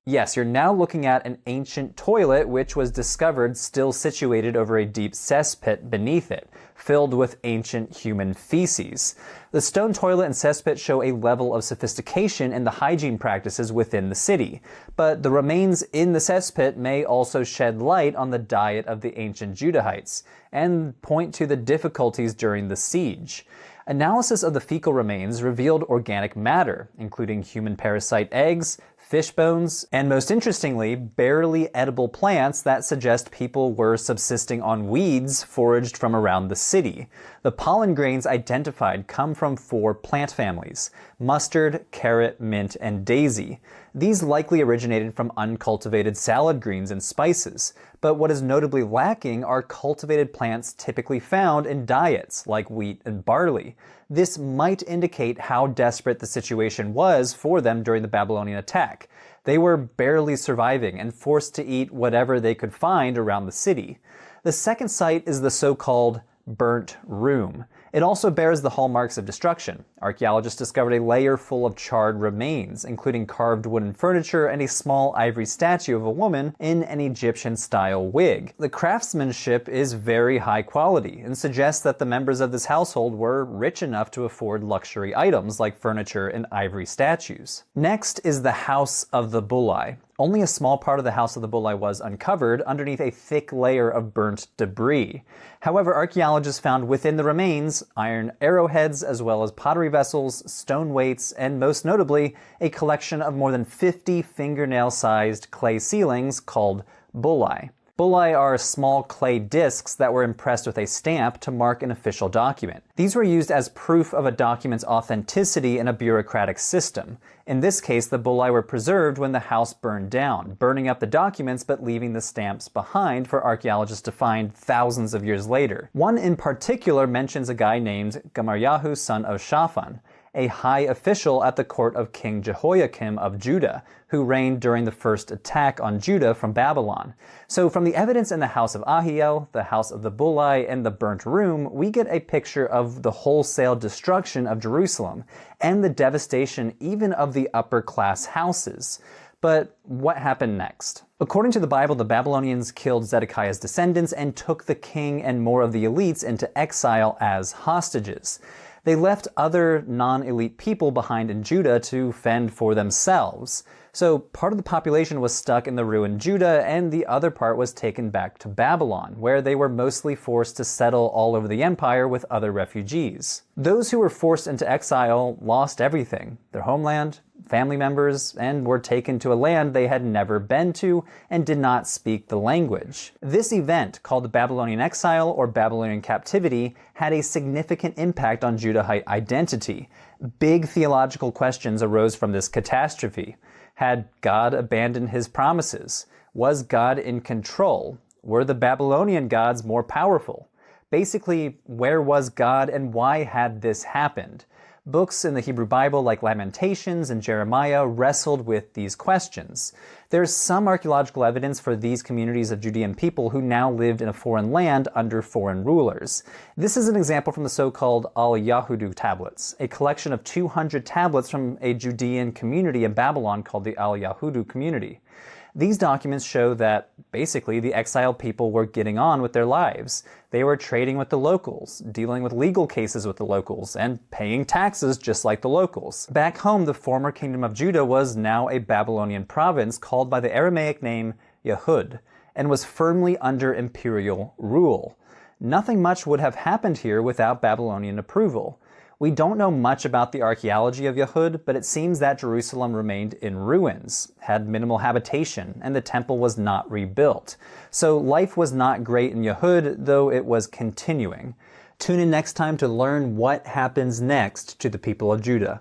Yes, you're now looking at an ancient toilet which was discovered still situated over a deep cesspit beneath it, filled with ancient human feces. The stone toilet and cesspit show a level of sophistication in the hygiene practices within the city, but the remains in the cesspit may also shed light on the diet of the ancient Judahites and point to the difficulties during the siege. Analysis of the fecal remains revealed organic matter, including human parasite eggs, fish bones, and most interestingly, barely edible plants that suggest people were subsisting on weeds foraged from around the city. The pollen grains identified come from 4 plant families: mustard, carrot, mint, and daisy. These likely originated from uncultivated salad greens and spices, but what is notably lacking are cultivated plants typically found in diets like wheat and barley. This might indicate how desperate the situation was for them during the Babylonian attack. They were barely surviving and forced to eat whatever they could find around the city. The second site is the so-called burnt room. It also bears the hallmarks of destruction. Archaeologists discovered a layer full of charred remains, including carved wooden furniture and a small ivory statue of a woman in an Egyptian-style wig. The craftsmanship is very high quality and suggests that the members of this household were rich enough to afford luxury items like furniture and ivory statues. Next is the House of the Bulli. Only a small part of the House of the Bulli was uncovered underneath a thick layer of burnt debris. However, archaeologists found within the remains iron arrowheads as well as pottery vessels, stone weights, and most notably, a collection of more than 50 fingernail-sized clay ceilings called bulli. Bulli are small clay discs that were impressed with a stamp to mark an official document. These were used as proof of a document's authenticity in a bureaucratic system. In this case, the bulli were preserved when the house burned down, burning up the documents but leaving the stamps behind for archaeologists to find thousands of years later. One in particular mentions a guy named Gamaliel, son of Shaphan, a high official at the court of King Jehoiakim of Judah, who reigned during the first attack on Judah from Babylon. So from the evidence in the House of Ahiel, the House of the Bulli, and the Burnt Room, we get a picture of the wholesale destruction of Jerusalem, and the devastation even of the upper-class houses. But what happened next? According to the Bible, the Babylonians killed Zedekiah's descendants and took the king and more of the elites into exile as hostages. They left other non-elite people behind in Judah to fend for themselves. So part of the population was stuck in the ruined Judah, and the other part was taken back to Babylon, where they were mostly forced to settle all over the empire with other refugees. Those who were forced into exile lost everything: their homeland, family members, and were taken to a land they had never been to and did not speak the language. This event, called the Babylonian exile or Babylonian captivity, had a significant impact on Judahite identity. Big theological questions arose from this catastrophe. Had God abandoned his promises? Was God in control? Were the Babylonian gods more powerful? Basically, where was God and why had this happened? Books in the Hebrew Bible like Lamentations and Jeremiah wrestled with these questions. There's some archaeological evidence for these communities of Judean people who now lived in a foreign land under foreign rulers. This is an example from the so-called Al-Yahudu tablets, a collection of 200 tablets from a Judean community in Babylon called the Al-Yahudu community. These documents show that, basically, the exiled people were getting on with their lives. They were trading with the locals, dealing with legal cases with the locals, and paying taxes just like the locals. Back home, the former kingdom of Judah was now a Babylonian province called by the Aramaic name Yehud, and was firmly under imperial rule. Nothing much would have happened here without Babylonian approval. We don't know much about the archaeology of Yehud, but it seems that Jerusalem remained in ruins, had minimal habitation, and the temple was not rebuilt. So life was not great in Yehud, though it was continuing. Tune in next time to learn what happens next to the people of Judah.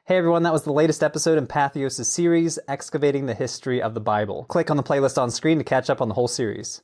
Hey everyone, that was the latest episode in Patheos' series, Excavating the History of the Bible. Click on the playlist on screen to catch up on the whole series.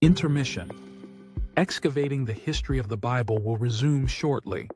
Intermission. Excavating the History of the Bible will resume shortly.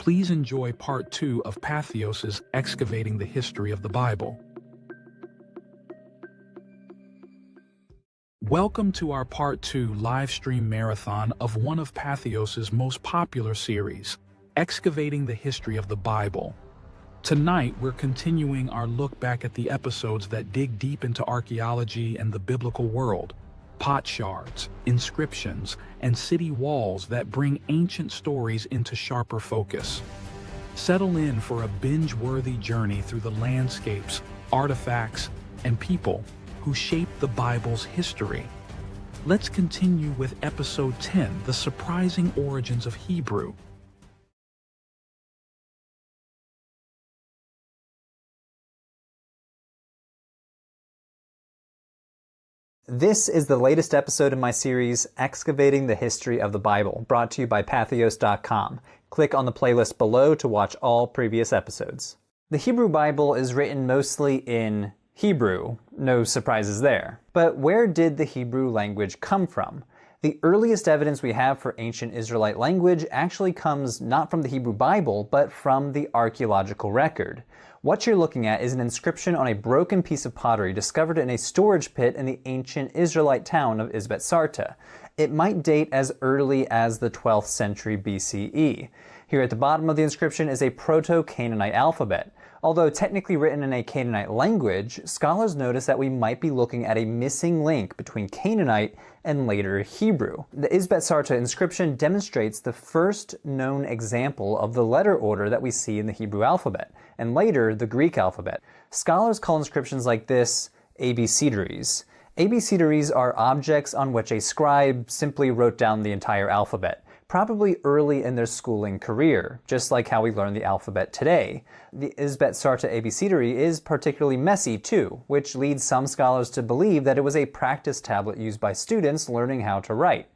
Please enjoy part 2 of Patheos' Excavating the History of the Bible. Welcome to our part 2 live stream marathon of one of Patheos' most popular series, Excavating the History of the Bible. Tonight, we're continuing our look back at the episodes that dig deep into archaeology and the biblical world, pot shards, inscriptions, and city walls that bring ancient stories into sharper focus. Settle in for a binge-worthy journey through the landscapes, artifacts, and people who shaped the Bible's history. Let's continue with episode 10, The Surprising Origins of Hebrew. This is the latest episode in my series, Excavating the History of the Bible, brought to you by Patheos.com. Click on the playlist below to watch all previous episodes. The Hebrew Bible is written mostly in Hebrew, no surprises there. But where did the Hebrew language come from? The earliest evidence we have for ancient Israelite language actually comes not from the Hebrew Bible, but from the archaeological record. What you're looking at is an inscription on a broken piece of pottery discovered in a storage pit in the ancient Israelite town of Isbet-Sarta. It might date as early as the 12th century BCE. Here at the bottom of the inscription is a Proto-Canaanite alphabet. Although technically written in a Canaanite language, scholars notice that we might be looking at a missing link between Canaanite and later Hebrew. The Isbet-Sarta inscription demonstrates the first known example of the letter order that we see in the Hebrew alphabet, and later the Greek alphabet. Scholars call inscriptions like this abecedaries. Abecedaries are objects on which a scribe simply wrote down the entire alphabet, probably early in their schooling career, just like how we learn the alphabet today. The Isbet-Sarta abecedary is particularly messy too, which leads some scholars to believe that it was a practice tablet used by students learning how to write.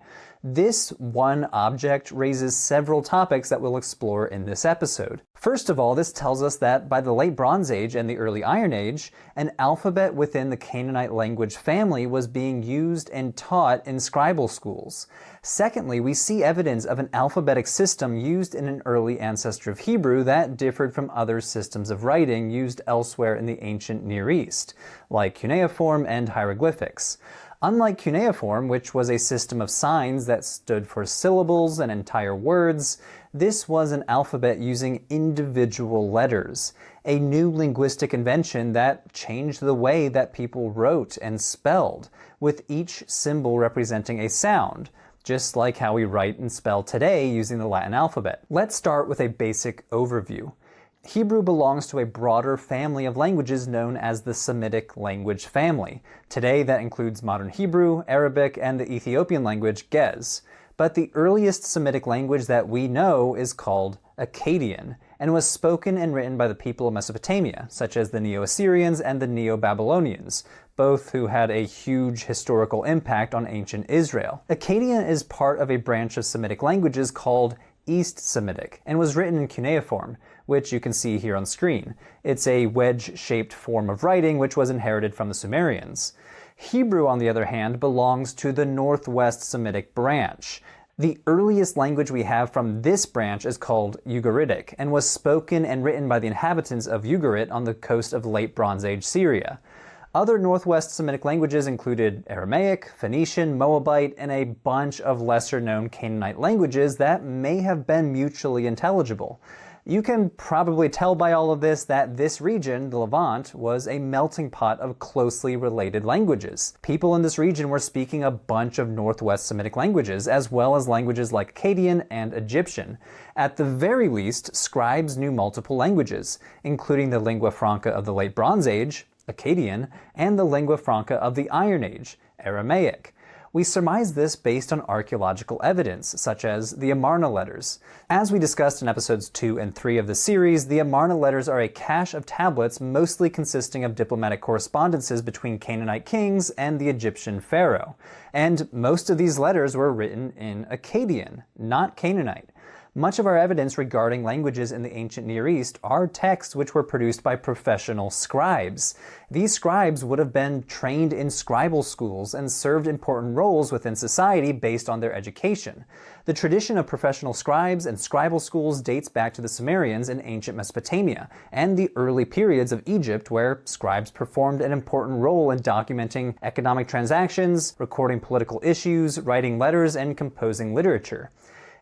This one object raises several topics that we'll explore in this episode. First of all, this tells us that by the late Bronze Age and the early Iron Age, an alphabet within the Canaanite language family was being used and taught in scribal schools. Secondly, we see evidence of an alphabetic system used in an early ancestor of Hebrew that differed from other systems of writing used elsewhere in the ancient Near East, like cuneiform and hieroglyphics. Unlike cuneiform, which was a system of signs that stood for syllables and entire words, this was an alphabet using individual letters, a new linguistic invention that changed the way that people wrote and spelled, with each symbol representing a sound, just like how we write and spell today using the Latin alphabet. Let's start with a basic overview. Hebrew belongs to a broader family of languages known as the Semitic language family. Today that includes modern Hebrew, Arabic, and the Ethiopian language Ge'ez. But the earliest Semitic language that we know is called Akkadian, and was spoken and written by the people of Mesopotamia, such as the Neo-Assyrians and the Neo-Babylonians, both who had a huge historical impact on ancient Israel. Akkadian is part of a branch of Semitic languages called East Semitic, and was written in cuneiform, which you can see here on screen. It's a wedge-shaped form of writing which was inherited from the Sumerians. Hebrew, on the other hand, belongs to the Northwest Semitic branch. The earliest language we have from this branch is called Ugaritic, and was spoken and written by the inhabitants of Ugarit on the coast of late Bronze Age Syria. Other Northwest Semitic languages included Aramaic, Phoenician, Moabite, and a bunch of lesser-known Canaanite languages that may have been mutually intelligible. You can probably tell by all of this that this region, the Levant, was a melting pot of closely related languages. People in this region were speaking a bunch of Northwest Semitic languages, as well as languages like Akkadian and Egyptian. At the very least, scribes knew multiple languages, including the lingua franca of the late Bronze Age, Akkadian, and the lingua franca of the Iron Age, Aramaic. We surmise this based on archaeological evidence, such as the Amarna letters. As we discussed in episodes 2 and 3 of the series, the Amarna letters are a cache of tablets mostly consisting of diplomatic correspondences between Canaanite kings and the Egyptian pharaoh. And most of these letters were written in Akkadian, not Canaanite. Much of our evidence regarding languages in the ancient Near East are texts which were produced by professional scribes. These scribes would have been trained in scribal schools and served important roles within society based on their education. The tradition of professional scribes and scribal schools dates back to the Sumerians in ancient Mesopotamia and the early periods of Egypt, where scribes performed an important role in documenting economic transactions, recording political issues, writing letters, and composing literature.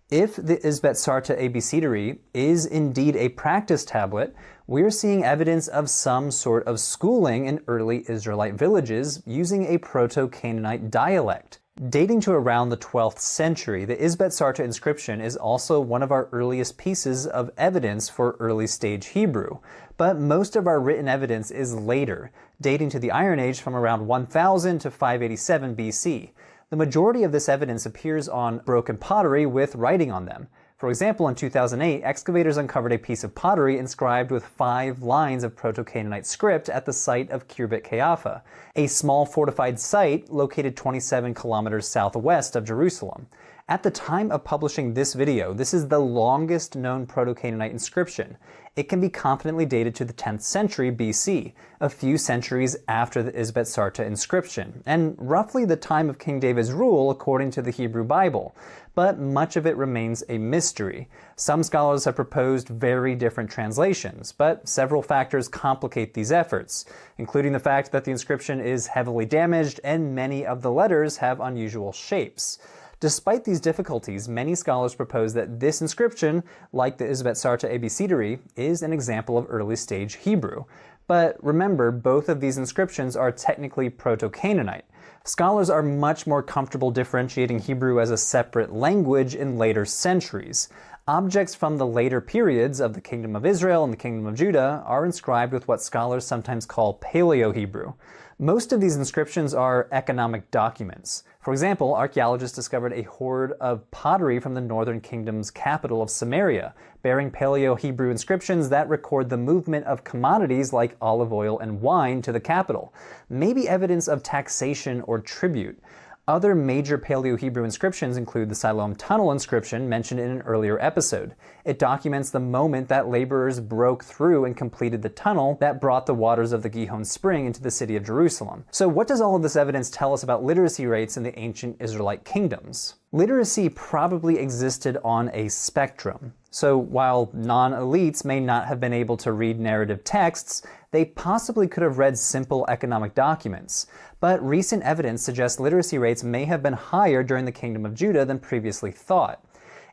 If the Isbet-Sarta Abecedary is indeed a practice tablet, we're seeing evidence of some sort of schooling in early Israelite villages using a Proto-Canaanite dialect. Dating to around the 12th century, the Isbet-Sarta inscription is also one of our earliest pieces of evidence for early stage Hebrew, but most of our written evidence is later, dating to the Iron Age from around 1000 to 587 BC. The majority of this evidence appears on broken pottery with writing on them. For example, in 2008, excavators uncovered a piece of pottery inscribed with 5 lines of Proto-Canaanite script at the site of Khirbet Qeiyafa, a small fortified site located 27 kilometers southwest of Jerusalem. At the time of publishing this video, this is the longest known Proto-Canaanite inscription. It can be confidently dated to the 10th century BC, a few centuries after the Isbet-Sarta inscription, and roughly the time of King David's rule according to the Hebrew Bible. But much of it remains a mystery. Some scholars have proposed very different translations, but several factors complicate these efforts, including the fact that the inscription is heavily damaged and many of the letters have unusual shapes. Despite these difficulties, many scholars propose that this inscription, like the Isbet-Sarta Abecedary, is an example of early stage Hebrew. But remember, both of these inscriptions are technically Proto-Canaanite. Scholars are much more comfortable differentiating Hebrew as a separate language in later centuries. Objects from the later periods of the Kingdom of Israel and the Kingdom of Judah are inscribed with what scholars sometimes call Paleo-Hebrew. Most of these inscriptions are economic documents. For example, archaeologists discovered a hoard of pottery from the northern kingdom's capital of Samaria, bearing Paleo-Hebrew inscriptions that record the movement of commodities like olive oil and wine to the capital, maybe evidence of taxation or tribute. Other major Paleo-Hebrew inscriptions include the Siloam Tunnel inscription mentioned in an earlier episode. It documents the moment that laborers broke through and completed the tunnel that brought the waters of the Gihon Spring into the city of Jerusalem. So what does all of this evidence tell us about literacy rates in the ancient Israelite kingdoms? Literacy probably existed on a spectrum. So while non-elites may not have been able to read narrative texts, they possibly could have read simple economic documents. But recent evidence suggests literacy rates may have been higher during the Kingdom of Judah than previously thought.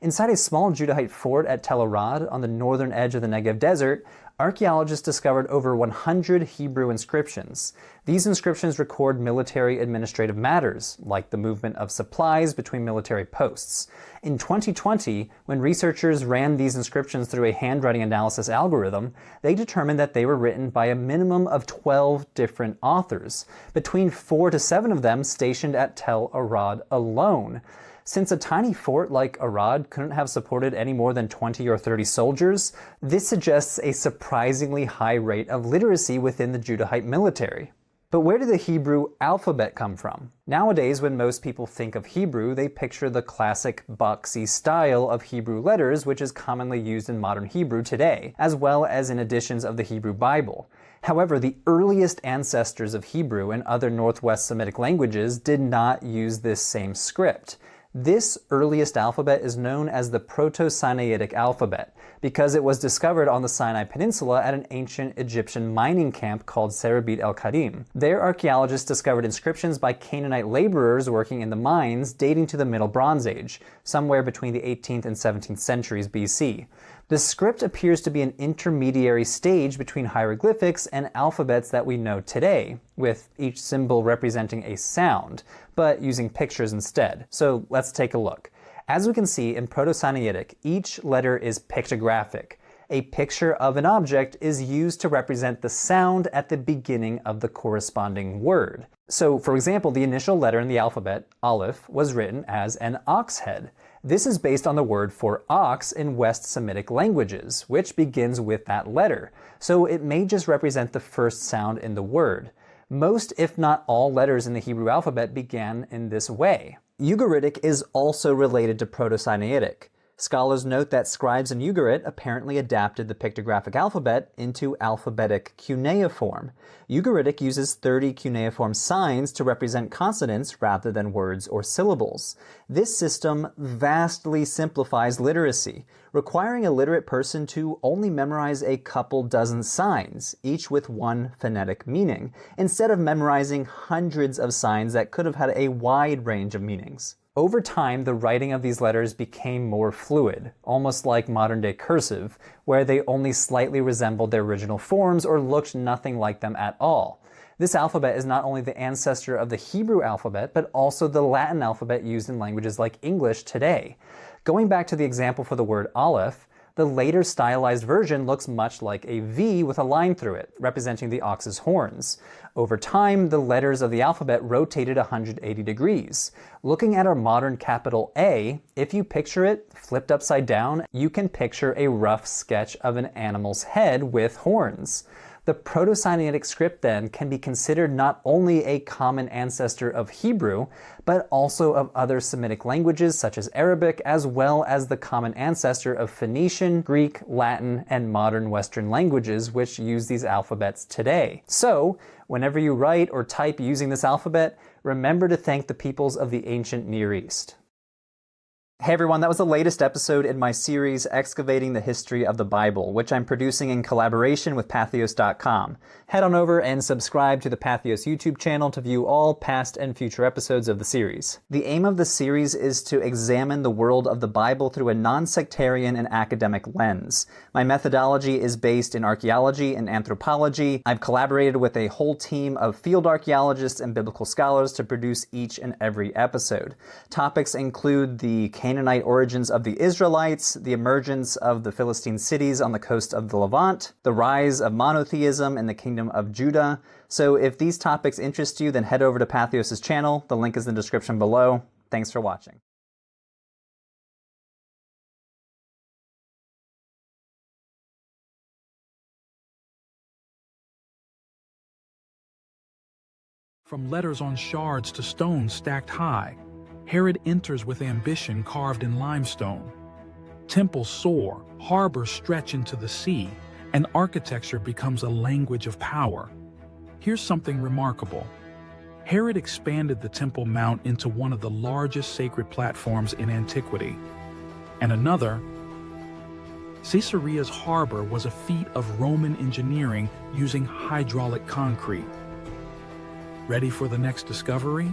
Inside a small Judahite fort at Tel Arad on the northern edge of the Negev desert, archaeologists discovered over 100 Hebrew inscriptions. These inscriptions record military administrative matters, like the movement of supplies between military posts. In 2020, when researchers ran these inscriptions through a handwriting analysis algorithm, they determined that they were written by a minimum of 12 different authors, between 4 to 7 of them stationed at Tel Arad alone. Since a tiny fort like Arad couldn't have supported any more than 20 or 30 soldiers, this suggests a surprisingly high rate of literacy within the Judahite military. But where did the Hebrew alphabet come from? Nowadays, when most people think of Hebrew, they picture the classic boxy style of Hebrew letters, which is commonly used in modern Hebrew today, as well as in editions of the Hebrew Bible. However, the earliest ancestors of Hebrew and other Northwest Semitic languages did not use this same script. This earliest alphabet is known as the Proto-Sinaitic alphabet because it was discovered on the Sinai Peninsula at an ancient Egyptian mining camp called Serebit el-Kadim. There, archaeologists discovered inscriptions by Canaanite laborers working in the mines dating to the Middle Bronze Age, somewhere between the 18th and 17th centuries BC. The script appears to be an intermediary stage between hieroglyphics and alphabets that we know today, with each symbol representing a sound, but using pictures instead. So let's take a look. As we can see in Proto-Sinaitic, each letter is pictographic. A picture of an object is used to represent the sound at the beginning of the corresponding word. So, for example, the initial letter in the alphabet, Aleph, was written as an ox head. This is based on the word for ox in West Semitic languages, which begins with that letter, so it may just represent the first sound in the word. Most, if not all, letters in the Hebrew alphabet began in this way. Ugaritic is also related to Proto-Sinaitic. Scholars note that scribes in Ugarit apparently adapted the pictographic alphabet into alphabetic cuneiform. Ugaritic uses 30 cuneiform signs to represent consonants rather than words or syllables. This system vastly simplifies literacy, requiring a literate person to only memorize a couple dozen signs, each with one phonetic meaning, instead of memorizing hundreds of signs that could have had a wide range of meanings. Over time, the writing of these letters became more fluid, almost like modern-day cursive, where they only slightly resembled their original forms or looked nothing like them at all. This alphabet is not only the ancestor of the Hebrew alphabet, but also the Latin alphabet used in languages like English today. Going back to the example for the word Aleph, the later stylized version looks much like a V with a line through it, representing the ox's horns. Over time, the letters of the alphabet rotated 180 degrees. Looking at our modern capital A, if you picture it flipped upside down, you can picture a rough sketch of an animal's head with horns. The Proto-Sinaitic script then can be considered not only a common ancestor of Hebrew, but also of other Semitic languages such as Arabic, as well as the common ancestor of Phoenician, Greek, Latin, and modern Western languages which use these alphabets today. So, whenever you write or type using this alphabet, remember to thank the peoples of the ancient Near East. Hey everyone, that was the latest episode in my series, Excavating the History of the Bible, which I'm producing in collaboration with Patheos.com. Head on over and subscribe to the Patheos YouTube channel to view all past and future episodes of the series. The aim of the series is to examine the world of the Bible through a non-sectarian and academic lens. My methodology is based in archaeology and anthropology. I've collaborated with a whole team of field archaeologists and biblical scholars to produce each and every episode. Topics include the Canaanite origins of the Israelites, the emergence of the Philistine cities on the coast of the Levant, the rise of monotheism in the kingdom of Judah. So if these topics interest you, then head over to Patheos' channel. The link is in the description below. Thanks for watching. From letters on shards to stones stacked high, Herod enters with ambition carved in limestone. Temples soar, harbors stretch into the sea, and architecture becomes a language of power. Here's something remarkable. Herod expanded the Temple Mount into one of the largest sacred platforms in antiquity. And another, Caesarea's harbor was a feat of Roman engineering using hydraulic concrete. Ready for the next discovery?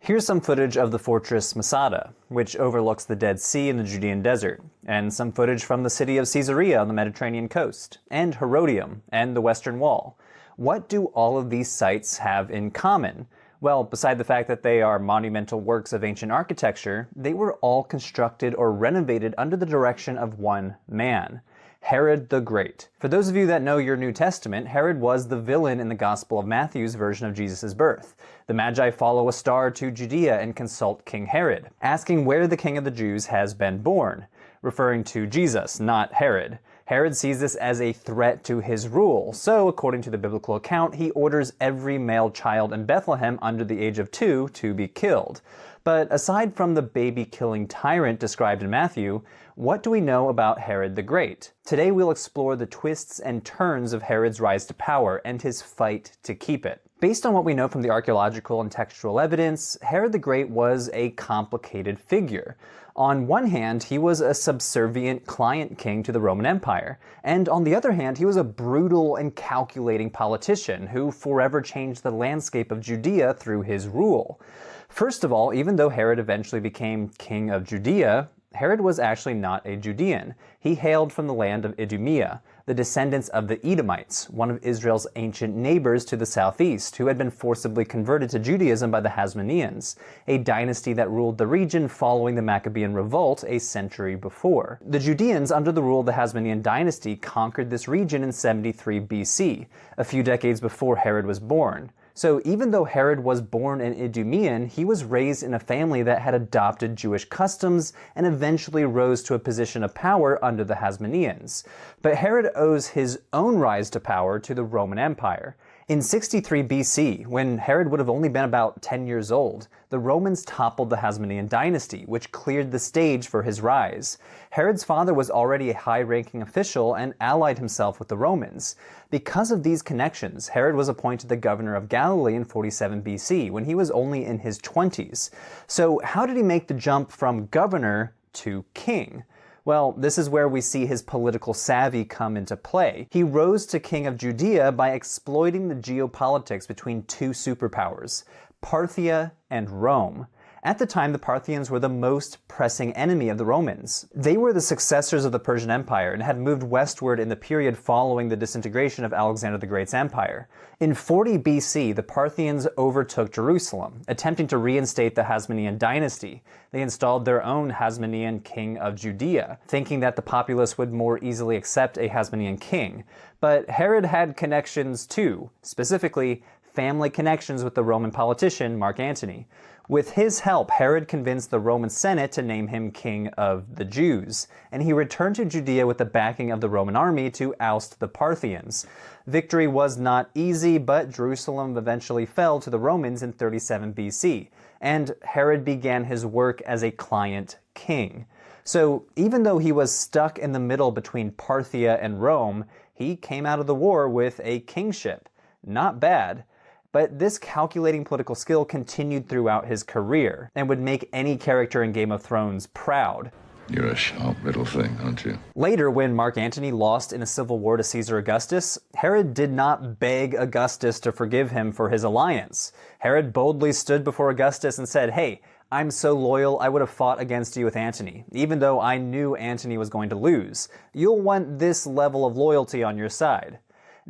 Here's some footage of the fortress Masada, which overlooks the Dead Sea and the Judean desert, and some footage from the city of Caesarea on the Mediterranean coast, and Herodium, and the Western Wall. What do all of these sites have in common? Well, beside the fact that they are monumental works of ancient architecture, they were all constructed or renovated under the direction of one man, Herod the Great. For those of you that know your New Testament, Herod was the villain in the Gospel of Matthew's version of Jesus' birth. The Magi follow a star to Judea and consult King Herod, asking where the King of the Jews has been born, referring to Jesus, not Herod. Herod sees this as a threat to his rule, so according to the biblical account, he orders every male child in Bethlehem under the age of 2 to be killed. But aside from the baby-killing tyrant described in Matthew, what do we know about Herod the Great? Today we'll explore the twists and turns of Herod's rise to power and his fight to keep it. Based on what we know from the archaeological and textual evidence, Herod the Great was a complicated figure. On one hand, he was a subservient client king to the Roman Empire, and on the other hand, he was a brutal and calculating politician who forever changed the landscape of Judea through his rule. First of all, even though Herod eventually became king of Judea, Herod was actually not a Judean. He hailed from the land of Idumea, the descendants of the Edomites, one of Israel's ancient neighbors to the southeast, who had been forcibly converted to Judaism by the Hasmoneans, a dynasty that ruled the region following the Maccabean revolt a century before. The Judeans, under the rule of the Hasmonean dynasty, conquered this region in 73 BC, a few decades before Herod was born. So even though Herod was born an Idumean, he was raised in a family that had adopted Jewish customs and eventually rose to a position of power under the Hasmoneans. But Herod owes his own rise to power to the Roman Empire. In 63 BC, when Herod would have only been about 10 years old, the Romans toppled the Hasmonean dynasty, which cleared the stage for his rise. Herod's father was already a high-ranking official and allied himself with the Romans. Because of these connections, Herod was appointed the governor of Galilee in 47 BC, when he was only in his 20s. So how did he make the jump from governor to king? Well, this is where we see his political savvy come into play. He rose to king of Judea by exploiting the geopolitics between two superpowers, Parthia and Rome. At the time, the Parthians were the most pressing enemy of the Romans. They were the successors of the Persian Empire and had moved westward in the period following the disintegration of Alexander the Great's empire. In 40 BC, the Parthians overtook Jerusalem, attempting to reinstate the Hasmonean dynasty. They installed their own Hasmonean king of Judea, thinking that the populace would more easily accept a Hasmonean king. But Herod had connections too, specifically family connections with the Roman politician Mark Antony. With his help, Herod convinced the Roman Senate to name him king of the Jews, and he returned to Judea with the backing of the Roman army to oust the Parthians. Victory was not easy, but Jerusalem eventually fell to the Romans in 37 BC, and Herod began his work as a client king. So even though he was stuck in the middle between Parthia and Rome, he came out of the war with a kingship. Not bad. But this calculating political skill continued throughout his career and would make any character in Game of Thrones proud. You're a sharp little thing, aren't you? Later, when Mark Antony lost in a civil war to Caesar Augustus, Herod did not beg Augustus to forgive him for his alliance. Herod boldly stood before Augustus and said, "Hey, I'm so loyal I would have fought against you with Antony, even though I knew Antony was going to lose. You'll want this level of loyalty on your side."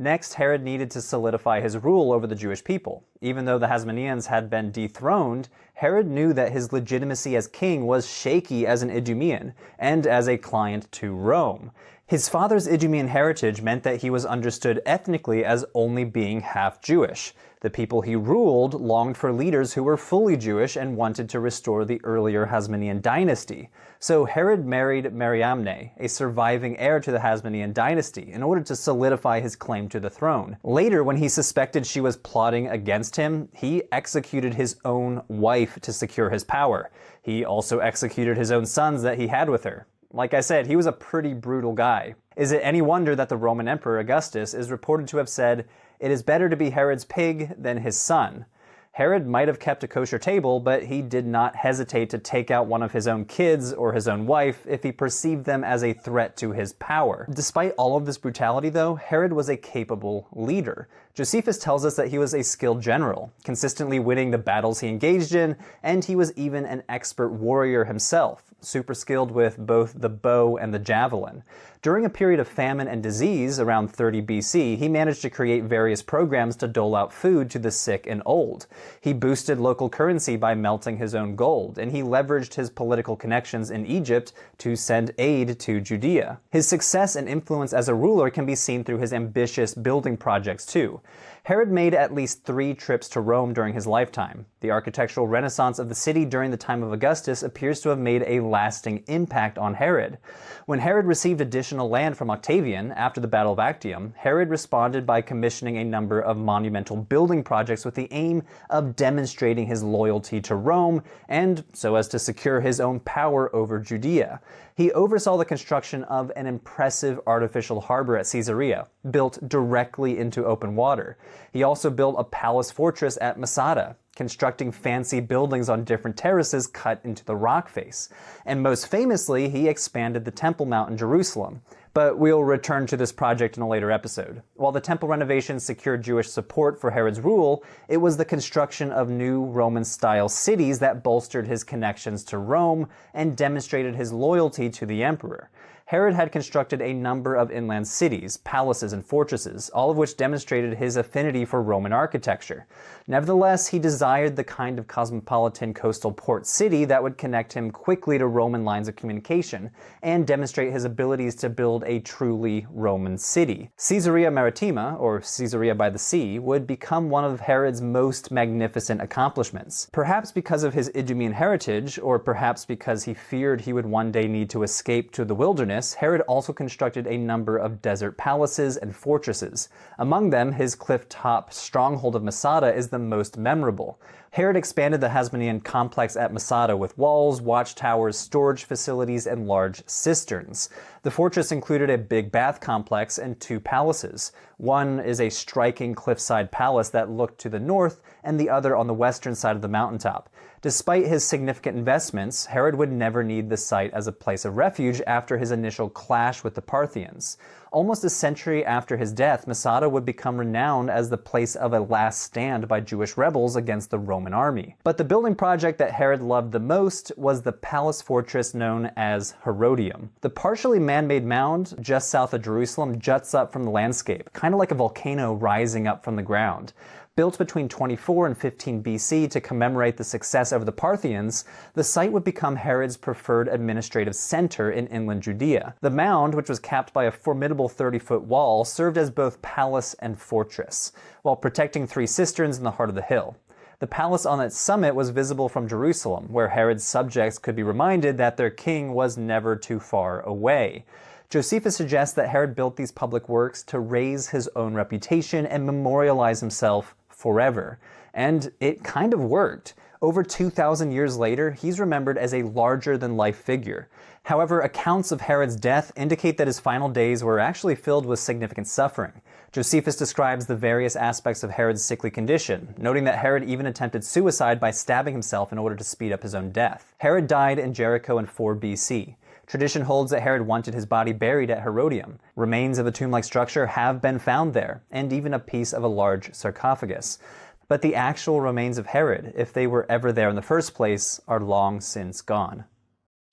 Next, Herod needed to solidify his rule over the Jewish people. Even though the Hasmoneans had been dethroned, Herod knew that his legitimacy as king was shaky as an Idumean, and as a client to Rome. His father's Idumean heritage meant that he was understood ethnically as only being half Jewish. The people he ruled longed for leaders who were fully Jewish and wanted to restore the earlier Hasmonean dynasty. So Herod married Mariamne, a surviving heir to the Hasmonean dynasty, in order to solidify his claim to the throne. Later, when he suspected she was plotting against him, he executed his own wife to secure his power. He also executed his own sons that he had with her. Like I said, he was a pretty brutal guy. Is it any wonder that the Roman Emperor Augustus is reported to have said, "It is better to be Herod's pig than his son"? Herod might have kept a kosher table, but he did not hesitate to take out one of his own kids or his own wife if he perceived them as a threat to his power. Despite all of this brutality, though, Herod was a capable leader. Josephus tells us that he was a skilled general, consistently winning the battles he engaged in, and he was even an expert warrior himself, super skilled with both the bow and the javelin. During a period of famine and disease around 30 BC, he managed to create various programs to dole out food to the sick and old. He boosted local currency by melting his own gold, and he leveraged his political connections in Egypt to send aid to Judea. His success and influence as a ruler can be seen through his ambitious building projects too. Herod made at least 3 trips to Rome during his lifetime. The architectural renaissance of the city during the time of Augustus appears to have made a lasting impact on Herod. When Herod received additional land from Octavian after the Battle of Actium, Herod responded by commissioning a number of monumental building projects with the aim of demonstrating his loyalty to Rome and so as to secure his own power over Judea. He oversaw the construction of an impressive artificial harbor at Caesarea, built directly into open water. He also built a palace fortress at Masada, constructing fancy buildings on different terraces cut into the rock face. And most famously, he expanded the Temple Mount in Jerusalem. But we'll return to this project in a later episode. While the temple renovations secured Jewish support for Herod's rule, it was the construction of new Roman-style cities that bolstered his connections to Rome and demonstrated his loyalty to the emperor. Herod had constructed a number of inland cities, palaces, and fortresses, all of which demonstrated his affinity for Roman architecture. Nevertheless, he desired the kind of cosmopolitan coastal port city that would connect him quickly to Roman lines of communication and demonstrate his abilities to build build a truly Roman city. Caesarea Maritima, or Caesarea by the Sea, would become one of Herod's most magnificent accomplishments. Perhaps because of his Idumean heritage, or perhaps because he feared he would one day need to escape to the wilderness, Herod also constructed a number of desert palaces and fortresses. Among them, his cliff-top stronghold of Masada is the most memorable. Herod expanded the Hasmonean complex at Masada with walls, watchtowers, storage facilities, and large cisterns. The fortress included a big bath complex and 2 palaces. One is a striking cliffside palace that looked to the north, and the other on the western side of the mountaintop. Despite his significant investments, Herod would never need the site as a place of refuge after his initial clash with the Parthians. Almost a century after his death, Masada would become renowned as the place of a last stand by Jewish rebels against the Roman army. But the building project that Herod loved the most was the palace fortress known as Herodium. The partially man-made mound just south of Jerusalem juts up from the landscape, kind of like a volcano rising up from the ground. Built between 24 and 15 BC to commemorate the success over the Parthians, the site would become Herod's preferred administrative center in inland Judea. The mound, which was capped by a formidable 30-foot wall, served as both palace and fortress, while protecting 3 cisterns in the heart of the hill. The palace on its summit was visible from Jerusalem, where Herod's subjects could be reminded that their king was never too far away. Josephus suggests that Herod built these public works to raise his own reputation and memorialize himself forever. And it kind of worked. Over 2,000 years later, he's remembered as a larger-than-life figure. However, accounts of Herod's death indicate that his final days were actually filled with significant suffering. Josephus describes the various aspects of Herod's sickly condition, noting that Herod even attempted suicide by stabbing himself in order to speed up his own death. Herod died in Jericho in 4 BC. Tradition holds that Herod wanted his body buried at Herodium. Remains of a tomb-like structure have been found there, and even a piece of a large sarcophagus. But the actual remains of Herod, if they were ever there in the first place, are long since gone.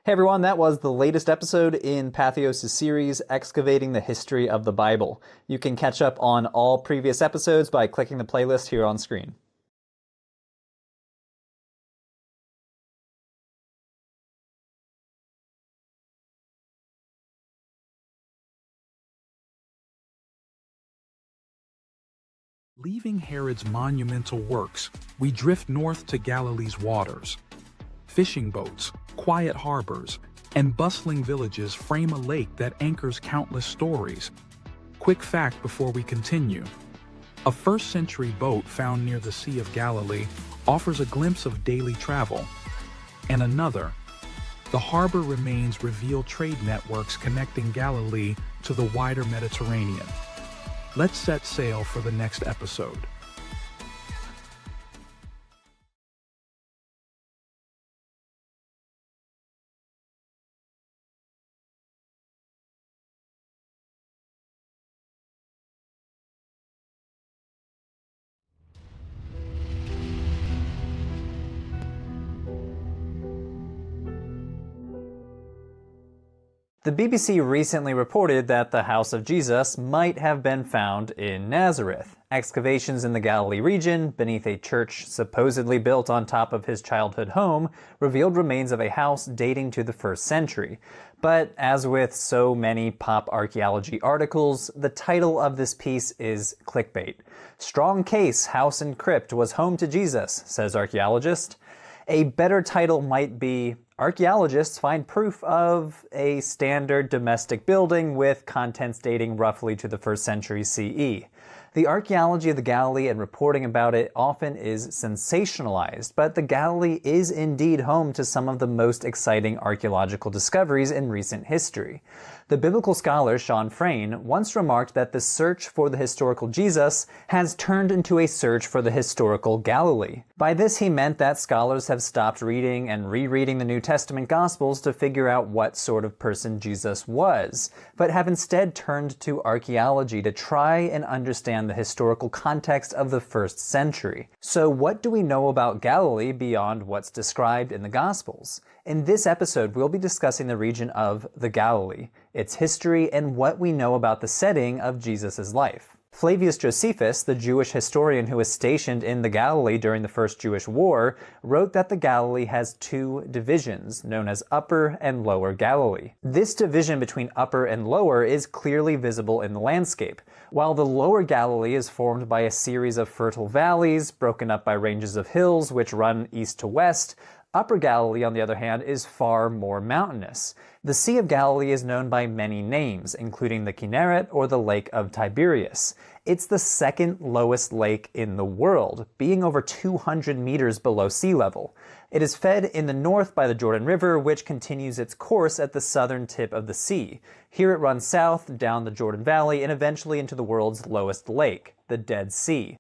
Hey everyone, that was the latest episode in Patheos' series, Excavating the History of the Bible. You can catch up on all previous episodes by clicking the playlist here on screen. Leaving Herod's monumental works, we drift north to Galilee's waters. Fishing boats, quiet harbors, and bustling villages frame a lake that anchors countless stories. Quick fact before we continue. A first-century boat found near the Sea of Galilee offers a glimpse of daily travel. And another, the harbor remains reveal trade networks connecting Galilee to the wider Mediterranean. Let's set sail for the next episode. The BBC recently reported that the house of Jesus might have been found in Nazareth. Excavations in the Galilee region, beneath a church supposedly built on top of his childhood home, revealed remains of a house dating to the 1st century. But as with so many pop archaeology articles, the title of this piece is clickbait. Strong case house and crypt was home to Jesus, says archaeologist. A better title might be, archaeologists find proof of a standard domestic building with contents dating roughly to the 1st century CE. The archaeology of the Galilee and reporting about it often is sensationalized, but the Galilee is indeed home to some of the most exciting archaeological discoveries in recent history. The biblical scholar Sean Frayne once remarked that the search for the historical Jesus has turned into a search for the historical Galilee. By this he meant that scholars have stopped reading and rereading the New Testament Gospels to figure out what sort of person Jesus was, but have instead turned to archaeology to try and understand the historical context of the 1st century. So what do we know about Galilee beyond what's described in the Gospels? In this episode, we'll be discussing the region of the Galilee, its history, and what we know about the setting of Jesus' life. Flavius Josephus, the Jewish historian who was stationed in the Galilee during the First Jewish War, wrote that the Galilee has two divisions, known as Upper and Lower Galilee. This division between Upper and Lower is clearly visible in the landscape. While the Lower Galilee is formed by a series of fertile valleys, broken up by ranges of hills which run east to west, Upper Galilee, on the other hand, is far more mountainous. The Sea of Galilee is known by many names, including the Kinneret or the Lake of Tiberias. It's the second lowest lake in the world, being over 200 meters below sea level. It is fed in the north by the Jordan River, which continues its course at the southern tip of the sea. Here it runs south, down the Jordan Valley, and eventually into the world's lowest lake, the Dead Sea.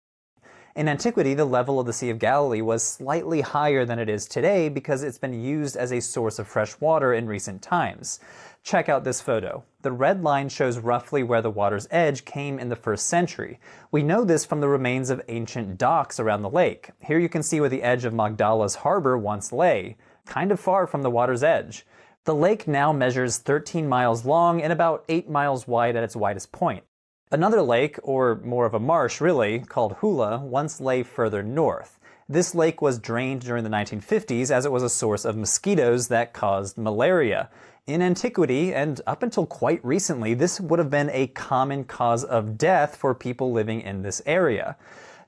In antiquity, the level of the Sea of Galilee was slightly higher than it is today because it's been used as a source of fresh water in recent times. Check out this photo. The red line shows roughly where the water's edge came in the 1st century. We know this from the remains of ancient docks around the lake. Here you can see where the edge of Magdala's harbor once lay, kind of far from the water's edge. The lake now measures 13 miles long and about 8 miles wide at its widest point. Another lake, or more of a marsh really, called Hula, once lay further north. This lake was drained during the 1950s as it was a source of mosquitoes that caused malaria. In antiquity, and up until quite recently, this would have been a common cause of death for people living in this area.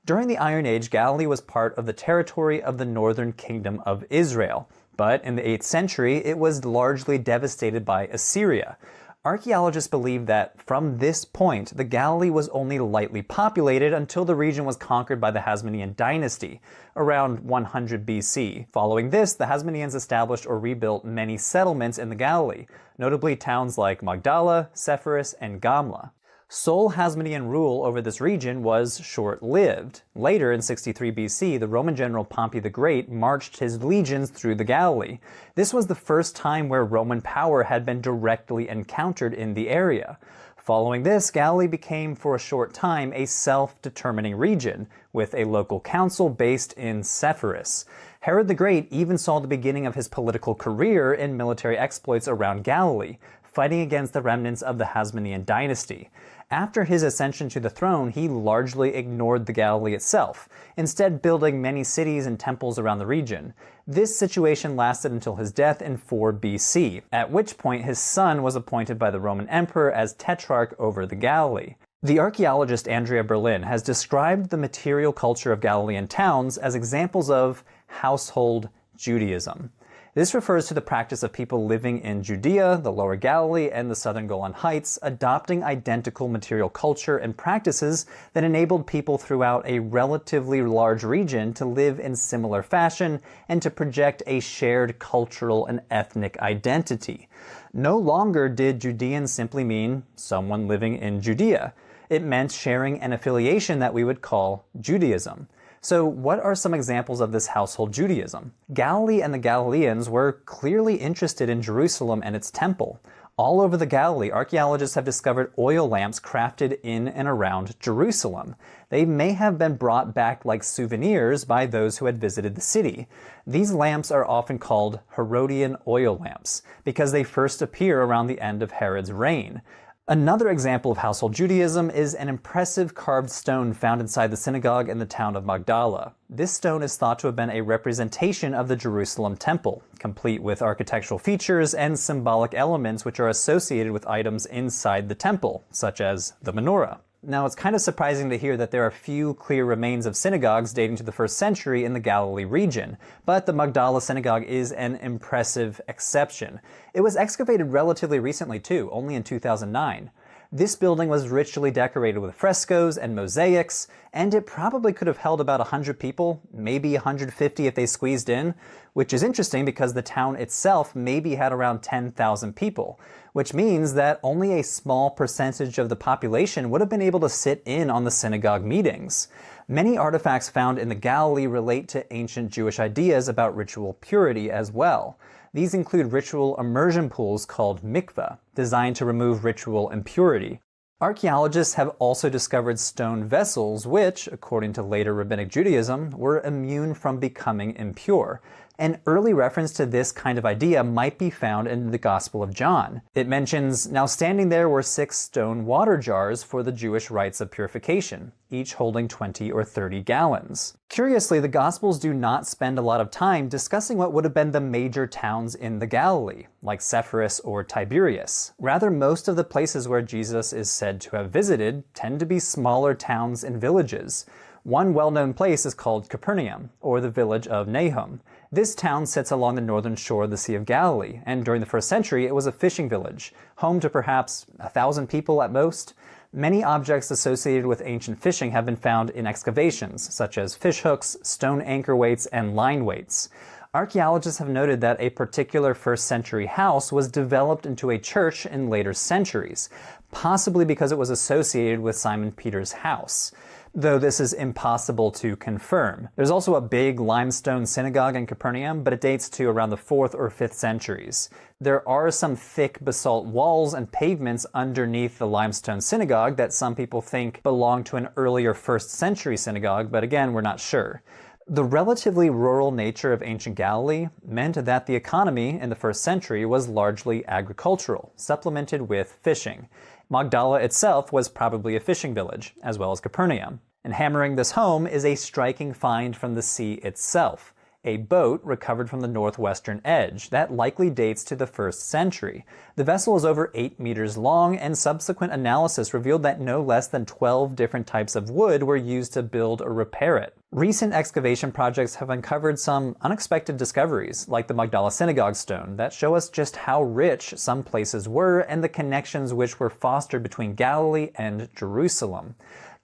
During the Iron Age, Galilee was part of the territory of the northern kingdom of Israel. But in the 8th century, it was largely devastated by Assyria. Archaeologists believe that from this point, the Galilee was only lightly populated until the region was conquered by the Hasmonean dynasty, around 100 BC. Following this, the Hasmoneans established or rebuilt many settlements in the Galilee, notably towns like Magdala, Sepphoris, and Gamla. Sole Hasmonean rule over this region was short-lived. Later, in 63 BC, the Roman general Pompey the Great marched his legions through the Galilee. This was the first time where Roman power had been directly encountered in the area. Following this, Galilee became, for a short time, a self-determining region, with a local council based in Sepphoris. Herod the Great even saw the beginning of his political career in military exploits around Galilee, fighting against the remnants of the Hasmonean dynasty. After his ascension to the throne, he largely ignored the Galilee itself, instead building many cities and temples around the region. This situation lasted until his death in 4 BC, at which point his son was appointed by the Roman emperor as tetrarch over the Galilee. The archaeologist Andrea Berlin has described the material culture of Galilean towns as examples of household Judaism. This refers to the practice of people living in Judea, the Lower Galilee, and the southern Golan Heights, adopting identical material culture and practices that enabled people throughout a relatively large region to live in similar fashion and to project a shared cultural and ethnic identity. No longer did Judean simply mean someone living in Judea. It meant sharing an affiliation that we would call Judaism. So what are some examples of this household Judaism? Galilee and the Galileans were clearly interested in Jerusalem and its temple. All over the Galilee, archaeologists have discovered oil lamps crafted in and around Jerusalem. They may have been brought back like souvenirs by those who had visited the city. These lamps are often called Herodian oil lamps because they first appear around the end of Herod's reign. Another example of household Judaism is an impressive carved stone found inside the synagogue in the town of Magdala. This stone is thought to have been a representation of the Jerusalem temple, complete with architectural features and symbolic elements which are associated with items inside the temple, such as the menorah. Now, it's kind of surprising to hear that there are few clear remains of synagogues dating to the 1st century in the Galilee region, but the Magdala synagogue is an impressive exception. It was excavated relatively recently too, only in 2009. This building was richly decorated with frescoes and mosaics, and it probably could have held about 100 people, maybe 150 if they squeezed in, which is interesting because the town itself maybe had around 10,000 people, which means that only a small percentage of the population would have been able to sit in on the synagogue meetings. Many artifacts found in the Galilee relate to ancient Jewish ideas about ritual purity as well. These include ritual immersion pools called mikveh, designed to remove ritual impurity. Archaeologists have also discovered stone vessels which, according to later rabbinic Judaism, were immune from becoming impure. An early reference to this kind of idea might be found in the Gospel of John. It mentions, "Now standing there were 6 stone water jars for the Jewish rites of purification, each holding 20 or 30 gallons. Curiously, the Gospels do not spend a lot of time discussing what would have been the major towns in the Galilee, like Sepphoris or Tiberias. Rather, most of the places where Jesus is said to have visited tend to be smaller towns and villages. One well-known place is called Capernaum, or the village of Nahum. This town sits along the northern shore of the Sea of Galilee, and during the first century it was a fishing village, home to perhaps 1,000 people at most. Many objects associated with ancient fishing have been found in excavations, such as fish hooks, stone anchor weights, and line weights. Archaeologists have noted that a particular first-century house was developed into a church in later centuries, possibly because it was associated with Simon Peter's house, though this is impossible to confirm. There's also a big limestone synagogue in Capernaum, but it dates to around the 4th or 5th centuries. There are some thick basalt walls and pavements underneath the limestone synagogue that some people think belong to an earlier 1st century synagogue, but again, we're not sure. The relatively rural nature of ancient Galilee meant that the economy in the 1st century was largely agricultural, supplemented with fishing. Magdala itself was probably a fishing village, as well as Capernaum. And hammering this home is a striking find from the sea itself. A boat recovered from the northwestern edge that likely dates to the 1st century. The vessel is over 8 meters long, and subsequent analysis revealed that no less than 12 different types of wood were used to build or repair it. Recent excavation projects have uncovered some unexpected discoveries, like the Magdala Synagogue stone, that show us just how rich some places were and the connections which were fostered between Galilee and Jerusalem.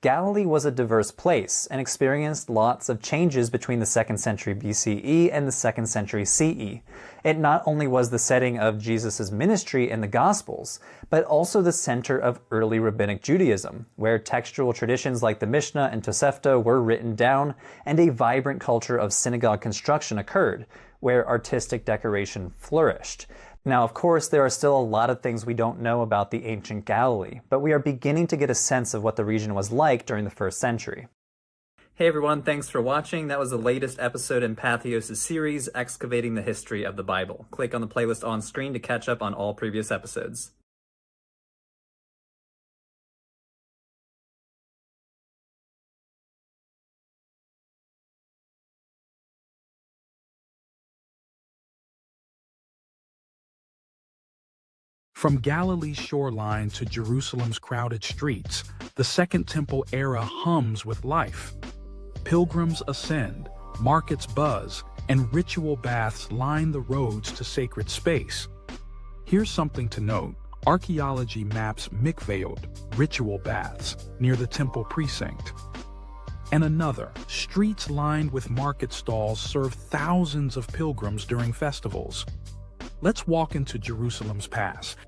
Galilee was a diverse place and experienced lots of changes between the 2nd century BCE and the 2nd century CE. It not only was the setting of Jesus' ministry in the Gospels, but also the center of early rabbinic Judaism, where textual traditions like the Mishnah and Tosefta were written down, and a vibrant culture of synagogue construction occurred, where artistic decoration flourished. Now, of course, there are still a lot of things we don't know about the ancient Galilee, but we are beginning to get a sense of what the region was like during the 1st century. Hey everyone, thanks for watching. That was the latest episode in Patheos' series, Excavating the History of the Bible. Click on the playlist on screen to catch up on all previous episodes. From Galilee's shoreline to Jerusalem's crowded streets, the Second Temple era hums with life. Pilgrims ascend, markets buzz, and ritual baths line the roads to sacred space. Here's something to note. Archaeology maps mikvaot, ritual baths, near the temple precinct. And another, streets lined with market stalls serve thousands of pilgrims during festivals. Let's walk into Jerusalem's past.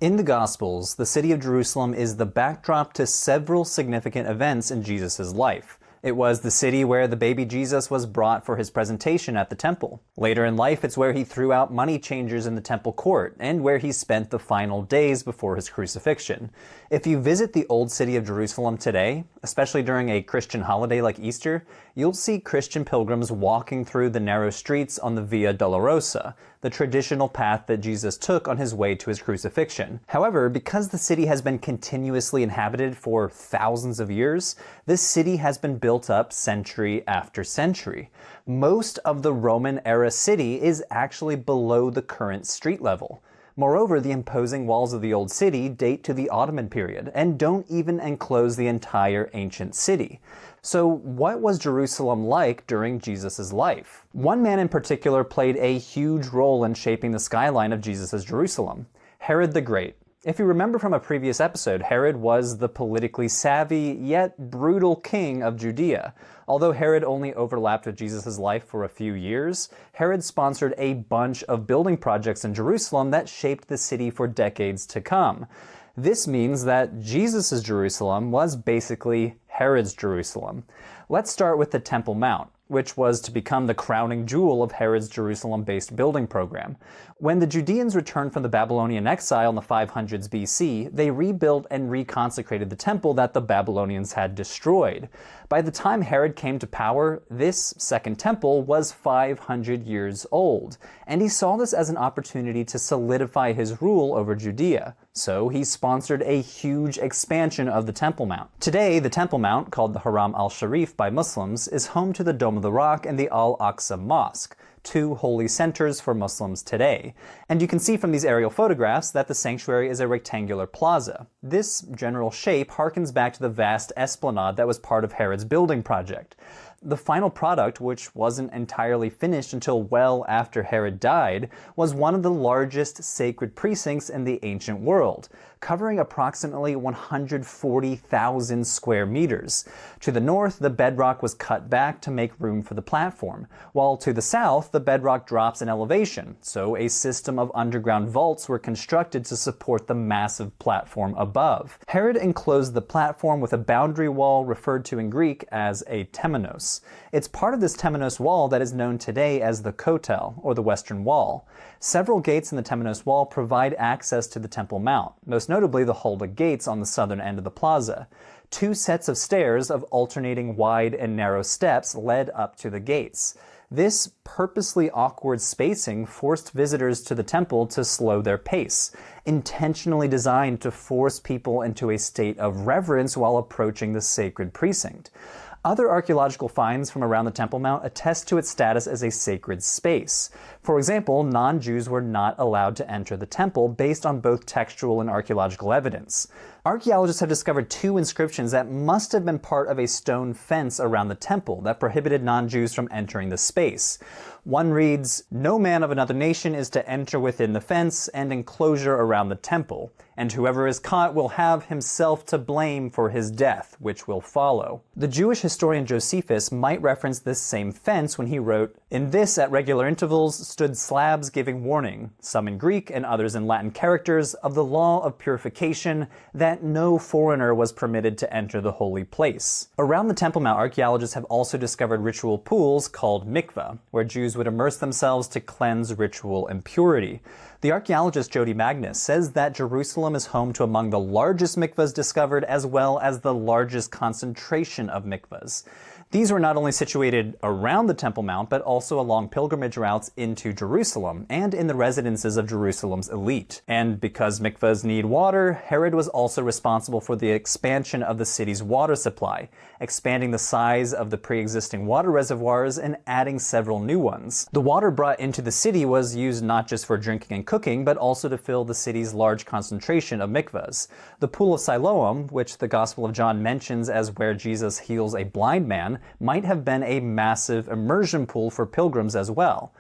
In the Gospels, the city of Jerusalem is the backdrop to several significant events in Jesus' life. It was the city where the baby Jesus was brought for his presentation at the temple. Later in life, it's where he threw out money changers in the temple court, and where he spent the final days before his crucifixion. If you visit the old city of Jerusalem today, especially during a Christian holiday like Easter, you'll see Christian pilgrims walking through the narrow streets on the Via Dolorosa, the traditional path that Jesus took on his way to his crucifixion. However, because the city has been continuously inhabited for thousands of years, this city has been built up century after century. Most of the Roman-era city is actually below the current street level. Moreover, the imposing walls of the old city date to the Ottoman period and don't even enclose the entire ancient city. So what was Jerusalem like during Jesus' life? One man in particular played a huge role in shaping the skyline of Jesus' Jerusalem: Herod the Great. If you remember from a previous episode, Herod was the politically savvy yet brutal king of Judea. Although Herod only overlapped with Jesus' life for a few years, Herod sponsored a bunch of building projects in Jerusalem that shaped the city for decades to come. This means that Jesus' Jerusalem was basically Herod's Jerusalem. Let's start with the Temple Mount, which was to become the crowning jewel of Herod's Jerusalem-based building program. When the Judeans returned from the Babylonian exile in the 500s BC, they rebuilt and reconsecrated the temple that the Babylonians had destroyed. By the time Herod came to power, this second temple was 500 years old, and he saw this as an opportunity to solidify his rule over Judea. So he sponsored a huge expansion of the Temple Mount. Today, the Temple Mount, called the Haram al-Sharif by Muslims, is home to the Dome of the Rock and the Al-Aqsa Mosque, two holy centers for Muslims today. And you can see from these aerial photographs that the sanctuary is a rectangular plaza. This general shape harkens back to the vast esplanade that was part of Herod's building project. The final product, which wasn't entirely finished until well after Herod died, was one of the largest sacred precincts in the ancient world, covering approximately 140,000 square meters. To the north, the bedrock was cut back to make room for the platform, while to the south, the bedrock drops in elevation, so a system of underground vaults were constructed to support the massive platform above. Herod enclosed the platform with a boundary wall referred to in Greek as a temenos. It's part of this temenos wall that is known today as the Kotel, or the Western Wall. Several gates in the temenos wall provide access to the Temple Mount, most notably the Hulda gates on the southern end of the plaza. Two sets of stairs of alternating wide and narrow steps led up to the gates. This purposely awkward spacing forced visitors to the temple to slow their pace, intentionally designed to force people into a state of reverence while approaching the sacred precinct. Other archaeological finds from around the Temple Mount attest to its status as a sacred space. For example, non-Jews were not allowed to enter the temple based on both textual and archaeological evidence. Archaeologists have discovered two inscriptions that must have been part of a stone fence around the temple that prohibited non-Jews from entering the space. One reads, "No man of another nation is to enter within the fence and enclosure around the temple, and whoever is caught will have himself to blame for his death, which will follow." The Jewish historian Josephus might reference this same fence when he wrote, "In this at regular intervals stood slabs giving warning, some in Greek and others in Latin characters, of the law of purification, that no foreigner was permitted to enter the holy place." Around the Temple Mount, archaeologists have also discovered ritual pools called mikveh, where Jews would immerse themselves to cleanse ritual impurity. The archaeologist Jody Magnus says that Jerusalem is home to among the largest mikvahs discovered, as well as the largest concentration of mikvahs. These were not only situated around the Temple Mount, but also along pilgrimage routes into Jerusalem and in the residences of Jerusalem's elite. And because mikvahs need water, Herod was also responsible for the expansion of the city's water supply, expanding the size of the pre-existing water reservoirs and adding several new ones. The water brought into the city was used not just for drinking and cooking, but also to fill the city's large concentration of mikvahs. The Pool of Siloam, which the Gospel of John mentions as where Jesus heals a blind man, might have been a massive immersion pool for pilgrims as well.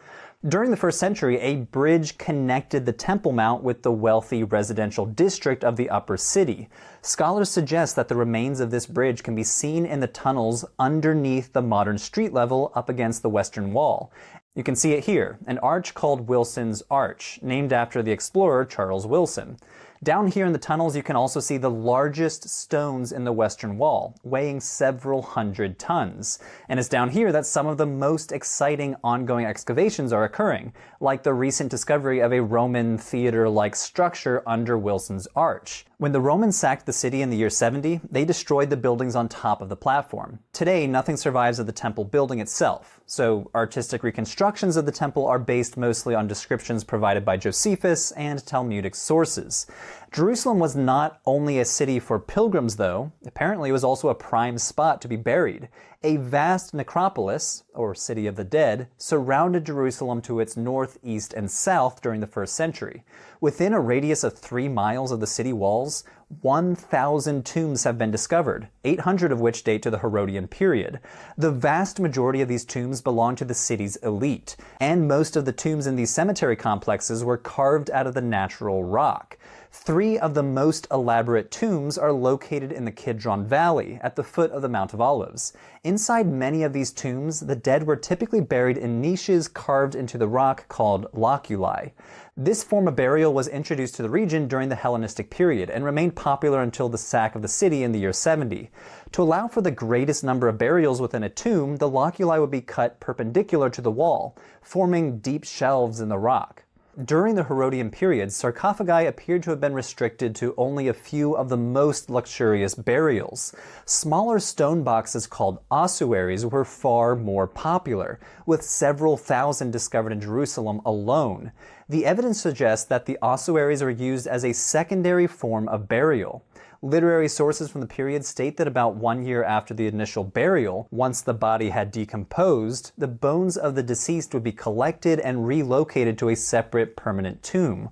During the 1st century, a bridge connected the Temple Mount with the wealthy residential district of the upper city. Scholars suggest that the remains of this bridge can be seen in the tunnels underneath the modern street level up against the Western Wall. You can see it here, an arch called Wilson's Arch, named after the explorer Charles Wilson. Down here in the tunnels, you can also see the largest stones in the Western Wall, weighing several hundred tons. And it's down here that some of the most exciting ongoing excavations are occurring, like the recent discovery of a Roman theater-like structure under Wilson's Arch. When the Romans sacked the city in the year 70, they destroyed the buildings on top of the platform. Today, nothing survives of the temple building itself, so artistic reconstructions of the temple are based mostly on descriptions provided by Josephus and Talmudic sources. Jerusalem was not only a city for pilgrims, though. Apparently it was also a prime spot to be buried. A vast necropolis, or city of the dead, surrounded Jerusalem to its north, east, and south during the 1st century. Within a radius of 3 miles of the city walls, 1,000 tombs have been discovered, 800 of which date to the Herodian period. The vast majority of these tombs belong to the city's elite, and most of the tombs in these cemetery complexes were carved out of the natural rock. 3 of the most elaborate tombs are located in the Kidron Valley, at the foot of the Mount of Olives. Inside many of these tombs, the dead were typically buried in niches carved into the rock called loculi. This form of burial was introduced to the region during the Hellenistic period and remained popular until the sack of the city in the year 70. To allow for the greatest number of burials within a tomb, the loculi would be cut perpendicular to the wall, forming deep shelves in the rock. During the Herodian period, sarcophagi appeared to have been restricted to only a few of the most luxurious burials. Smaller stone boxes called ossuaries were far more popular, with several thousand discovered in Jerusalem alone. The evidence suggests that the ossuaries were used as a secondary form of burial. Literary sources from the period state that about 1 year after the initial burial, once the body had decomposed, the bones of the deceased would be collected and relocated to a separate permanent tomb.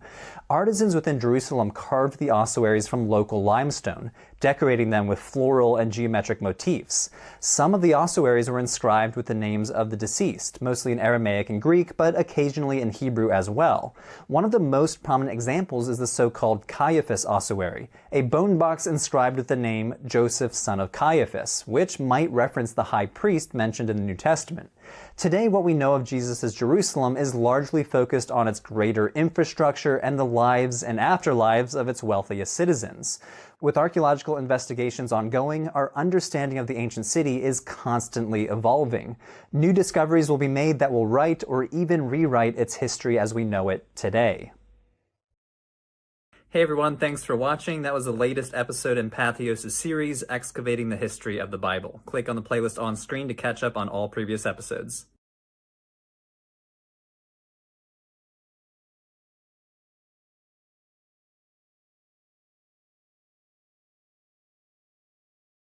Artisans within Jerusalem carved the ossuaries from local limestone, decorating them with floral and geometric motifs. Some of the ossuaries were inscribed with the names of the deceased, mostly in Aramaic and Greek, but occasionally in Hebrew as well. One of the most prominent examples is the so-called Caiaphas ossuary, a bone box inscribed with the name Joseph, son of Caiaphas, which might reference the high priest mentioned in the New Testament. Today, what we know of Jesus' Jerusalem is largely focused on its greater infrastructure and the lives and afterlives of its wealthiest citizens. With archaeological investigations ongoing, our understanding of the ancient city is constantly evolving. New discoveries will be made that will write or even rewrite its history as we know it today. Hey everyone, thanks for watching. That was the latest episode in Patheos' series, Excavating the History of the Bible. Click on the playlist on screen to catch up on all previous episodes.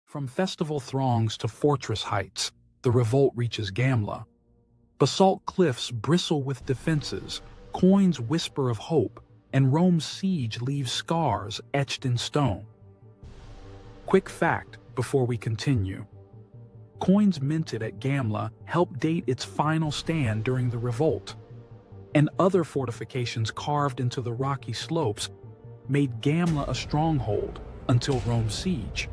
From festival throngs to fortress heights, the revolt reaches Gamla. Basalt cliffs bristle with defenses, coins whisper of hope, and Rome's siege leaves scars etched in stone. Quick fact before we continue. Coins minted at Gamla help date its final stand during the revolt, and other fortifications carved into the rocky slopes made Gamla a stronghold until Rome's siege.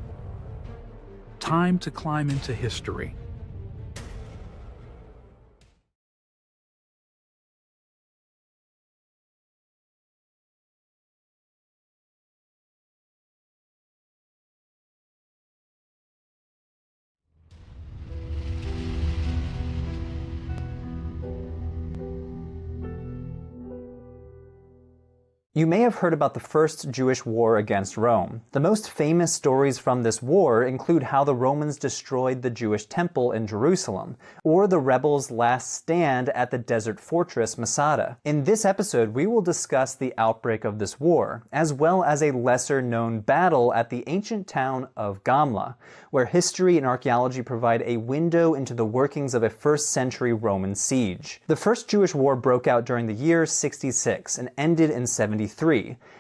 Time to climb into history. You may have heard about the First Jewish War against Rome. The most famous stories from this war include how the Romans destroyed the Jewish temple in Jerusalem, or the rebels' last stand at the desert fortress Masada. In this episode, we will discuss the outbreak of this war, as well as a lesser-known battle at the ancient town of Gamla, where history and archaeology provide a window into the workings of a first-century Roman siege. The First Jewish War broke out during the year 66 and ended in 73.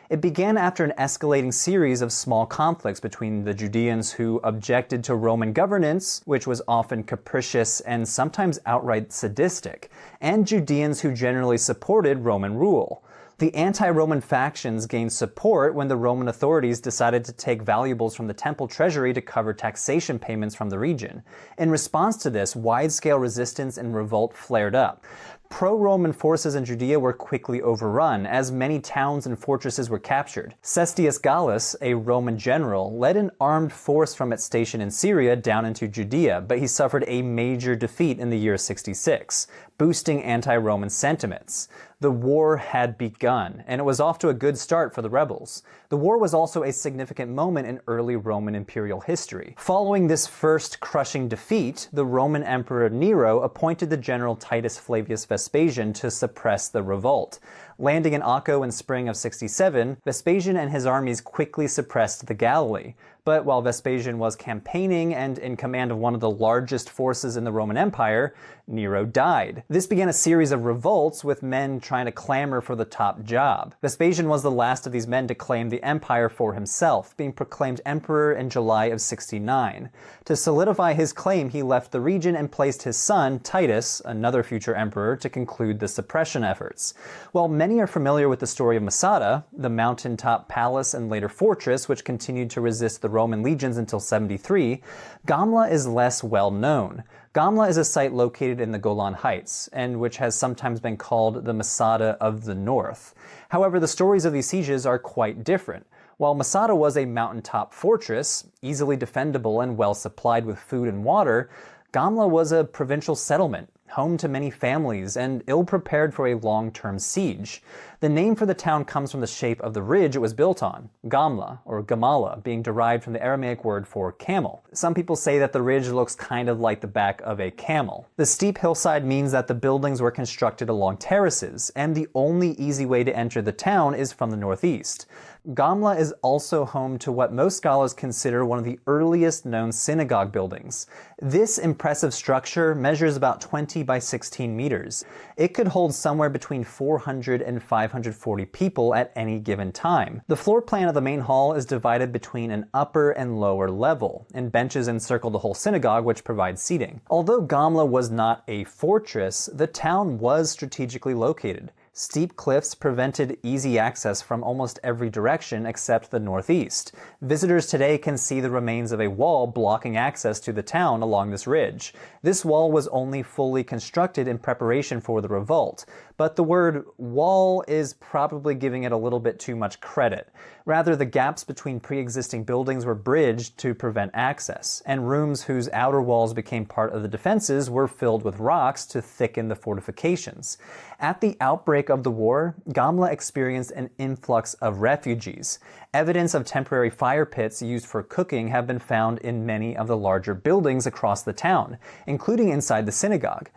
It began after an escalating series of small conflicts between the Judeans who objected to Roman governance, which was often capricious and sometimes outright sadistic, and Judeans who generally supported Roman rule. The anti-Roman factions gained support when the Roman authorities decided to take valuables from the temple treasury to cover taxation payments from the region. In response to this, wide-scale resistance and revolt flared up. Pro-Roman forces in Judea were quickly overrun, as many towns and fortresses were captured. Cestius Gallus, a Roman general, led an armed force from its station in Syria down into Judea, but he suffered a major defeat in the year 66, boosting anti-Roman sentiments. The war had begun, and it was off to a good start for the rebels. The war was also a significant moment in early Roman imperial history. Following this first crushing defeat, the Roman Emperor Nero appointed the general Titus Flavius Vespasian to suppress the revolt. Landing in Acco in spring of 67, Vespasian and his armies quickly suppressed the Galilee. But while Vespasian was campaigning and in command of one of the largest forces in the Roman Empire, Nero died. This began a series of revolts with men trying to clamor for the top job. Vespasian was the last of these men to claim the empire for himself, being proclaimed emperor in July of 69. To solidify his claim, he left the region and placed his son, Titus, another future emperor, to conclude the suppression efforts. While many are familiar with the story of Masada, the mountaintop palace and later fortress which continued to resist the Roman legions until 73, Gamla is less well known. Gamla is a site located in the Golan Heights, and which has sometimes been called the Masada of the North. However, the stories of these sieges are quite different. While Masada was a mountaintop fortress, easily defendable and well supplied with food and water, Gamla was a provincial settlement, home to many families and ill-prepared for a long-term siege. The name for the town comes from the shape of the ridge it was built on, Gamla, or Gamala, being derived from the Aramaic word for camel. Some people say that the ridge looks kind of like the back of a camel. The steep hillside means that the buildings were constructed along terraces, and the only easy way to enter the town is from the northeast. Gamla is also home to what most scholars consider one of the earliest known synagogue buildings. This impressive structure measures about 20 by 16 meters. It could hold somewhere between 400 and 540 people at any given time. The floor plan of the main hall is divided between an upper and lower level, and benches encircle the whole synagogue, which provides seating. Although Gamla was not a fortress, the town was strategically located. Steep cliffs prevented easy access from almost every direction except the northeast. Visitors today can see the remains of a wall blocking access to the town along this ridge. This wall was only fully constructed in preparation for the revolt, but the word wall is probably giving it a little bit too much credit. Rather, the gaps between pre-existing buildings were bridged to prevent access, and rooms whose outer walls became part of the defenses were filled with rocks to thicken the fortifications. At the outbreak of the war, Gamla experienced an influx of refugees. Evidence of temporary fire pits used for cooking have been found in many of the larger buildings across the town, including inside the synagogue.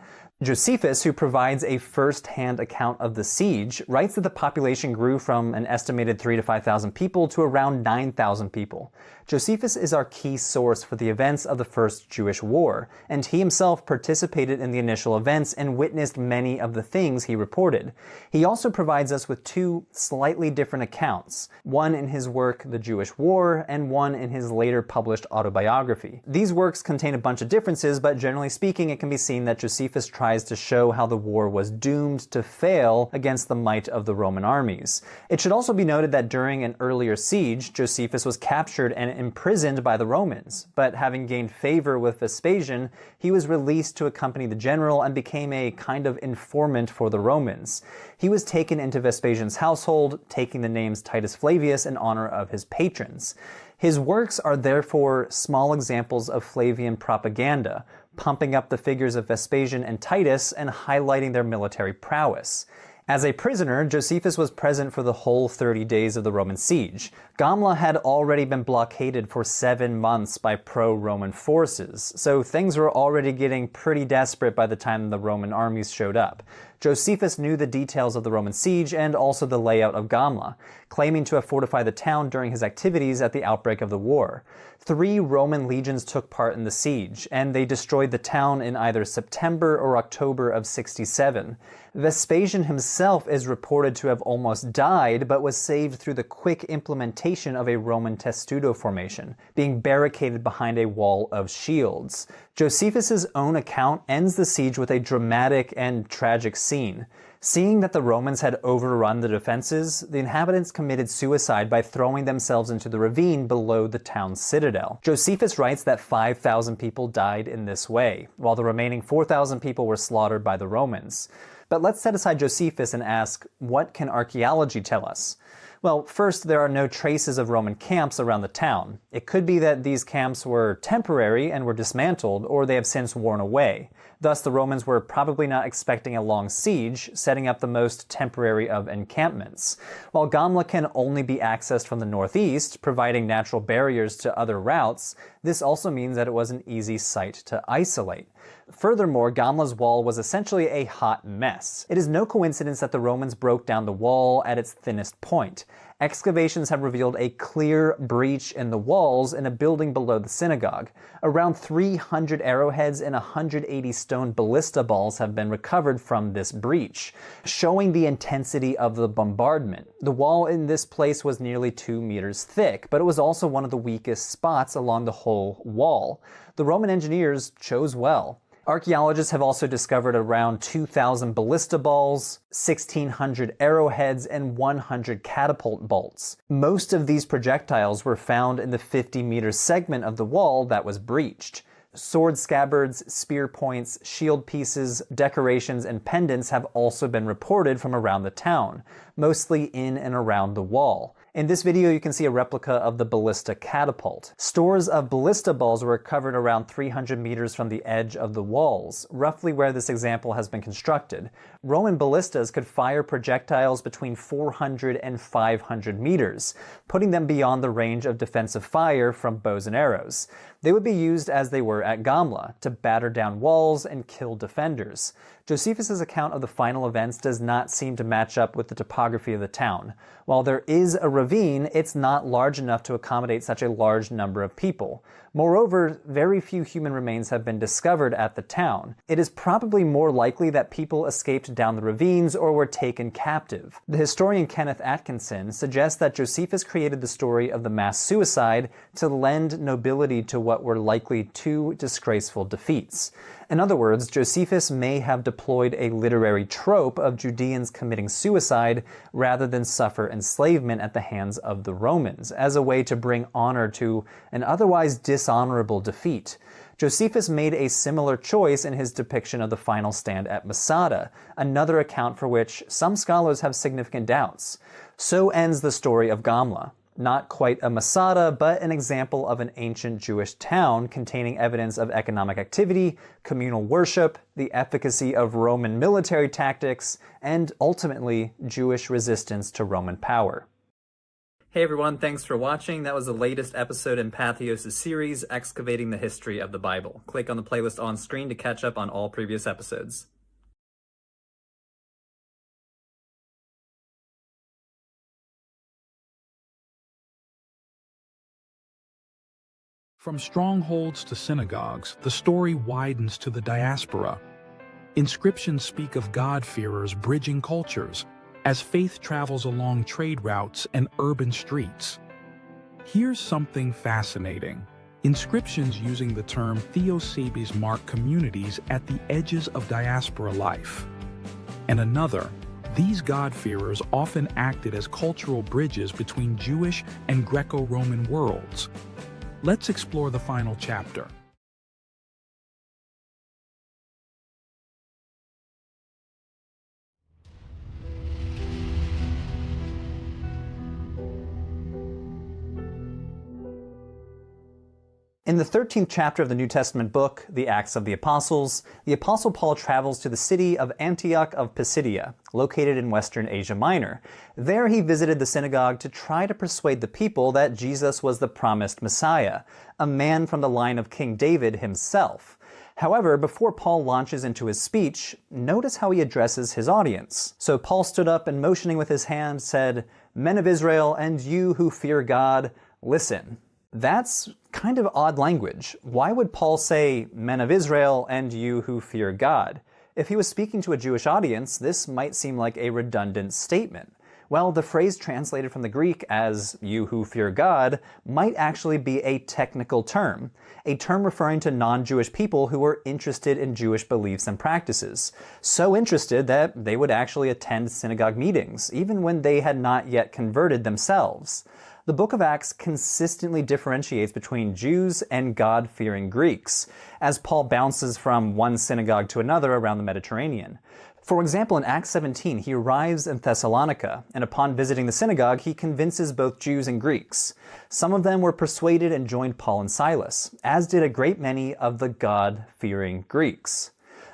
Josephus, who provides a first-hand account of the siege, writes that the population grew from an estimated 3,000 to 5,000 people to around 9,000 people. Josephus is our key source for the events of the First Jewish War, and he himself participated in the initial events and witnessed many of the things he reported. He also provides us with two slightly different accounts, one in his work The Jewish War and one in his later published autobiography. These works contain a bunch of differences, but generally speaking, it can be seen that Josephus tries to show how the war was doomed to fail against the might of the Roman armies. It should also be noted that during an earlier siege, Josephus was captured and imprisoned by the Romans, but having gained favor with Vespasian, he was released to accompany the general and became a kind of informant for the Romans. He was taken into Vespasian's household, taking the names Titus Flavius in honor of his patrons. His works are therefore small examples of Flavian propaganda, pumping up the figures of Vespasian and Titus and highlighting their military prowess. As a prisoner, Josephus was present for the whole 30 days of the Roman siege. Gamla had already been blockaded for 7 months by pro-Roman forces, so things were already getting pretty desperate by the time the Roman armies showed up. Josephus knew the details of the Roman siege and also the layout of Gamla, claiming to have fortified the town during his activities at the outbreak of the war. 3 Roman legions took part in the siege, and they destroyed the town in either September or October of 67. Vespasian himself is reported to have almost died, but was saved through the quick implementation of a Roman testudo formation, being barricaded behind a wall of shields. Josephus's own account ends the siege with a dramatic and tragic scene. Seeing that the Romans had overrun the defenses, the inhabitants committed suicide by throwing themselves into the ravine below the town's citadel. Josephus writes that 5,000 people died in this way, while the remaining 4,000 people were slaughtered by the Romans. But let's set aside Josephus and ask, what can archaeology tell us? Well, first, there are no traces of Roman camps around the town. It could be that these camps were temporary and were dismantled, or they have since worn away. Thus, the Romans were probably not expecting a long siege, setting up the most temporary of encampments. While Gamla can only be accessed from the northeast, providing natural barriers to other routes, this also means that it was an easy site to isolate. Furthermore, Gamla's wall was essentially a hot mess. It is no coincidence that the Romans broke down the wall at its thinnest point. Excavations have revealed a clear breach in the walls in a building below the synagogue. Around 300 arrowheads and 180 stone ballista balls have been recovered from this breach, showing the intensity of the bombardment. The wall in this place was nearly 2 meters thick, but it was also one of the weakest spots along the whole wall. The Roman engineers chose well. Archaeologists have also discovered around 2,000 ballista balls, 1,600 arrowheads, and 100 catapult bolts. Most of these projectiles were found in the 50-meter segment of the wall that was breached. Sword scabbards, spear points, shield pieces, decorations, and pendants have also been reported from around the town, mostly in and around the wall. In this video, you can see a replica of the ballista catapult. Stores of ballista balls were recovered around 300 meters from the edge of the walls, roughly where this example has been constructed. Roman ballistas could fire projectiles between 400 and 500 meters, putting them beyond the range of defensive fire from bows and arrows. They would be used as they were at Gamla, to batter down walls and kill defenders. Josephus' account of the final events does not seem to match up with the topography of the town. While there is a ravine, it's not large enough to accommodate such a large number of people. Moreover, very few human remains have been discovered at the town. It is probably more likely that people escaped down the ravines or were taken captive. The historian Kenneth Atkinson suggests that Josephus created the story of the mass suicide to lend nobility to what were likely two disgraceful defeats. In other words, Josephus may have deployed a literary trope of Judeans committing suicide rather than suffer enslavement at the hands of the Romans, as a way to bring honor to an otherwise dishonorable defeat. Josephus made a similar choice in his depiction of the final stand at Masada, another account for which some scholars have significant doubts. So ends the story of Gamla. Not quite a Masada, but an example of an ancient Jewish town containing evidence of economic activity, communal worship, the efficacy of Roman military tactics, and ultimately Jewish resistance to Roman power. Hey everyone, thanks for watching. That was the latest episode in Patheos' series, Excavating the History of the Bible. Click on the playlist on screen to catch up on all previous episodes. From strongholds to synagogues, the story widens to the diaspora. Inscriptions speak of God-fearers bridging cultures as faith travels along trade routes and urban streets. Here's something fascinating. Inscriptions using the term Theosebes mark communities at the edges of diaspora life. And another, these God-fearers often acted as cultural bridges between Jewish and Greco-Roman worlds. Let's explore the final chapter. In the 13th chapter of the New Testament book, the Acts of the Apostles, the Apostle Paul travels to the city of Antioch of Pisidia, located in Western Asia Minor. There he visited the synagogue to try to persuade the people that Jesus was the promised Messiah, a man from the line of King David himself. However, before Paul launches into his speech, notice how he addresses his audience. So Paul stood up and motioning with his hand said, "Men of Israel, and you who fear God, listen." That's kind of odd language. Why would Paul say, "Men of Israel, and you who fear God"? If he was speaking to a Jewish audience, this might seem like a redundant statement. Well, the phrase translated from the Greek as "you who fear God" might actually be a technical term, a term referring to non-Jewish people who were interested in Jewish beliefs and practices. So interested that they would actually attend synagogue meetings, even when they had not yet converted themselves. The book of Acts consistently differentiates between Jews and God-fearing Greeks, as Paul bounces from one synagogue to another around the Mediterranean. For example, in Acts 17, he arrives in Thessalonica, and upon visiting the synagogue, he convinces both Jews and Greeks. Some of them were persuaded and joined Paul and Silas, as did a great many of the God-fearing Greeks.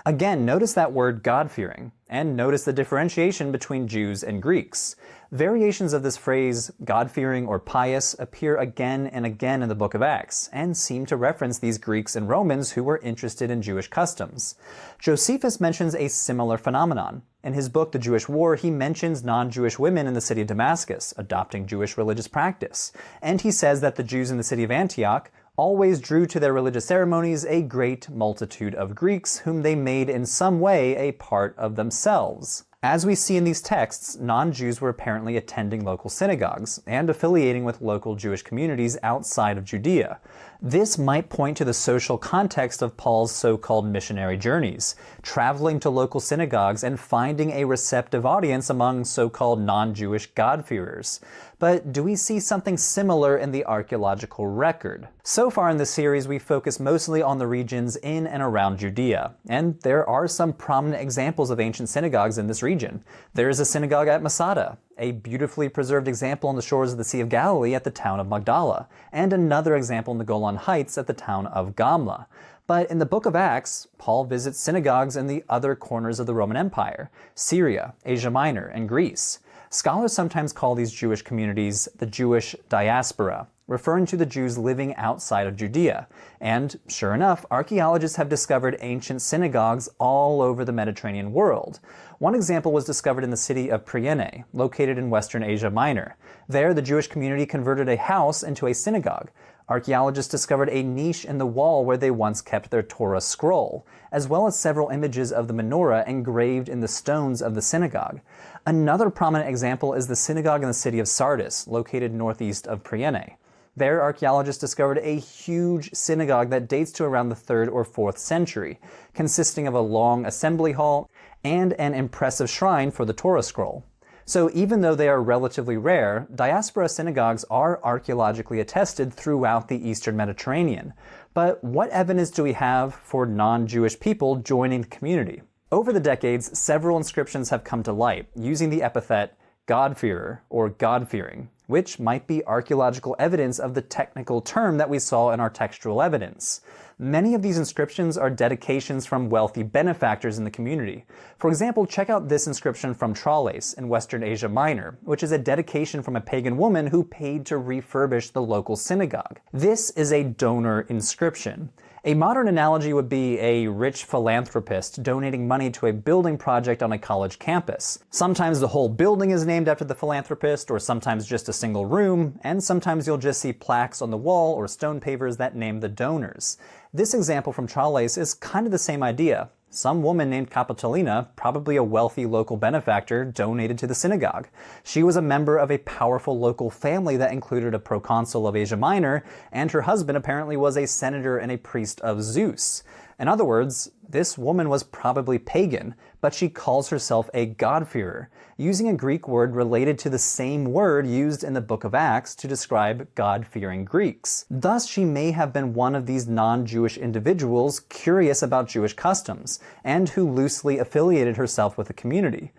Again, notice that word God-fearing, and notice the differentiation between Jews and Greeks. Variations of this phrase, God-fearing or pious, appear again and again in the book of Acts, and seem to reference these Greeks and Romans who were interested in Jewish customs. Josephus mentions a similar phenomenon. In his book, The Jewish War, he mentions non-Jewish women in the city of Damascus adopting Jewish religious practice, and he says that the Jews in the city of Antioch always drew to their religious ceremonies a great multitude of Greeks whom they made in some way a part of themselves. As we see in these texts, non-Jews were apparently attending local synagogues and affiliating with local Jewish communities outside of Judea. This might point to the social context of Paul's so-called missionary journeys, traveling to local synagogues and finding a receptive audience among so-called non-Jewish God-fearers. But do we see something similar in the archaeological record? So far in this series, we focus mostly on the regions in and around Judea, and there are some prominent examples of ancient synagogues in this region. There is a synagogue at Masada, a beautifully preserved example on the shores of the Sea of Galilee at the town of Magdala, and another example in the Golan Heights at the town of Gamla. But in the book of Acts, Paul visits synagogues in the other corners of the Roman Empire, Syria, Asia Minor, and Greece. Scholars sometimes call these Jewish communities the Jewish diaspora, referring to the Jews living outside of Judea. And sure enough, archaeologists have discovered ancient synagogues all over the Mediterranean world. One example was discovered in the city of Priene, located in western Asia Minor. There, the Jewish community converted a house into a synagogue. Archaeologists discovered a niche in the wall where they once kept their Torah scroll, as well as several images of the menorah engraved in the stones of the synagogue. Another prominent example is the synagogue in the city of Sardis, located northeast of Priene. There, archaeologists discovered a huge synagogue that dates to around the 3rd or 4th century, consisting of a long assembly hall and an impressive shrine for the Torah scroll. So even though they are relatively rare, diaspora synagogues are archaeologically attested throughout the Eastern Mediterranean. But what evidence do we have for non-Jewish people joining the community? Over the decades, several inscriptions have come to light using the epithet God-fearer or God-fearing, which might be archaeological evidence of the technical term that we saw in our textual evidence. Many of these inscriptions are dedications from wealthy benefactors in the community. For example, check out this inscription from Tralles in Western Asia Minor, which is a dedication from a pagan woman who paid to refurbish the local synagogue. This is a donor inscription. A modern analogy would be a rich philanthropist donating money to a building project on a college campus. Sometimes the whole building is named after the philanthropist, or sometimes just a single room, and sometimes you'll just see plaques on the wall or stone pavers that name the donors. This example from Tralles is kind of the same idea. Some woman named Capitolina, probably a wealthy local benefactor, donated to the synagogue. She was a member of a powerful local family that included a proconsul of Asia Minor, and her husband apparently was a senator and a priest of Zeus. In other words, this woman was probably pagan, but she calls herself a God-fearer, using a Greek word related to the same word used in the book of Acts to describe God-fearing Greeks. Thus, she may have been one of these non-Jewish individuals curious about Jewish customs, and who loosely affiliated herself with the community.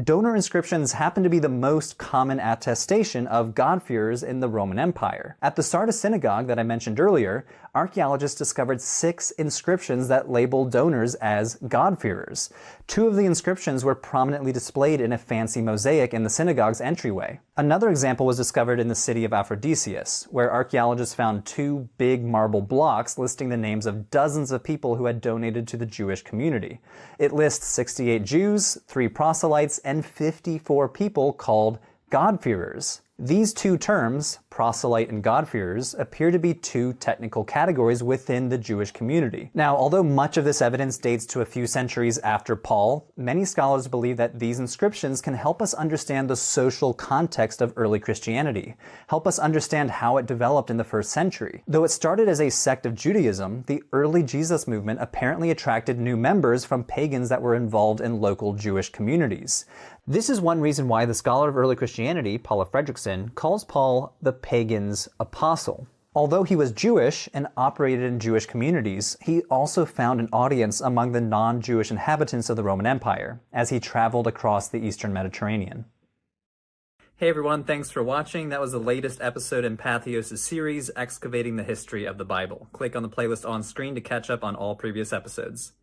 Donor inscriptions happen to be the most common attestation of God-fearers in the Roman Empire. At the Sardis synagogue that I mentioned earlier, archaeologists discovered 6 inscriptions that labeled donors as God-fearers. 2 of the inscriptions were prominently displayed in a fancy mosaic in the synagogue's entryway. Another example was discovered in the city of Aphrodisias, where archaeologists found 2 big marble blocks listing the names of dozens of people who had donated to the Jewish community. It lists 68 Jews, 3 proselytes, and 54 people called God-fearers. These 2 terms, proselyte and God-fearers, appear to be 2 technical categories within the Jewish community. Now, although much of this evidence dates to a few centuries after Paul, many scholars believe that these inscriptions can help us understand the social context of early Christianity, help us understand how it developed in the 1st century. Though it started as a sect of Judaism, the early Jesus movement apparently attracted new members from pagans that were involved in local Jewish communities. This is one reason why the scholar of early Christianity, Paula Fredrickson, calls Paul the pagan's apostle. Although he was Jewish and operated in Jewish communities, he also found an audience among the non-Jewish inhabitants of the Roman Empire as he traveled across the Eastern Mediterranean. Hey everyone, thanks for watching. That was the latest episode in Patheos' series, Excavating the History of the Bible. Click on the playlist on screen to catch up on all previous episodes.